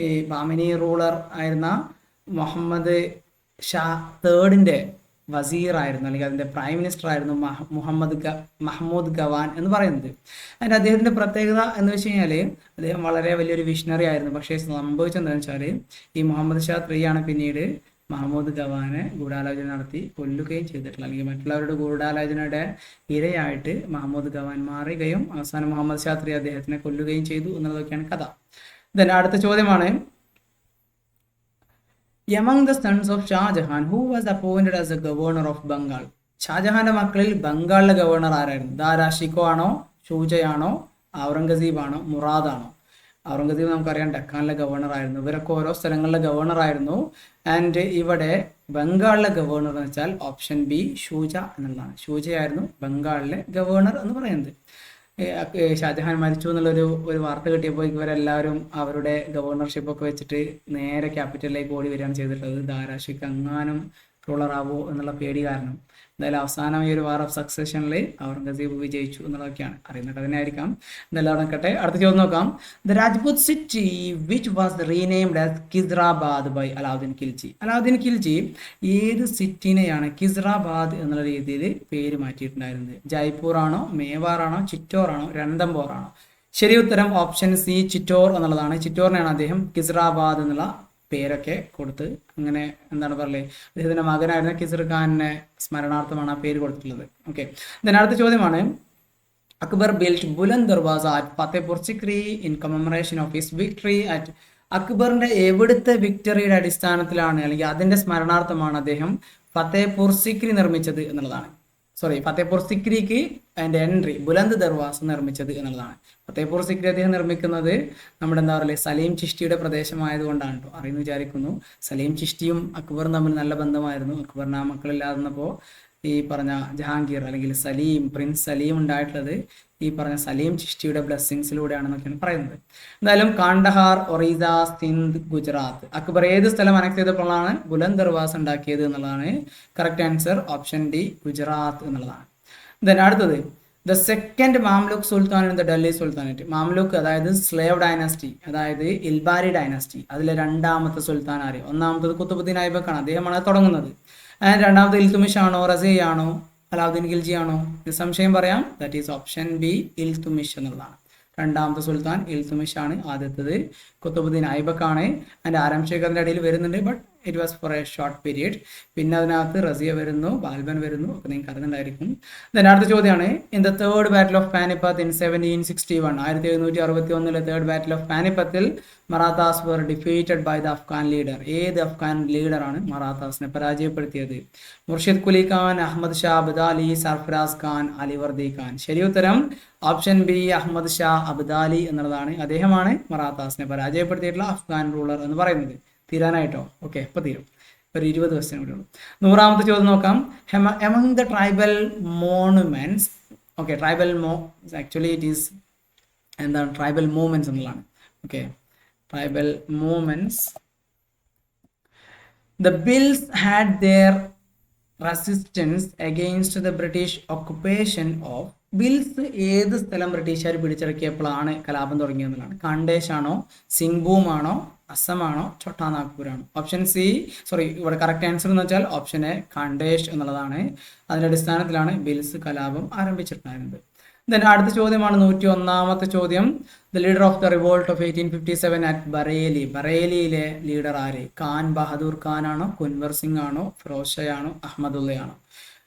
ഈ ബാമിനി റൂളർ ആയിരുന്ന മുഹമ്മദ് ഷാ തേർഡിന്റെ വസീർ ആയിരുന്നു, അല്ലെങ്കിൽ അതിന്റെ പ്രൈം മിനിസ്റ്റർ ആയിരുന്നു മഹ്മൂദ് ഗവാൻ എന്ന് പറയുന്നത്. അതിന് അദ്ദേഹത്തിന്റെ പ്രത്യേകത എന്ന് വെച്ച് കഴിഞ്ഞാല് അദ്ദേഹം വളരെ വലിയൊരു വിഷണറി ആയിരുന്നു. പക്ഷേ സംഭവിച്ചെന്താണെന്ന് വെച്ചാൽ ഈ മുഹമ്മദ് ഷാ 3 ആണ് പിന്നീട് മഹ്മൂദ് ഗവാനെ ഗൂഢാലോചന നടത്തി കൊല്ലുകയും ചെയ്തിട്ടുള്ളത്, അല്ലെങ്കിൽ മറ്റുള്ളവരുടെ ഗൂഢാലോചനയുടെ ഇരയായിട്ട് മഹ്മൂദ് ഗവാൻ മാറുകയും അവസാനം മുഹമ്മദ് ഷാ 3 അദ്ദേഹത്തിനെ കൊല്ലുകയും ചെയ്തു എന്നുള്ളതൊക്കെയാണ് കഥ. ദെൻ അടുത്ത ചോദ്യമാണ്, among the sons of Shah Jahan who was appointed as the governor of Bengal. ഷാജഹാന്റെ മക്കളിൽ ബംഗാളിലെ ഗവർണർ ആരായിരുന്നു? ദാരാ ഷിക്കോ ആണോ, ഷൂജയാണോ, ഔറംഗസീബ് ആണോ, മുറാദ് ആണോ? ഔറംഗസീബ് നമുക്കറിയാം ഡക്കാനിലെ ഗവർണർ ആയിരുന്നു. ഇവരൊക്കെ ഓരോ സ്ഥലങ്ങളിലെ ഗവർണർ ആയിരുന്നു. ആൻഡ് ഇവിടെ ബംഗാളിലെ ഗവർണർ എന്ന് വെച്ചാൽ ഓപ്ഷൻ ബി ഷൂജ എന്നുള്ളതാണ്. ഷൂജയായിരുന്നു ബംഗാളിലെ ഗവർണർ എന്ന് പറയുന്നത്. ഷാജഹാൻ മരിച്ചു എന്നുള്ളൊരു വാർത്ത കിട്ടിയപ്പോൾ ഇവരെല്ലാവരും അവരുടെ ഗവർണർഷിപ്പ് ഒക്കെ വെച്ചിട്ട് നേരെ ക്യാപിറ്റലിലേക്ക് ഓടി വരികയാണ് ചെയ്തിട്ടുള്ളത്. ദാരാഷിക്ക് എങ്ങാനും റൂളർ ആവോ എന്നുള്ള പേടി കാരണം. എന്തായാലും അവസാനം ഈ ഒരു വാർ ഓഫ് സക്സഷനിൽ ഔറംഗസീബ് വിജയിച്ചു എന്നുള്ളതൊക്കെയാണ് അറിയുന്നത്. അതിനായിരിക്കാം. എന്തായാലും നടക്കട്ടെ. അടുത്ത ചോദ്യം നോക്കാം. The Rajput city which was renamed as Khizrabad by Alauddin Khilji. Alauddin Khilji ഏത് സിറ്റിനെയാണ് കിസ്റാബാദ് എന്നുള്ള രീതിയിൽ പേര് മാറ്റിയിട്ടുണ്ടായിരുന്നത്? ജയ്പൂർ ആണോ, മേവാർ ആണോ, ചിറ്റോർ ആണോ, രൺതംബോർ ആണോ? ശരി ഉത്തരം ഓപ്ഷൻ സി ചിറ്റോർ എന്നുള്ളതാണ്. ചിറ്റോറിനാണ് അദ്ദേഹം കിസ്റാബാദ് എന്നുള്ള പേരൊക്കെ കൊടുത്ത് അങ്ങനെ എന്താണ് പറയലേ അദ്ദേഹത്തിന്റെ മകനായിരുന്ന കിസർ ഖാനിനെ സ്മരണാർത്ഥമാണ് ആ പേര് കൊടുത്തിട്ടുള്ളത്. ഓക്കെ, അടുത്ത ചോദ്യമാണ് Akbar built Buland Darwaza at Fatehpur Sikri in commemoration of his victory at അക്ബറിന്റെ എവിടുത്തെ വിക്ടറിയുടെ അടിസ്ഥാനത്തിലാണ് അല്ലെങ്കിൽ അതിന്റെ സ്മരണാർത്ഥമാണ് അദ്ദേഹം ഫത്തേപൂർ സിക്രി നിർമ്മിച്ചത് എന്നുള്ളതാണ്. ഫത്തേപൂർ സിക്രിക്ക് അതിന്റെ എൻട്രി ബുലന്ദ് ദർവാസ നിർമ്മിച്ചത് എന്നുള്ളതാണ്. ഫത്തേപൂർ സിക്രി അദ്ദേഹം നിർമ്മിക്കുന്നത് നമ്മുടെ എന്താ പറയുക സലീം ചിഷ്ടിയുടെ പ്രദേശമായതുകൊണ്ടാണ് കേട്ടോ, അറിയുന്നു വിചാരിക്കുന്നു. സലീം ചിഷ്ടിയും അക്ബറും തമ്മിൽ നല്ല ബന്ധമായിരുന്നു. അക്ബറിന് ആ മക്കളില്ലാതിരുന്നപ്പോൾ ഈ പറഞ്ഞ ജഹാംഗീർ അല്ലെങ്കിൽ സലീം, പ്രിൻസ് സലീം ഉണ്ടായിട്ടുള്ളത് ഈ പറഞ്ഞ സലീം ചിഷ്ടിയുടെ ബ്ലെസ്സിങ്സിലൂടെയാണെന്നൊക്കെയാണ് പറയുന്നത്. എന്തായാലും കാണ്ഡഹാർ, ഒറീസ, സിന്ധ്, ഗുജറാത്ത് അക്ബർ ഏത് സ്ഥലം അനക്ട് ചെയ്തപ്പോഴാണ് ബുലന്ദ് ദർവാസ ഉണ്ടാക്കിയത് എന്നുള്ളതാണ് correct answer. Option D Gujarat എന്നുള്ളതാണ്. അടുത്തത് the second Mamluk sultan in the Delhi sultanate. Mamluk അതായത് സ്ലേവ് ഡൈനാസ്റ്റി, അതായത് ഇൽബാരി ഡൈനാസ്റ്റി, അതിലെ രണ്ടാമത്തെ സുൽത്താൻ ആര്? ഒന്നാമത്തത് കുത്തുബുദ്ദീൻ ഐബക്കാണ്, അദ്ദേഹമാണ് തുടങ്ങുന്നത്. രണ്ടാമത് ഇൽതുമിഷ് ആണോ, റസിയ ആണോ, അലാവുദ്ദീൻ ഖിൽജി ആണോ? നിസ്സംശയം പറയാം, that is option B Iltutmish എന്നുള്ളതാണ്. രണ്ടാമത്തെ സുൽത്താൻ ഇൽതുമിഷ് ആണ്, ആദ്യത്തത് കുത്തുബുദ്ദീൻ ഐബക്കാണ്. അതിൻ്റെ ആരാം ഷേഖറിൻ്റെ ഇടയിൽ വരുന്നുണ്ട്, but it was for a short period. പിന്നെ അതിനകത്ത് റസിയ വരുന്നു, ബാൽബൻ വരുന്നു, ഒക്കെ നിങ്ങൾക്ക് അറിയുന്നുണ്ടായിരിക്കും. അടുത്ത ചോദ്യമാണ് in the third battle of Panipat in 1761 1761 third battle of പാനിപ്പത്തിൽ Marathas were defeated by the Afghan leader. ഏത് അഫ്ഗാൻ ലീഡറാണ് മറാത്താസിനെ പരാജയപ്പെടുത്തിയത്? മുർഷിദ് കുലി ഖാൻ, അഹമ്മദ് ഷാ അബ്ദാലി, സർഫറാസ് ഖാൻ, അലിവർദി ഖാൻ. ശരി ഉത്തരം ഓപ്ഷൻ ബി അഹമ്മദ് ഷാ അബ്ദാലി എന്നുള്ളതാണ്. അദ്ദേഹമാണ് മറാത്താസിനെ പരാജയപ്പെടുത്തിയിട്ടുള്ള അഫ്ഗാൻ റൂളർ എന്ന് പറയുന്നത്. തീരാനായിട്ടോ? ഓക്കെ, ഇപ്പൊ തീരും, ഒരു 20 ദിവസം കൂടെ ഉള്ളൂ. 100ാമത്തെ ചോദ്യം നോക്കാം. Among the tribal monuments, okay tribal actually it is എന്താണ് ട്രൈബൽ മൂവ്മെന്റ്സ് എന്നുള്ളതാണ്. Okay, tribal movements, the bills had their resistance against the British occupation of. Bills ഏത് സ്ഥലം ബ്രിട്ടീഷുകാർ പിടിച്ചടക്കിയപ്പോഴാണ് കലാപം തുടങ്ങിയെന്നുള്ളതാണ്. കാണ്ടേഷ് ആണോ, സിംഗ്ഭൂം ആണോ, അസം ആണോ, ഛോട്ടാ നാഗ്പൂർ ആണോ? ഓപ്ഷൻ സി, ഇവിടെ കറക്റ്റ് ആൻസർ എന്ന് വെച്ചാൽ ഓപ്ഷൻ എ കാണ്ടേഷ് എന്നുള്ളതാണ്. അതിന്റെ അടിസ്ഥാനത്തിലാണ് ബിൽസ് കലാപം ആരംഭിച്ചിട്ടുണ്ടായിരുന്നത്. അടുത്ത ചോദ്യമാണ് 101ാമത്തെ ചോദ്യം. The leader of the revolt of 1857 at Bareilly. ബറേലിയിലെ ലീഡർ ആര്? ഖാൻ ബഹദൂർ ഖാൻ ആണോ, കുൻവർ സിംഗ് ആണോ, ഫിറോസ് ഷാ ആണോ, അഹമ്മദുള്ളയാണോ?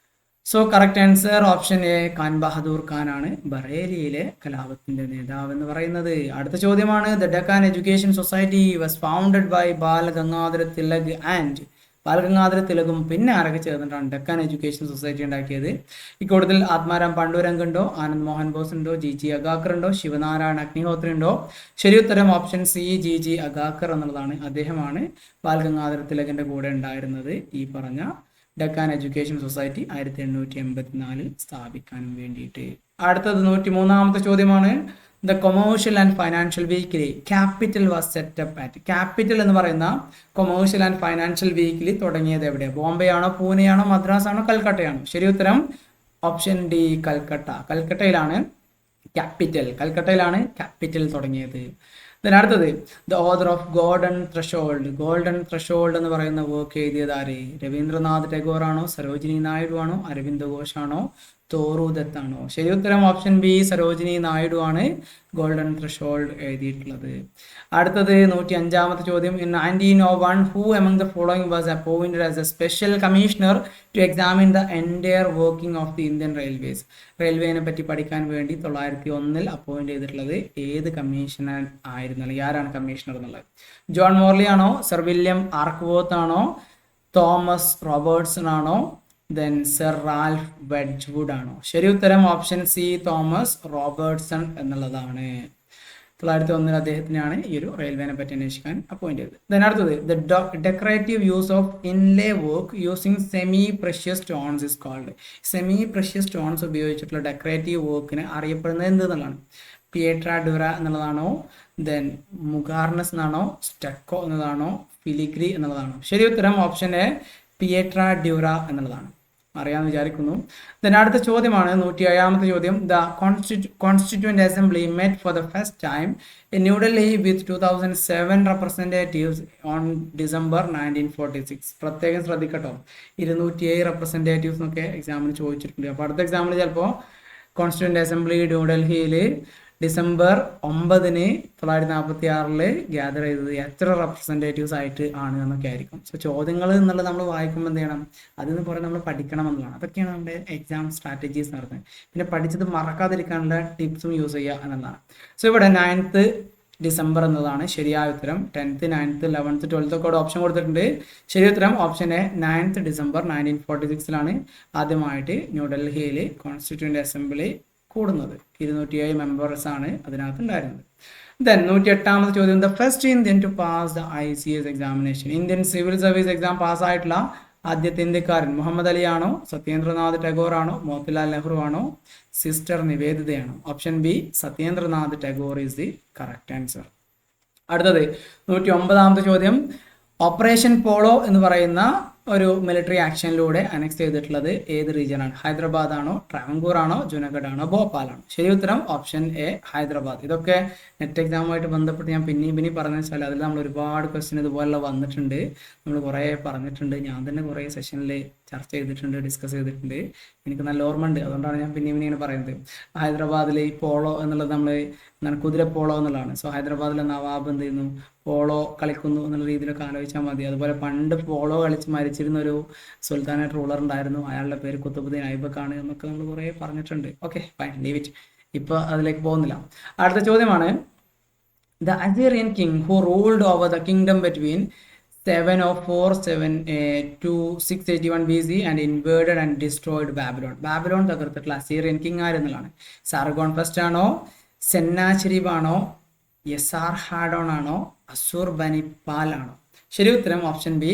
So correct answer option A Khan Bahadur Khan ആണ് ബറേലിയിലെ കലാപത്തിന്റെ നേതാവ് എന്ന് പറയുന്നത്. അടുത്ത ചോദ്യമാണ് the Deccan education society was founded by Bal Gangadhar Tilak and. Balgangadhar തിലകും പിന്നെ ആരൊക്കെ ചേർന്നിട്ടാണ് ഡക്കാൻ എഡ്യൂക്കേഷൻ സൊസൈറ്റി ഉണ്ടാക്കിയത്? ഇക്കൂട്ടത്തിൽ ആത്മാരാം പാണ്ഡുരംഗ് ഉണ്ടോ, ആനന്ദ് മോഹൻ ബോസ് ഉണ്ടോ, ജി അഗാക്കർ ഉണ്ടോ, ശിവനാരായണ അഗ്നിഹോത്രി ഉണ്ടോ? ശരി ഉത്തരം ഓപ്ഷൻ സി ജി അഗാക്കർ എന്നുള്ളതാണ്. അദ്ദേഹമാണ് ബാലഗംഗാധര തിലകിന്റെ കൂടെ ഉണ്ടായിരുന്നത് ഈ പറഞ്ഞ ഡക്കാൻ എഡ്യൂക്കേഷൻ സൊസൈറ്റി 1884 സ്ഥാപിക്കാൻ വേണ്ടിയിട്ട്. അടുത്തത് 103ാമത്തെ ചോദ്യമാണ്. The commercial and financial weekly capital was set up at. Capital എന്ന് പറയുന്ന കൊമേഴ്ഷ്യൽ ആൻഡ് ഫൈനാൻഷ്യൽ വീക്കിലി തുടങ്ങിയത് എവിടെയാണ്? ബോംബെ ആണോ, പൂനെ ആണോ, മദ്രാസ് ആണോ, കൽക്കട്ടയാണോ? ശരി ഉത്തരം ഓപ്ഷൻ ഡി കൽക്കട്ട. കൽക്കട്ടയിലാണ് ക്യാപിറ്റൽ തുടങ്ങിയത്. അടുത്തത് the author of golden threshold എന്ന് പറയുന്ന വർക്ക് എഴുതിയത് ആര്? രവീന്ദ്രനാഥ് ടാഗോർ ആണോ, സരോജിനി നായിഡു ആണോ, അരവിന്ദ് ഘോഷ് ആണോ, തോറു ദത്ത് ആണോ? ശരി ഉത്തരം ഓപ്ഷൻ ബി സരോജിനി നായിഡു ആണ് ഗോൾഡൻ ത്രഷോൾഡ് എഴുതിയിട്ടുള്ളത്. അടുത്തത് 105ാമത്തെ ചോദ്യം. In 1901 who among the following was appointed as a special commissioner to examine the entire working of the Indian railways. റെയിൽവേനെ പറ്റി പഠിക്കാൻ വേണ്ടി 901 അപ്പോയിന്റ് ചെയ്തിട്ടുള്ളത് ഏത് കമ്മീഷണർ ആയിരുന്നു, അല്ലെങ്കിൽ ആരാണ് കമ്മീഷണർ എന്നുള്ളത്? ജോൺ മോർലി ആണോ, സർ വില്യം ആർക്ക്വോർത്ത് ആണോ, തോമസ് റോബർട്ട്സൺ ആണോ, സർ റാൽഫ് വെഡ്ജ്വുഡ് ആണോ? ശരി ഉത്തരം ഓപ്ഷൻ സി തോമസ് റോബർട്ട്സൺ എന്നുള്ളതാണ്. 1901 അദ്ദേഹത്തിനാണ് ഈ ഒരു റെയിൽവേനെ പറ്റി അന്വേഷിക്കാൻ അപ്പോയിന്റ് ചെയ്തത്. അടുത്തത് the decorative use of inlay work using semi precious stones is called. Semi precious stones ഉപയോഗിച്ചിട്ടുള്ള ഡെക്കറേറ്റീവ് വർക്കിന് അറിയപ്പെടുന്നത് എന്തെന്നുള്ളതാണ്. പിയേട്ര ഡുറ എന്നുള്ളതാണോ, മുഗാർണസ് എന്നാണോ, സ്റ്റക്കോ എന്നതാണോ, ഫിലിഗ്രി എന്നുള്ളതാണോ? ശരി ഉത്തരം ഓപ്ഷൻ എ പിയേട്ര ഡ്യൂറ എന്നുള്ളതാണ്. അറിയാമെന്ന് വിചാരിക്കുന്നു. അടുത്ത ചോദ്യമാണ് 107ാമത്തെ ചോദ്യം. The constituent assembly met for the first time in New Delhi with 2007 representatives on December 1946. പ്രത്യേകം ശ്രദ്ധിക്കട്ടോ, 207 റെപ്രസെന്റേറ്റീവ്സ് എന്നൊക്കെ എക്സാമിന് ചോദിച്ചിട്ടുണ്ട്. അപ്പോൾ അടുത്ത എക്സാമിന് ചിലപ്പോൾ കോൺസ്റ്റിറ്റ്യൂവന്റ് അസംബ്ലി ന്യൂഡൽഹിയിൽ ഡിസംബർ 9 1946 ഗ്യാദർ ചെയ്തത് എത്ര റെപ്രസെൻറ്റേറ്റീവ്സ് ആയിട്ട് ആണ് എന്നൊക്കെ ആയിരിക്കും. സോ ചോദ്യങ്ങൾ എന്നുള്ളത് നമ്മൾ വായിക്കുമ്പോൾ എന്ത് ചെയ്യണം, അതിൽ നിന്ന് കുറേ നമ്മൾ പഠിക്കണം എന്നുള്ളതാണ്. അതൊക്കെയാണ് നമ്മുടെ എക്സാം സ്ട്രാറ്റജീസ് നടത്തുന്നത്. പിന്നെ പഠിച്ചത് മറക്കാതിരിക്കാനുള്ള ടിപ്സും യൂസ് ചെയ്യുക എന്നുള്ളതാണ്. സോ ഇവിടെ 9th ഡിസംബർ എന്നതാണ് ശരിയായ ഉത്തരം. 10th 9th 11th 12th ഒക്കെ ഓപ്ഷൻ കൊടുത്തിട്ടുണ്ട്. ശരി ഉത്തരം ഓപ്ഷൻ എ 9th ഡിസംബർ 1946 ആദ്യമായിട്ട് ന്യൂഡൽഹിയിൽ കോൺസ്റ്റിറ്റ്യൂവൻ്റ് അസംബ്ലി കൂടുന്നത്. 207 മെമ്പേഴ്സ് ആണ് അതിനകത്ത് ഉണ്ടായിരുന്നത്. ദെൻ 108ാമത്തെ ചോദ്യം, the first Indian to pass the ICS examination. Indian civil service exam പാസ്സായിട്ടുള്ള ആദ്യത്തെ ഇന്ത്യക്കാരൻ മുഹമ്മദ് അലി ആണോ, സത്യേന്ദ്രനാഥ് ടാഗോർ ആണോ, മോത്തിലാൽ നെഹ്റു ആണോ, സിസ്റ്റർ നിവേദിതയാണോ? Option B Satyendranath Tagore is the correct answer. അടുത്തത് 109ാമത്തെ ചോദ്യം, ഓപ്പറേഷൻ പോളോ എന്ന് പറയുന്ന ഒരു മിലിറ്ററി ആക്ഷനിലൂടെ അനക്സ് ചെയ്തിട്ടുള്ളത് ഏത് റീജിയനാണ്? ഹൈദരാബാദ് ആണോ, ട്രാവൻകൂർ ആണോ, ജുനഗഡ് ആണോ, ഭോപ്പാൽ ആണോ? ശരി ഉത്തരം ഓപ്ഷൻ എ ഹൈദരാബാദ്. ഇതൊക്കെ നെറ്റ് എക്സാമുമായിട്ട് ബന്ധപ്പെട്ട് ഞാൻ പിന്നെയും പറഞ്ഞു വെച്ചാൽ അതിൽ നമ്മൾ ഒരുപാട് ക്വസ്റ്റ്യൻ ഇതുപോലെ വന്നിട്ടുണ്ട്. നമ്മൾ കുറേ പറഞ്ഞിട്ടുണ്ട്, ഞാൻ തന്നെ കുറേ സെഷനിൽ ചർച്ച ചെയ്തിട്ടുണ്ട്, ഡിസ്കസ് ചെയ്തിട്ടുണ്ട്. എനിക്ക് നല്ല ഓർമ്മ ഉണ്ട്, അതുകൊണ്ടാണ് ഞാൻ പിന്നെയും ഇങ്ങനെ പറയുന്നത്. ഹൈദരാബാദിൽ ഈ പോളോ എന്നുള്ളത് നമ്മൾ എന്താണ് കുതിര പോളോ എന്നുള്ളതാണ്. സോ ഹൈദരാബാദിലെ നവാബ് എന്ത് ചെയ്യുന്നു, പോളോ കളിക്കുന്നു എന്നുള്ള രീതിയിലൊക്കെ ആലോചിച്ചാൽ മതി. അതുപോലെ പണ്ട് പോളോ കളിച്ച് മരിച്ചിരുന്ന ഒരു സുൽത്താനേറ്റ് റൂളർ ഉണ്ടായിരുന്നു, അയാളുടെ പേര് കുത്തുബുദ്ദീൻ ഐബക്ക് ആണ് എന്നൊക്കെ നമ്മൾ കുറേ പറഞ്ഞിട്ടുണ്ട്. Okay fine, leave it. ഇപ്പോൾ അതിലേക്ക് പോകുന്നില്ല. അടുത്ത ചോദ്യമാണ്, the Assyrian king who ruled over the kingdom between 704 to 681 BC and invaded and destroyed Babylon. Babylon തകർത്തിട്ടുള്ള അസീറിയൻ കിങ് ആരെന്നുള്ളതാണ്. സാർഗോൺ ഫസ്റ്റ് ആണോ, സെന്നാചെരീബ് ആണോ, യെസാർ ഹാഡോൺ ആണോ, അസൂർ ബനിപ്പാൽ ആണോ? ശരി ഉത്തരം ഓപ്ഷൻ ബി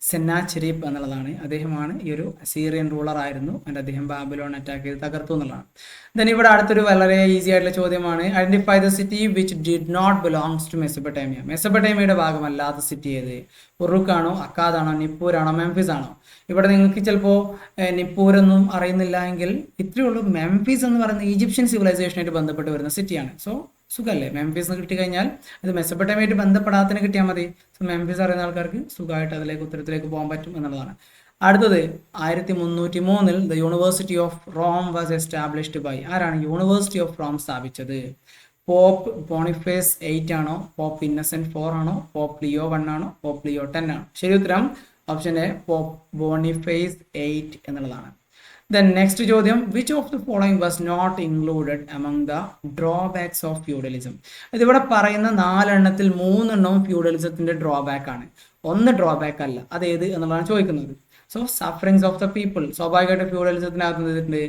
സെന്നാചെരീബ് എന്നുള്ളതാണ്. അദ്ദേഹമാണ് ഈ ഒരു അസീറിയൻ റൂളർ ആയിരുന്നു, ആൻഡ് അദ്ദേഹം ബാബിലോൺ അറ്റാക്ക് ചെയ്ത് തകർത്തു എന്നുള്ളതാണ്. ദെൻ ഇവിടെ അടുത്തൊരു വളരെ ഈസി ആയിട്ടുള്ള ചോദ്യമാണ്, identify the city which did not belongs to Mesopotamia. മെസൊപ്പൊട്ടേമിയയുടെ ഭാഗമല്ലാത്ത സിറ്റി ഏത്? ഉറുക്ക് ആണോ, അക്കാദ് ആണോ, നിപ്പൂർ ആണോ, മെംഫിസ് ആണോ? ഇവിടെ നിങ്ങൾക്ക് ചിലപ്പോൾ നിപ്പൂരൊന്നും അറിയുന്നില്ല എങ്കിൽ ഇത്രയേ ഉള്ളൂ, മെംഫിസ് എന്ന് പറയുന്ന ഈജിപ്ഷ്യൻ സിവിലൈസേഷനായിട്ട് ബന്ധപ്പെട്ട് വരുന്ന സിറ്റിയാണ്. സോ സുഖമല്ലേ, മെംഫിസ് എന്ന് കിട്ടിക്കഴിഞ്ഞാൽ അത് മെസൊപ്പൊട്ടേമിയയായിട്ട് ബന്ധപ്പെടാത്തതിന് കിട്ടിയാൽ മതി. സോ മെംഫിസ് അറിയുന്ന ആൾക്കാർക്ക് സുഖമായിട്ട് അതിലേക്ക് ഉത്തരത്തിലേക്ക് പോകാൻ പറ്റും എന്നുള്ളതാണ്. അടുത്തത് 1303 the university of Rome was established by. ആരാണ് യൂണിവേഴ്സിറ്റി ഓഫ് റോം സ്ഥാപിച്ചത്? പോപ്പ് ബോണിഫേസ് 8 ആണോ, പോപ്പ് ഇന്നസെന്റ് 4 ആണോ, പോപ്പ് ലിയോ 1 ആണോ, പോപ്പ് ലിയോ 10 ആണോ? ശരി ഉത്തരം ഓപ്ഷൻ എ പോപ്പ് ബോണിഫേസ് 8 എന്നുള്ളതാണ്. Then next ചോദ്യം, which of the following was not included among the drawbacks of feudalism? ഇതിവിടെ പറയുന്ന 4 എണ്ണത്തിൽ 3 എണ്ണവും ഫ്യൂഡലിസത്തിന്റെ ഡ്രോബാക്ക് ആണ്, ഒന്ന് ഡ്രോബാക്ക് അല്ല. അതേത് എന്നുള്ളതാണ് ചോദിക്കുന്നത്. So sufferings of the people, സ്വാഭാവികമായിട്ട് ഫ്യൂഡലിസത്തിനകത്ത് നിന്നിട്ടുണ്ട്,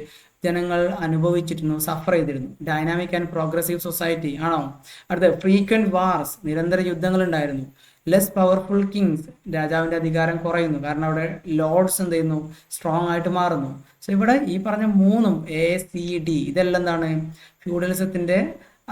ജനങ്ങൾ അനുഭവിച്ചിരുന്നു, സഫർ ചെയ്തിരുന്നു. ഡൈനാമിക് ആൻഡ് പ്രോഗ്രസീവ് സൊസൈറ്റി ആണോ? അടുത്ത ഫ്രീക്വന്റ് വാർസ്, നിരന്തര യുദ്ധങ്ങൾ ഉണ്ടായിരുന്നു. ലെസ് പവർഫുൾ കിങ്സ്, രാജാവിൻ്റെ അധികാരം കുറയുന്നു, കാരണം അവിടെ ലോർഡ്സ് എന്ത് ചെയ്യുന്നു, സ്ട്രോങ് ആയിട്ട് മാറുന്നു. സോ ഇവിടെ ഈ പറഞ്ഞ 3 ACD ഇതെല്ലാം എന്താണ്, ഫ്യൂഡലിസത്തിൻ്റെ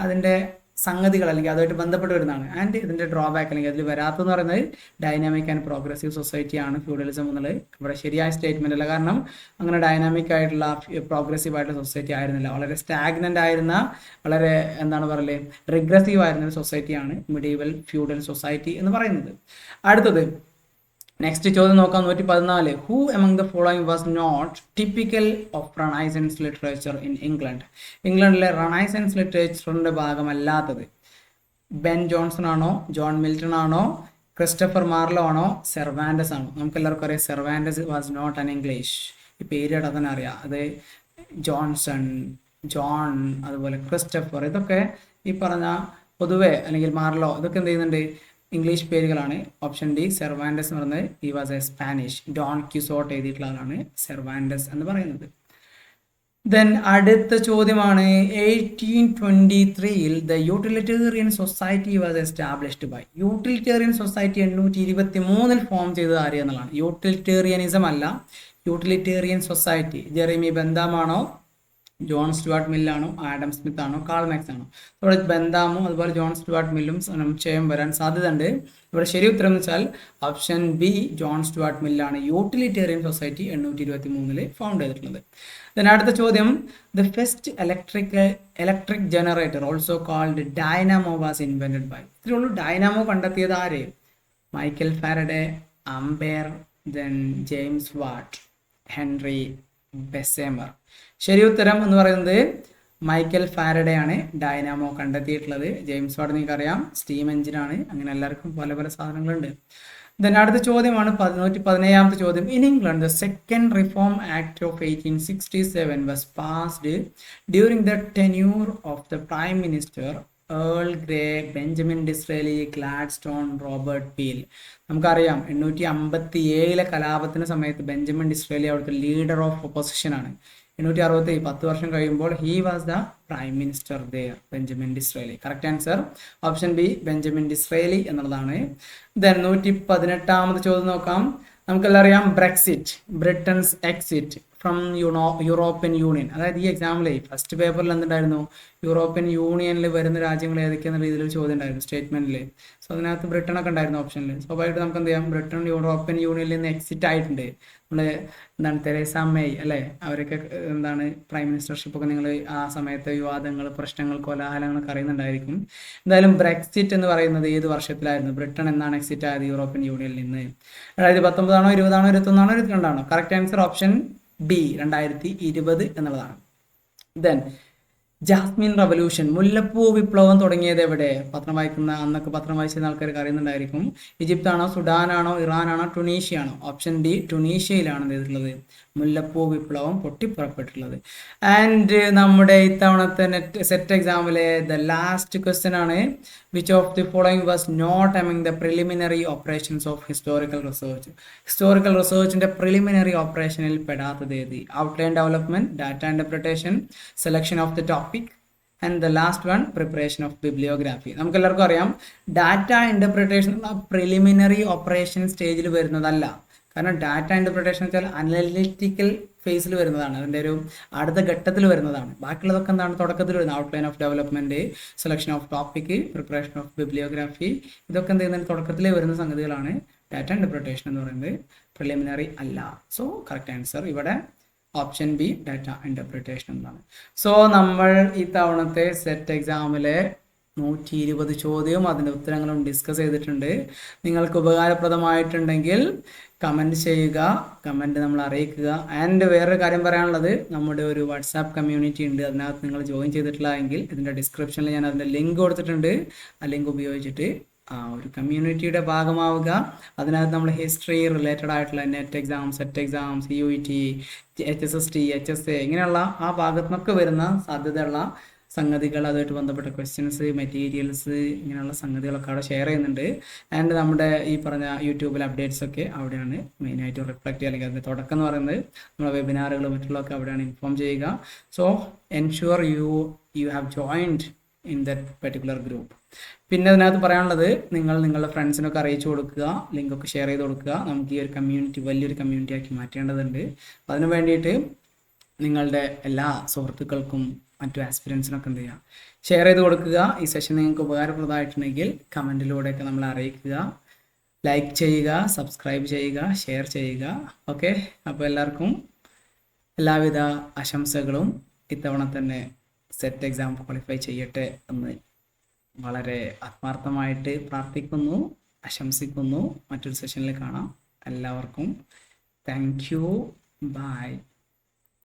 അതിൻ്റെ സംഗതികൾ അല്ലെങ്കിൽ അതുമായിട്ട് ബന്ധപ്പെട്ട് വരുന്നതാണ്. ആൻഡ് ഇതിൻ്റെ ഡ്രോബാക്ക് അല്ലെങ്കിൽ അതിൽ വരാത്തെന്ന് പറയുന്നത് ഡൈനാമിക് ആൻഡ് പ്രോഗ്രസീവ് സൊസൈറ്റി ആണ് ഫ്യൂഡലിസം എന്നുള്ളത് ഇവിടെ ശരിയായ സ്റ്റേറ്റ്മെൻ്റ് അല്ല. കാരണം അങ്ങനെ ഡൈനാമിക് ആയിട്ടുള്ള പ്രോഗ്രസീവ് ആയിട്ടുള്ള സൊസൈറ്റി ആയിരുന്നില്ല, വളരെ സ്റ്റാഗ്നൻ്റ് ആയിരുന്ന, വളരെ എന്താണ് പറയല് റിഗ്രസീവ് ആയിരുന്ന ഒരു സൊസൈറ്റിയാണ് മിഡീവൽ ഫ്യൂഡൽ സൊസൈറ്റി എന്ന് പറയുന്നത്. അടുത്തത് നെക്സ്റ്റ് ചോദ്യം നോക്കാം, 114. Who among the following was not typical of renaissance literature in England? ഇംഗ്ലണ്ടിലെ റണൈസൻസ് ലിറ്ററേച്ചറിൻ്റെ ഭാഗമല്ലാത്തത് ബെൻ ജോൺസൺ ആണോ, ജോൺ മിൽട്ടൺ ആണോ, ക്രിസ്റ്റഫർ മാർലോ ആണോ, സെർവാൻഡസ് ആണോ? നമുക്ക് എല്ലാവർക്കും അറിയാം Cervantes was not an English. ഈ പേര് തന്നെ അറിയാം. അത് ജോൺസൺ, ജോൺ, അതുപോലെ ക്രിസ്റ്റഫർ, ഇതൊക്കെ ഈ പറഞ്ഞ പൊതുവെ അല്ലെങ്കിൽ മാർലോ, ഇതൊക്കെ എന്ത് ചെയ്യുന്നുണ്ട്, ഇംഗ്ലീഷ് പേരുകളാണ്. ഓപ്ഷൻ ഡി സെർവാൻഡസ് എന്ന് പറയുന്നത് ഈ was a Spanish. Don Quixote എഴുതിയിട്ടുള്ള ആളാണ് സെർവാൻഡസ് എന്ന് പറയുന്നത്. ദെൻ അടുത്ത ചോദ്യമാണ്, 1823 the utilitarian society was established by. Utilitarian society 823 form ചെയ്തത് ആര് എന്നുള്ളതാണ്. യൂട്ടിലിറ്റേറിയനിസം അല്ല, യൂട്ടിലിറ്റേറിയൻ സൊസൈറ്റി. ജെറമി ബെന്താമാണോ, ജോൺ സ്റ്റുവാർട്ട് മില്ലാണോ, ആഡം സ്മിത്ത് ആണോ, കാൾ മാക്സ് ആണോ? ഇവിടെ ബെന്താമും അതുപോലെ ജോൺ സ്റ്റുവാർട്ട് മില്ലും സംശയം വരാൻ സാധ്യതയുണ്ട്. ഇവിടെ ശരി ഉത്തരം എന്ന് വെച്ചാൽ ഓപ്ഷൻ ബി ജോൺ സ്റ്റുവാർട്ട് മില്ലാണ് യൂട്ടിലിറ്റേറിയൻ സൊസൈറ്റി 823 ഫൗണ്ട് ചെയ്തിട്ടുള്ളത്. then അടുത്ത ചോദ്യം, the first electric generator also called dynamo was invented by. ഇത്രയുള്ളൂ, ഡൈനാമോ കണ്ടെത്തിയത് ആര്? Michael Faraday, Ampere, then James Watt, Henry Bessemer. ശരി ഉത്തരം എന്ന് പറയുന്നത് മൈക്കൽ ഫാരഡേ ആണ് ഡൈനാമോ കണ്ടെത്തിയിട്ടുള്ളത്. ജെയിംസ് വാട്ട് നിങ്ങൾക്കറിയാം സ്റ്റീം എഞ്ചിനാണ്. അങ്ങനെ എല്ലാവർക്കും പല പല സാധനങ്ങളുണ്ട്. ദെൻ അടുത്ത ചോദ്യമാണ് 117ാമത്തെ ചോദ്യം. In England the second reform act of 1867 was passed during the tenure of the prime minister Earl Grey, Benjamin Disraeli, Gladstone, Robert Peel. നമുക്കറിയാം 857 കലാപത്തിന് സമയത്ത് ബെഞ്ചമിൻ ഡിസ്രേലി അവിടുത്തെ ലീഡർ ഓഫ് ഒപ്പോസിഷൻ ആണ്. 867 10 വർഷം കഴിയുമ്പോൾ he was the prime minister there, Benjamin Disraeli. Correct answer option B, Benjamin Disraeli എന്നുള്ളതാണ്. Then 118ാമത് ചോദ്യം നോക്കാം. നമുക്കെല്ലാം അറിയാം Brexit, Britain's exit from European union. അതായത് ഈ എക്സാമിലെ ഫസ്റ്റ് പേപ്പറിൽ എന്തുണ്ടായിരുന്നു, യൂറോപ്യൻ യൂണിയനിൽ വരുന്ന രാജ്യങ്ങൾ ഏതൊക്കെയെന്ന രീതിയിൽ ചോദ്യം ഉണ്ടായിരുന്നു സ്റ്റേറ്റ്മെന്റിൽ. സോ അതിനകത്ത് ബ്രിട്ടൻ ഒക്കെ ഉണ്ടായിരുന്നു ഓപ്ഷനിൽ. സ്വാഭാവികമായിട്ട് നമുക്ക് എന്ത് ചെയ്യാം, ബ്രിട്ടൻ യൂറോപ്യൻ യൂണിയനിൽ നിന്ന് എക്സിറ്റ് ആയിട്ടുണ്ട്. നമ്മള് എന്താണ് തെരേസ മെയ് അല്ലേ, അവരൊക്കെ എന്താണ് പ്രൈം മിനിസ്റ്റർഷിപ്പ് ഒക്കെ നിങ്ങൾ ആ സമയത്തെ വിവാദങ്ങൾ, പ്രശ്നങ്ങൾ, കോലാഹലങ്ങളൊക്കെ അറിയുന്നുണ്ടായിരിക്കും. എന്തായാലും ബ്രെക്സിറ്റ് എന്ന് പറയുന്നത് ഏത് വർഷത്തിലായിരുന്നു, ബ്രിട്ടൻ എന്നാണ് എക്സിറ്റ് ആയത് യൂറോപ്യൻ യൂണിയനിൽ നിന്ന്? 2019 ആണോ 20 ആണോ 21 ആണോ 22 ആണോ? കറക്റ്റ് ആൻസർ ഓപ്ഷൻ ബി, 2020 എന്നുള്ളതാണ്. ദെൻ ജാസ്മിൻ റവല്യൂഷൻ, മുല്ലപ്പൂ വിപ്ലവം തുടങ്ങിയത് എവിടെ? പത്രം വായിക്കുന്ന അന്നൊക്കെ പത്രം വായിച്ചിരുന്ന ആൾക്കാർക്ക് അറിയുന്നുണ്ടായിരിക്കും. ഈജിപ്താണോ, സുഡാനാണോ, ഇറാനാണോ, ടുണീഷ്യ ആണോ? ഓപ്ഷൻ ഡി, ടുണീഷ്യയിലാണ് ചെയ്തിട്ടുള്ളത് മുല്ലപ്പൂ വിപ്ലവം പൊട്ടിപ്പുറപ്പെട്ടിട്ടുള്ളത്. ആൻഡ് നമ്മുടെ ഇത്തവണത്തെ സെറ്റ് എക്സാമിലെ ദ ലാസ്റ്റ് ക്വസ്റ്റ്യൻ ആണ്, which of the following was not among the preliminary operations of historical research? Historical റിസർച്ചിന്റെ പ്രിലിമിനറി ഓപ്പറേഷനിൽ പെടാത്തത് ഏത്? Outline development, data interpretation, selection of the topic, and the last one preparation of bibliography. നമുക്ക് എല്ലാവർക്കും അറിയാം data interpretation preliminary operation സ്റ്റേജിൽ വരുന്നതല്ല. കാരണം ഡാറ്റ ഇന്റർപ്രിട്ടേഷൻ വെച്ചാൽ അനലിറ്റിക്കൽ ഫേസിൽ വരുന്നതാണ്, അതിൻ്റെ ഒരു അടുത്ത ഘട്ടത്തിൽ വരുന്നതാണ്. ബാക്കിയുള്ളതൊക്കെ എന്താണ്, തുടക്കത്തിൽ വരുന്നത്. Outline of development, selection of topic, preparation of bibliography, ഇതൊക്കെ എന്ത് ചെയ്യുന്നതിന് തുടക്കത്തിലേ വരുന്ന സംഗതികളാണ്. ഡാറ്റ ഇന്റർപ്രിട്ടേഷൻ എന്ന് പറയുന്നത് പ്രിലിമിനറി അല്ല. സോ കറക്റ്റ് ആൻസർ ഇവിടെ ഓപ്ഷൻ ബി, ഡാറ്റ ഇന്റർപ്രിട്ടേഷൻ എന്നാണ്. സോ നമ്മൾ ഈ തവണത്തെ സെറ്റ് എക്സാമിലെ 120 ചോദ്യവും അതിൻ്റെ ഉത്തരങ്ങളും ഡിസ്കസ് ചെയ്തിട്ടുണ്ട്. നിങ്ങൾക്ക് ഉപകാരപ്രദമായിട്ടുണ്ടെങ്കിൽ കമൻറ്റ് ചെയ്യുക, കമൻറ്റ് നമ്മൾ അറിയിക്കുക. ആൻഡ് വേറൊരു കാര്യം പറയാനുള്ളത്, നമ്മുടെ ഒരു വാട്സാപ്പ് കമ്മ്യൂണിറ്റി ഉണ്ട്. അതിനകത്ത് നിങ്ങൾ ജോയിൻ ചെയ്തിട്ടില്ല എങ്കിൽ ഇതിൻ്റെ ഡിസ്ക്രിപ്ഷനിൽ ഞാൻ അതിൻ്റെ ലിങ്ക് കൊടുത്തിട്ടുണ്ട്. ആ ലിങ്ക് ഉപയോഗിച്ചിട്ട് ആ ഒരു കമ്മ്യൂണിറ്റിയുടെ ഭാഗമാവുക. അതിനകത്ത് നമ്മൾ ഹിസ്റ്ററി റിലേറ്റഡ് ആയിട്ടുള്ള net exam, set exam, CUET, HSST, HSA ഇങ്ങനെയുള്ള ആ ഭാഗത്തു നിന്നൊക്കെ വരുന്ന സാധ്യതയുള്ള സംഗതികൾ, അതുമായിട്ട് ബന്ധപ്പെട്ട ക്വസ്റ്റ്യൻസ്, മെറ്റീരിയൽസ്, ഇങ്ങനെയുള്ള സംഗതികളൊക്കെ അവിടെ ഷെയർ ചെയ്യുന്നുണ്ട്. ആൻഡ് നമ്മുടെ ഈ പറഞ്ഞ യൂട്യൂബിൽ അപ്ഡേറ്റ്സ് ഒക്കെ അവിടെയാണ് മെയിനായിട്ട് റിഫ്ലക്റ്റ് ചെയ്യുക. അല്ലെങ്കിൽ അതിൻ്റെ തുടക്കം എന്ന് പറയുന്നത് നമ്മുടെ വെബിനാറുകൾ മറ്റുള്ളതൊക്കെ അവിടെയാണ് ഇൻഫോം ചെയ്യുക. So ensure you have joined in that particular group. പിന്നെ അതിനകത്ത് പറയാനുള്ളത്, നിങ്ങൾ നിങ്ങളുടെ ഫ്രണ്ട്സിനൊക്കെ അറിയിച്ചു കൊടുക്കുക, ലിങ്കൊക്കെ ഷെയർ ചെയ്ത് കൊടുക്കുക. നമുക്ക് ഈ ഒരു കമ്മ്യൂണിറ്റി വലിയൊരു കമ്മ്യൂണിറ്റി ആക്കി മാറ്റേണ്ടതുണ്ട്. അതിനു വേണ്ടിയിട്ട് നിങ്ങളുടെ എല്ലാ സുഹൃത്തുക്കൾക്കും മറ്റു ആസ്പിരൻസിനൊക്കെ എന്ത് ചെയ്യുക, ഷെയർ ചെയ്ത് കൊടുക്കുക. ഈ സെഷൻ നിങ്ങൾക്ക് ഉപകാരപ്രദമായിട്ടുണ്ടെങ്കിൽ കമൻറ്റിലൂടെയൊക്കെ നമ്മളെ അറിയിക്കുക. ലൈക്ക് ചെയ്യുക, സബ്സ്ക്രൈബ് ചെയ്യുക, ഷെയർ ചെയ്യുക. ഓക്കെ, അപ്പോൾ എല്ലാവർക്കും എല്ലാവിധ ആശംസകളും. ഇത്തവണ തന്നെ സെറ്റ് എക്സാം ക്വാളിഫൈ ചെയ്യട്ടെ എന്ന് വളരെ ആത്മാർത്ഥമായിട്ട് പ്രാർത്ഥിക്കുന്നു, ആശംസിക്കുന്നു. മറ്റൊരു സെഷനിൽ കാണാം. എല്ലാവർക്കും താങ്ക് യു, ബൈ.